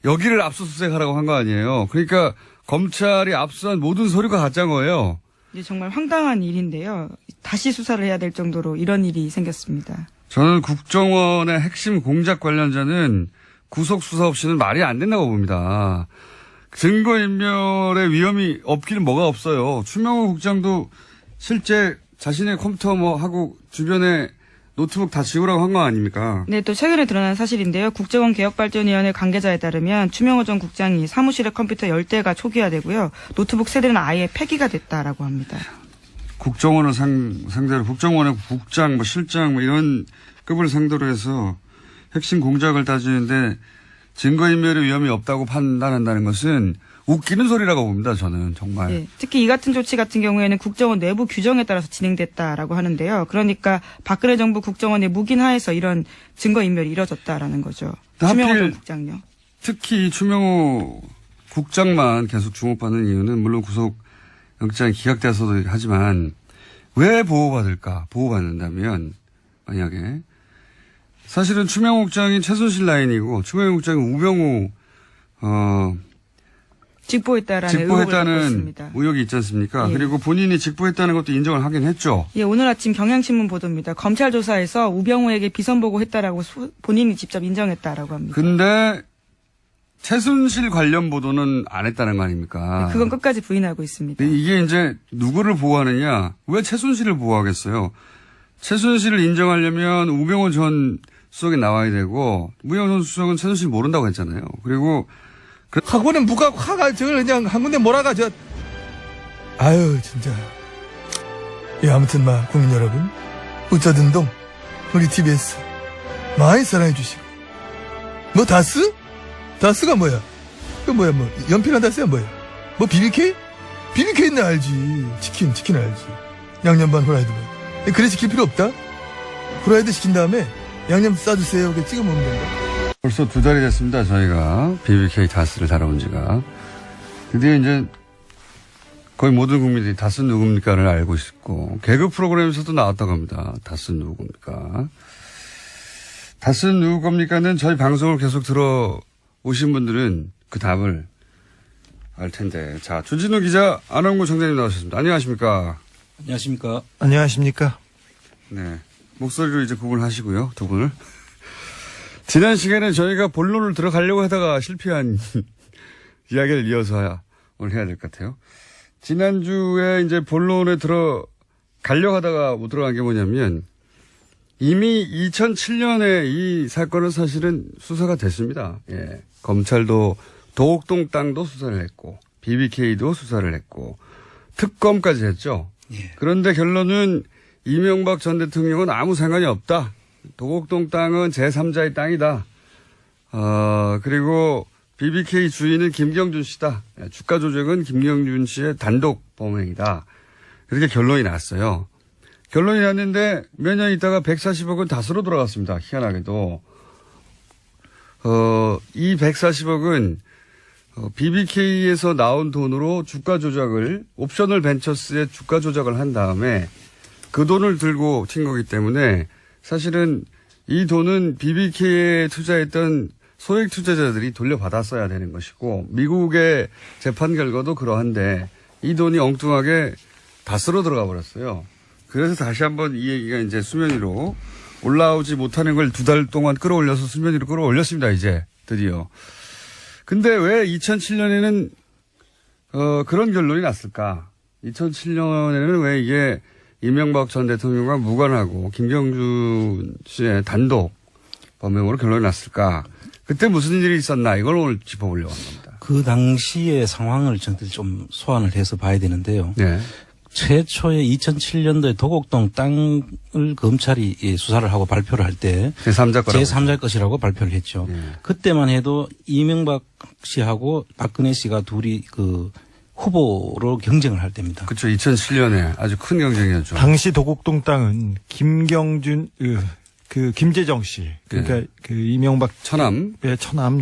여기를 압수수색하라고 한 거 아니에요. 그러니까 검찰이 압수한 모든 서류가 가짜인 거예요. 이제 정말 황당한 일인데요. 다시 수사를 해야 될 정도로 이런 일이 생겼습니다. 저는 국정원의 핵심 공작 관련자는 구속 수사 없이는 말이 안 된다고 봅니다. 증거인멸의 위험이 없기는 뭐가 없어요. 추명호 국장도 실제 자신의 컴퓨터 하고 주변에 노트북 다 지우라고 한 거 아닙니까? 네, 또 최근에 드러난 사실인데요. 국정원 개혁발전위원회 관계자에 따르면 추명호 전 국장이 사무실의 컴퓨터 10대가 초기화되고요. 노트북 세대는 아예 폐기가 됐다라고 합니다. 국정원을 상대로 국정원의 국장, 실장 이런 급을 상대로 해서 핵심 공작을 따지는데 증거인멸의 위험이 없다고 판단한다는 것은 웃기는 소리라고 봅니다. 저는 정말. 네, 특히 이 같은 조치 같은 경우에는 국정원 내부 규정에 따라서 진행됐다라고 하는데요. 그러니까 박근혜 정부 국정원의 묵인하에서 이런 증거인멸이 이뤄졌다라는 거죠. 추명호 전 국장요. 특히 추명호 국장만 계속 주목받는 이유는 물론 구속영장이 기각돼서도 하지만 왜 보호받을까? 보호받는다면 만약에 사실은 추명호 국장이 최순실 라인이고 추명호 국장이 우병우 직보했다라는 의혹을 갖고 직보했다는 있습니다. 의혹이 있지 않습니까? 예. 그리고 본인이 직보했다는 것도 인정을 하긴 했죠. 예, 오늘 아침 경향신문 보도입니다. 검찰 조사에서 우병우에게 비선보고했다라고 본인이 직접 인정했다라고 합니다. 근데 최순실 관련 보도는 안 했다는 거 아닙니까? 그건 끝까지 부인하고 있습니다. 근데 이게 이제 누구를 보호하느냐? 왜 최순실을 보호하겠어요? 최순실을 인정하려면 우병우 전 수석이 나와야 되고 우병우 전 수석은 최순실 모른다고 했잖아요. 그리고 학원은 누가 화가 저걸 그냥 한 군데 몰아가 아유 진짜. 예, 아무튼 국민 여러분 어쩌든 동 우리 TBS 많이 사랑해 주시고 다스? 다스가 뭐야? 그 뭐야 연필한 다스야 뭐야? BBK? BBK는 알지. 치킨 알지. 양념 반 후라이드 반. 그래 시킬 필요 없다. 후라이드 시킨 다음에 양념 싸주세요. 이렇게 찍어 먹는 건데. 벌써 2달이 됐습니다. 저희가 BBK 다스를 다뤄온 지가. 드디어 이제 거의 모든 국민들이 다스 누굽니까를 알고 있고 개그 프로그램에서도 나왔다고 합니다. 다스 누굽니까? 다스 누구 겁니까는 저희 방송을 계속 들어오신 분들은 그 답을 알 텐데. 자, 주진우 기자, 안원구 청장님 나오셨습니다. 안녕하십니까? 안녕하십니까? 안녕하십니까? 네. 목소리로 이제 구분하시고요, 두 분을. 지난 시간에 저희가 본론을 들어가려고 하다가 실패한 이야기를 이어서 오늘 해야 될 것 같아요. 지난주에 이제 본론에 들어가려고 하다가 못 들어간 게 뭐냐면 이미 2007년에 이 사건은 사실은 수사가 됐습니다. 예. 검찰도 도곡동 땅도 수사를 했고 BBK도 수사를 했고 특검까지 했죠. 예. 그런데 결론은 이명박 전 대통령은 아무 상관이 없다. 도곡동 땅은 제3자의 땅이다. 그리고 BBK 주인은 김경준 씨다. 주가 조작은 김경준 씨의 단독 범행이다. 이렇게 결론이 났어요. 결론이 났는데 몇 년 있다가 140억은 다스로 돌아갔습니다. 희한하게도. 이 140억은 BBK에서 나온 돈으로 주가 조작을 옵셔널 벤처스의 주가 조작을 한 다음에 그 돈을 들고 튄 거기 때문에 사실은 이 돈은 BBK에 투자했던 소액 투자자들이 돌려받았어야 되는 것이고 미국의 재판 결과도 그러한데 이 돈이 엉뚱하게 다스로 들어가 버렸어요. 그래서 다시 한번 이 얘기가 이제 수면 위로 올라오지 못하는 걸 2달 동안 끌어올려서 수면 위로 끌어올렸습니다. 이제 드디어. 근데 왜 2007년에는 그런 결론이 났을까? 2007년에는 왜 이게 이명박 전 대통령과 무관하고 김경준 씨의 단독 범행으로 결론이 났을까? 그때 무슨 일이 있었나? 이걸 오늘 짚어보려고 합니다. 그 당시의 상황을 저희들이 좀 소환을 해서 봐야 되는데요. 네. 최초에 2007년도에 도곡동 땅을 검찰이 수사를 하고 발표를 할 때 제3자 것이라고 발표를 했죠. 네. 그때만 해도 이명박 씨하고 박근혜 씨가 둘이 그 후보로 경쟁을 할 때입니다. 그렇죠. 2007년에 아주 큰 경쟁이었죠. 당시 도곡동 땅은 김경준 김재정 씨, 그러니까 네. 그 이명박 처남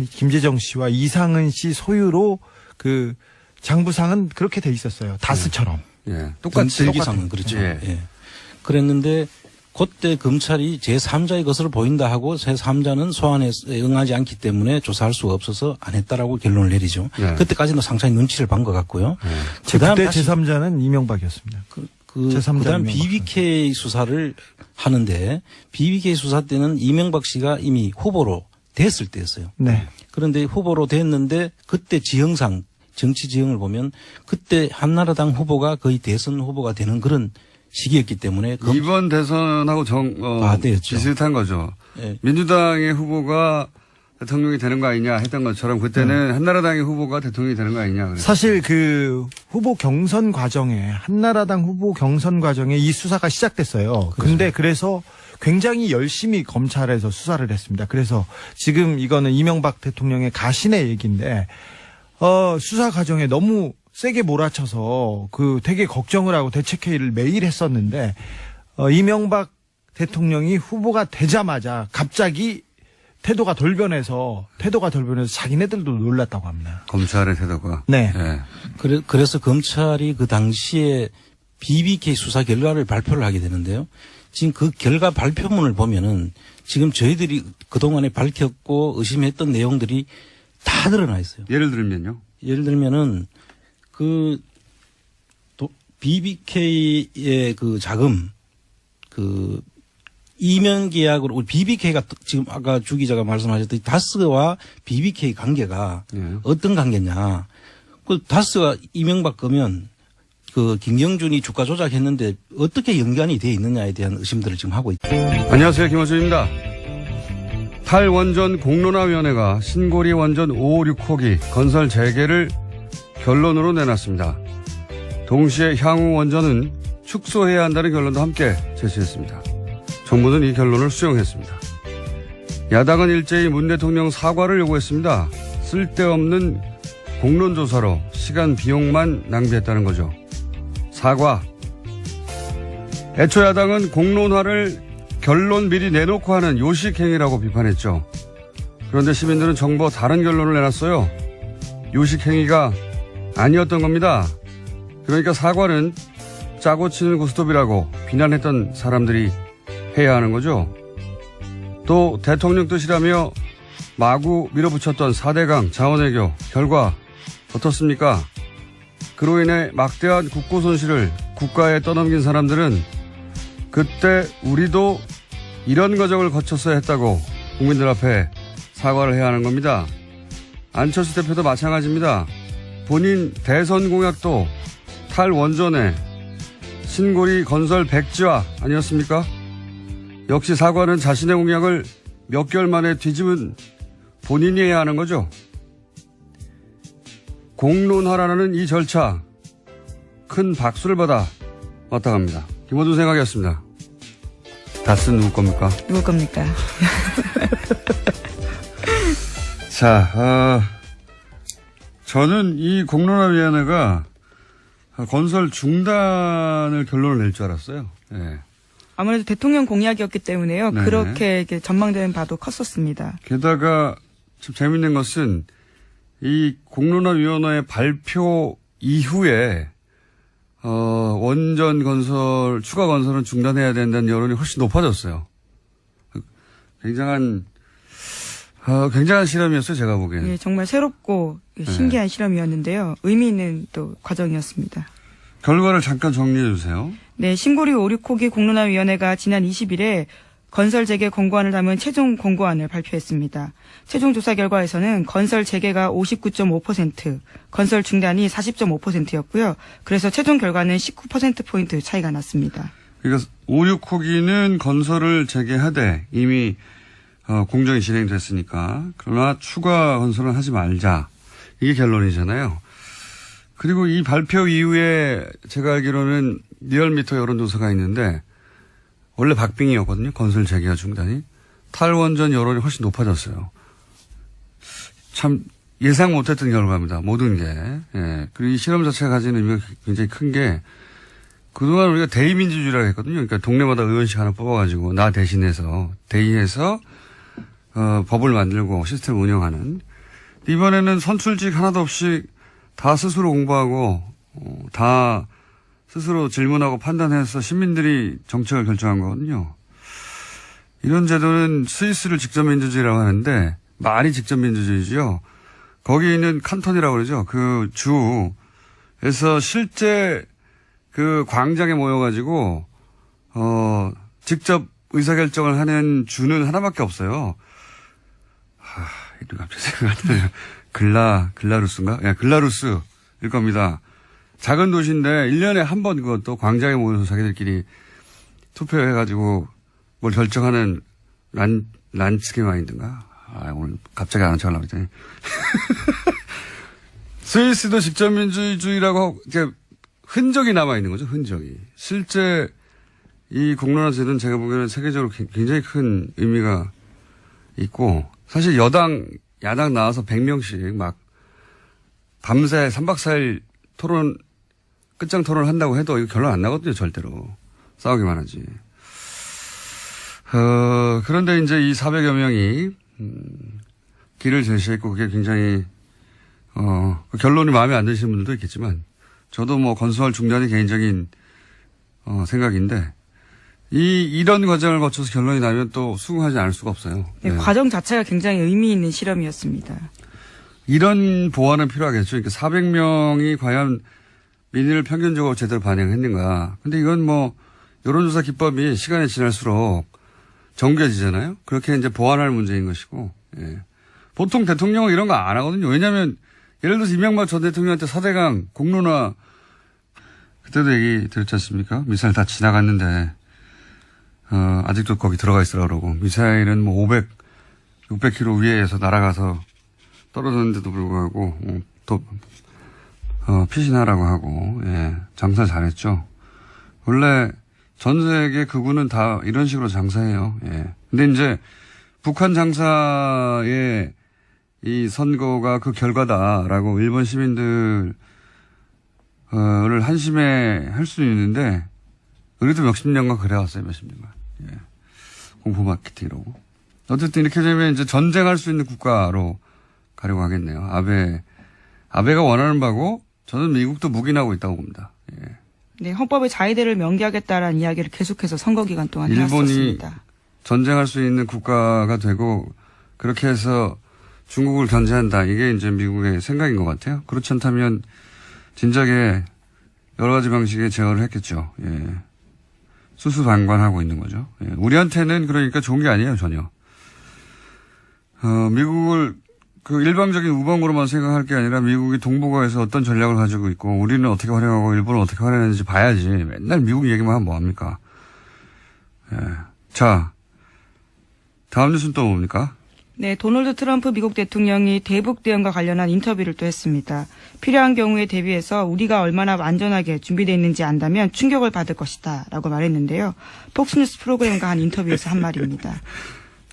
김재정 씨와 이상은 씨 소유로 그 장부상은 그렇게 돼 있었어요. 다스처럼. 예. 똑같이. 등기상은 그렇죠. 예. 예. 그랬는데 그때 검찰이 제3자의 것으로 보인다 하고 제3자는 소환에 응하지 않기 때문에 조사할 수가 없어서 안 했다라고 결론을 내리죠. 예. 그때까지는 상당히 눈치를 본 것 같고요. 예. 그때 제3자는 이명박이었습니다. 그다음 BBK 수사를 하는데 BBK 수사 때는 이명박 씨가 이미 후보로 됐을 때였어요. 네. 그런데 후보로 됐는데 그때 지형상 정치 지형을 보면 그때 한나라당 후보가 거의 대선 후보가 되는 그런 시기였기 때문에 이번 대선하고 비슷한 거죠. 네. 민주당의 후보가 대통령이 되는 거 아니냐 했던 것처럼 그때는 한나라당의 후보가 대통령이 되는 거 아니냐. 그랬어요. 사실 그 후보 경선 과정에 한나라당 후보 경선 과정에 이 수사가 시작됐어요. 근데 그래서 굉장히 열심히 검찰에서 수사를 했습니다. 그래서 지금 이거는 이명박 대통령의 가신의 얘기인데 수사 과정에 너무 세게 몰아쳐서 되게 걱정을 하고 대책회의를 매일 했었는데 이명박 대통령이 후보가 되자마자 갑자기 태도가 돌변해서 자기네들도 놀랐다고 합니다. 검찰의 태도가. 네. 네. 그래서 검찰이 그 당시에 BBK 수사 결과를 발표를 하게 되는데요. 지금 그 결과 발표문을 보면은 지금 저희들이 그동안에 밝혔고 의심했던 내용들이 다 드러나 있어요. 예를 들면요. 예를 들면은 그 BBK의 그 자금 그 이면 계약으로 우리 BBK가 지금 아까 주 기자가 말씀하셨듯이 다스와 BBK 관계가 어떤 관계냐. 그 다스가 이명박 거면 그 김영준이 주가 조작했는데 어떻게 연관이 돼 있느냐에 대한 의심들을 지금 하고 있다. 안녕하세요. 김원준입니다. 탈원전 공론화위원회가 신고리 원전 5, 6호기 건설 재개를 결론으로 내놨습니다. 동시에 향후 원전은 축소해야 한다는 결론도 함께 제시했습니다. 정부는 이 결론을 수용했습니다. 야당은 일제히 문 대통령 사과를 요구했습니다. 쓸데없는 공론조사로 시간 비용만 낭비했다는 거죠. 사과. 애초 야당은 공론화를 결론 미리 내놓고 하는 요식행위라고 비판했죠. 그런데 시민들은 정부와 다른 결론을 내놨어요. 요식행위가 아니었던 겁니다. 그러니까 사과는 짜고 치는 고스톱이라고 비난했던 사람들이 해야 하는 거죠. 또 대통령 뜻이라며 마구 밀어붙였던 4대강 자원외교 결과 어떻습니까? 그로 인해 막대한 국고 손실을 국가에 떠넘긴 사람들은 그때 우리도 이런 과정을 거쳤어야 했다고 국민들 앞에 사과를 해야 하는 겁니다. 안철수 대표도 마찬가지입니다. 본인 대선 공약도 탈원전에 신고리 건설 백지화 아니었습니까? 역시 사과는 자신의 공약을 몇 개월 만에 뒤집은 본인이 해야 하는 거죠. 공론화라는 이 절차 큰 박수를 받아 마땅합니다. 김어준 생각이었습니다. 다스는 누구 겁니까? 누구 겁니까? 자, 저는 이 공론화위원회가 건설 중단을 결론을 낼 줄 알았어요. 네. 아무래도 대통령 공약이었기 때문에요. 네. 그렇게 전망되는 바도 컸었습니다. 게다가 참 재밌는 것은 이 공론화위원회 발표 이후에 원전 건설, 추가 건설은 중단해야 된다는 여론이 훨씬 높아졌어요. 굉장한 실험이었어요, 제가 보기에는. 예, 정말 새롭고 신기한 실험이었는데요. 의미 있는 또 과정이었습니다. 결과를 잠깐 정리해 주세요. 네, 신고리 5, 6호기 공론화위원회가 지난 20일에 건설 재개 권고안을 담은 최종 권고안을 발표했습니다. 최종 조사 결과에서는 건설 재개가 59.5%, 건설 중단이 40.5%였고요. 그래서 최종 결과는 19%포인트 차이가 났습니다. 그러니까 5, 6호기는 건설을 재개하되 이미 공정이 진행됐으니까 그러나 추가 건설은 하지 말자. 이게 결론이잖아요. 그리고 이 발표 이후에 제가 알기로는 리얼미터 여론조사가 있는데 원래 박빙이었거든요. 건설 재개와 중단이. 탈원전 여론이 훨씬 높아졌어요. 참 예상 못했던 결과입니다. 모든 게. 예. 그리고 이 실험 자체가 가지는 의미가 굉장히 큰 게 그동안 우리가 대의민주주의라고 했거든요. 그러니까 동네마다 의원씩 하나 뽑아가지고 나 대신해서 대의해서 법을 만들고 시스템을 운영하는. 이번에는 선출직 하나도 없이 다 스스로 공부하고 다 스스로 질문하고 판단해서 시민들이 정책을 결정한 거거든요. 이런 제도는 스위스를 직접민주주의라고 하는데 말이 직접민주주의죠. 거기 있는 칸톤이라고 그러죠. 그 주에서 실제 그 광장에 모여가지고 직접 의사결정을 하는 주는 하나밖에 없어요. 이름 갑자기 생각 안 나요. 글라루스인가? 예, 글라루스일 겁니다. 작은 도시인데 1년에 한 번 그것도 광장에 모여서 자기들끼리 투표해가지고 뭘 결정하는 란츠기 마인드인가? 오늘 갑자기 안 척하려고 했더니. 스위스도 직접민주주의라고 이렇게 흔적이 남아있는 거죠, 흔적이. 실제 이 공론화 제도는 제가 보기에는 세계적으로 굉장히 큰 의미가 있고 사실 야당 나와서 100명씩 막 밤새 3박 4일 끝장 토론을 한다고 해도 이거 결론 안 나거든요, 절대로. 싸우기만 하지. 그런데 이제 이 400여 명이, 길을 제시했고 그게 굉장히, 그 결론이 마음에 안 드시는 분들도 있겠지만, 저도 뭐 건설 중단이 개인적인, 생각인데, 이런 과정을 거쳐서 결론이 나면 또 수긍하지 않을 수가 없어요. 네, 네. 과정 자체가 굉장히 의미 있는 실험이었습니다. 이런 보완은 필요하겠죠. 그러니까 400명이 과연 민의를 평균적으로 제대로 반영했는가. 근데 이건 뭐 여론조사 기법이 시간이 지날수록 정교해지잖아요. 그렇게 이제 보완할 문제인 것이고. 예. 보통 대통령은 이런 거 안 하거든요. 왜냐하면 예를 들어서 이명박 전 대통령한테 4대강 공론화 그때도 얘기 드렸지 않습니까? 미사일 다 지나갔는데 아직도 거기 들어가 있으라 그러고 미사일은 뭐 600km 위에서 날아가서 떨어졌는데도 불구하고 또 피신하라고 하고 예, 장사 잘했죠. 원래 전 세계 극우는 다 이런 식으로 장사해요. 예. 근데 이제 북한 장사의 이 선거가 그 결과다라고 일본 시민들을 한심해 할 수는 있는데 우리도 몇십 년간 그래왔어요. 몇십 년간. 예. 공포 마케팅이라고. 어쨌든 이렇게 되면 이제 전쟁할 수 있는 국가로 가려고 하겠네요. 아베가 원하는 바고 저는 미국도 묵인하고 있다고 봅니다. 예. 네, 헌법의 자의대를 명기하겠다라는 이야기를 계속해서 선거 기간 동안 일본이 해왔었습니다. 전쟁할 수 있는 국가가 되고 그렇게 해서 중국을 견제한다. 이게 이제 미국의 생각인 것 같아요. 그렇지 않다면 진작에 여러 가지 방식의 제어를 했겠죠. 예. 수수방관하고 있는 거죠. 예. 우리한테는 그러니까 좋은 게 아니에요, 전혀. 미국을 그 일방적인 우방으로만 생각할 게 아니라 미국이 동북아에서 어떤 전략을 가지고 있고 우리는 어떻게 활용하고 일본은 어떻게 활용하는지 봐야지. 맨날 미국 얘기만 하면 뭐합니까? 예. 자, 다음 뉴스는 또 뭡니까? 네, 도널드 트럼프 미국 대통령이 대북 대응과 관련한 인터뷰를 또 했습니다. 필요한 경우에 대비해서 우리가 얼마나 안전하게 준비되어 있는지 안다면 충격을 받을 것이다 라고 말했는데요. 폭스뉴스 프로그램과 한 인터뷰에서 한 말입니다.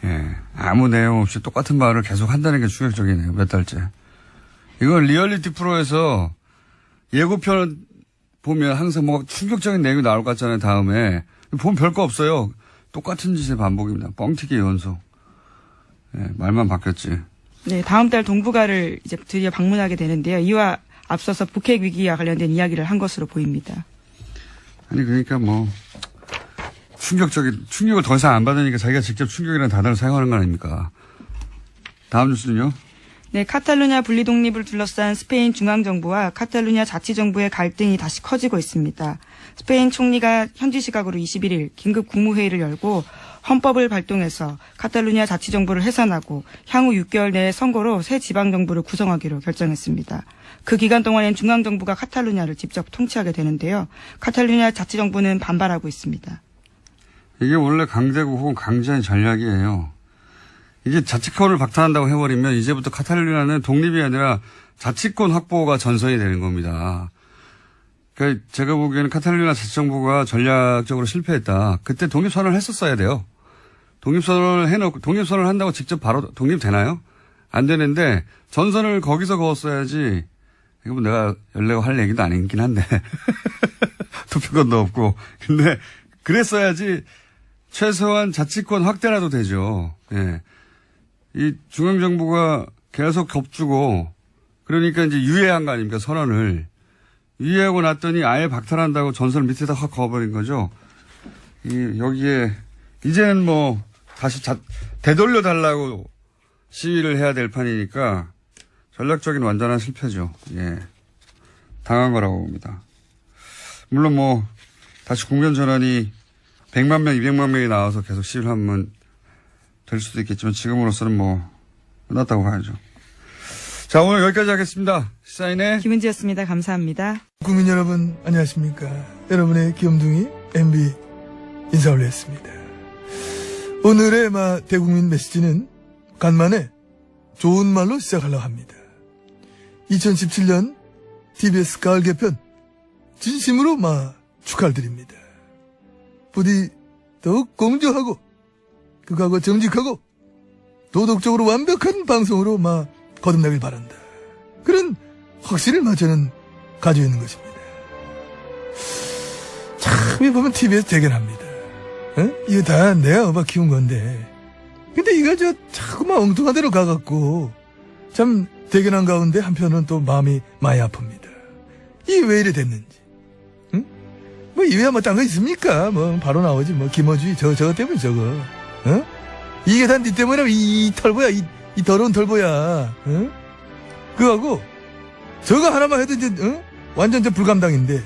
예, 아무 내용 없이 똑같은 말을 계속 한다는 게 충격적이네요. 몇 달째. 이건 리얼리티 프로에서 예고편 보면 항상 뭔가 충격적인 내용이 나올 것 같잖아요. 다음에. 보면 별거 없어요. 똑같은 짓의 반복입니다. 뻥튀기 연속. 예, 말만 바뀌었지. 네, 다음 달 동북아를 이제 드디어 방문하게 되는데요. 이와 앞서서 북핵 위기와 관련된 이야기를 한 것으로 보입니다. 아니, 그러니까 뭐, 충격을 더 이상 안 받으니까 자기가 직접 충격이라는 단어를 사용하는 거 아닙니까? 다음 뉴스는요? 네, 카탈루냐 분리 독립을 둘러싼 스페인 중앙정부와 카탈루냐 자치정부의 갈등이 다시 커지고 있습니다. 스페인 총리가 현지 시각으로 21일 긴급 국무회의를 열고 헌법을 발동해서 카탈루냐 자치정부를 해산하고 향후 6개월 내에 선거로 새 지방정부를 구성하기로 결정했습니다. 그 기간 동안엔 중앙정부가 카탈루냐를 직접 통치하게 되는데요. 카탈루냐 자치정부는 반발하고 있습니다. 이게 원래 강대국 혹은 강제한 전략이에요. 이게 자치권을 박탈한다고 해버리면 이제부터 카탈루냐는 독립이 아니라 자치권 확보가 전선이 되는 겁니다. 그러니까 제가 보기에는 카탈루냐 자치정부가 전략적으로 실패했다. 그때 독립선언을 했었어야 돼요. 독립선언을 해놓고 독립선언을 한다고 직접 바로 독립되나요? 안 되는데 전선을 거기서 그었어야지. 이거 뭐 내가 열내고 할 얘기도 아니긴 한데 투표권도 없고. 근데 그랬어야지 최소한 자치권 확대라도 되죠. 예. 이 중앙정부가 계속 겁주고 그러니까 이제 유예한 거 아닙니까? 선언을. 유예하고 났더니 아예 박탈한다고 전선을 밑에다 확 그어버린 거죠. 여기에 이제는 뭐 다시 되돌려 달라고 시위를 해야 될 판이니까 전략적인 완전한 실패죠. 예. 당한 거라고 봅니다. 물론 뭐 다시 국면 전환이 100만 명, 200만 명이 나와서 계속 시위를 하면 될 수도 있겠지만 지금으로서는 뭐 끝났다고 봐야죠. 자, 오늘 여기까지 하겠습니다. 시사인의 김은지였습니다. 감사합니다. 국민 여러분 안녕하십니까. 여러분의 귀염둥이 MB 인사 올렸습니다. 오늘의 대국민 메시지는 간만에 좋은 말로 시작하려고 합니다. 2017년 TBS 가을 개편 진심으로 축하를 드립니다. 부디 더욱 공정하고 극하고 정직하고 도덕적으로 완벽한 방송으로 거듭나길 바란다. 그런 확신을 저는 가지고 있는 것입니다. 참 보면 TBS 대견합니다. 이거 다 내가 키운 건데 근데 이거 자꾸만 엉뚱한 데로 가갖고 참 대견한 가운데 한편은 또 마음이 많이 아픕니다. 이게 왜 이래 됐는지. 응? 이외에 딴 거 있습니까? 바로 나오지 김어주의 저거 때문에 저거. 이게 다 니 때문에 이 털보야 이 더러운 털보야. 응? 그거하고 저거 하나만 해도 이제 완전 저 불감당인데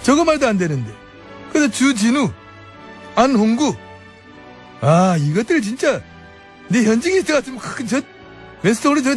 저거 말도 안 되는데. 그래서 주진우, 안홍구, 이것들 진짜 내 현직에 있어 같으면 저 웬스톤으로 저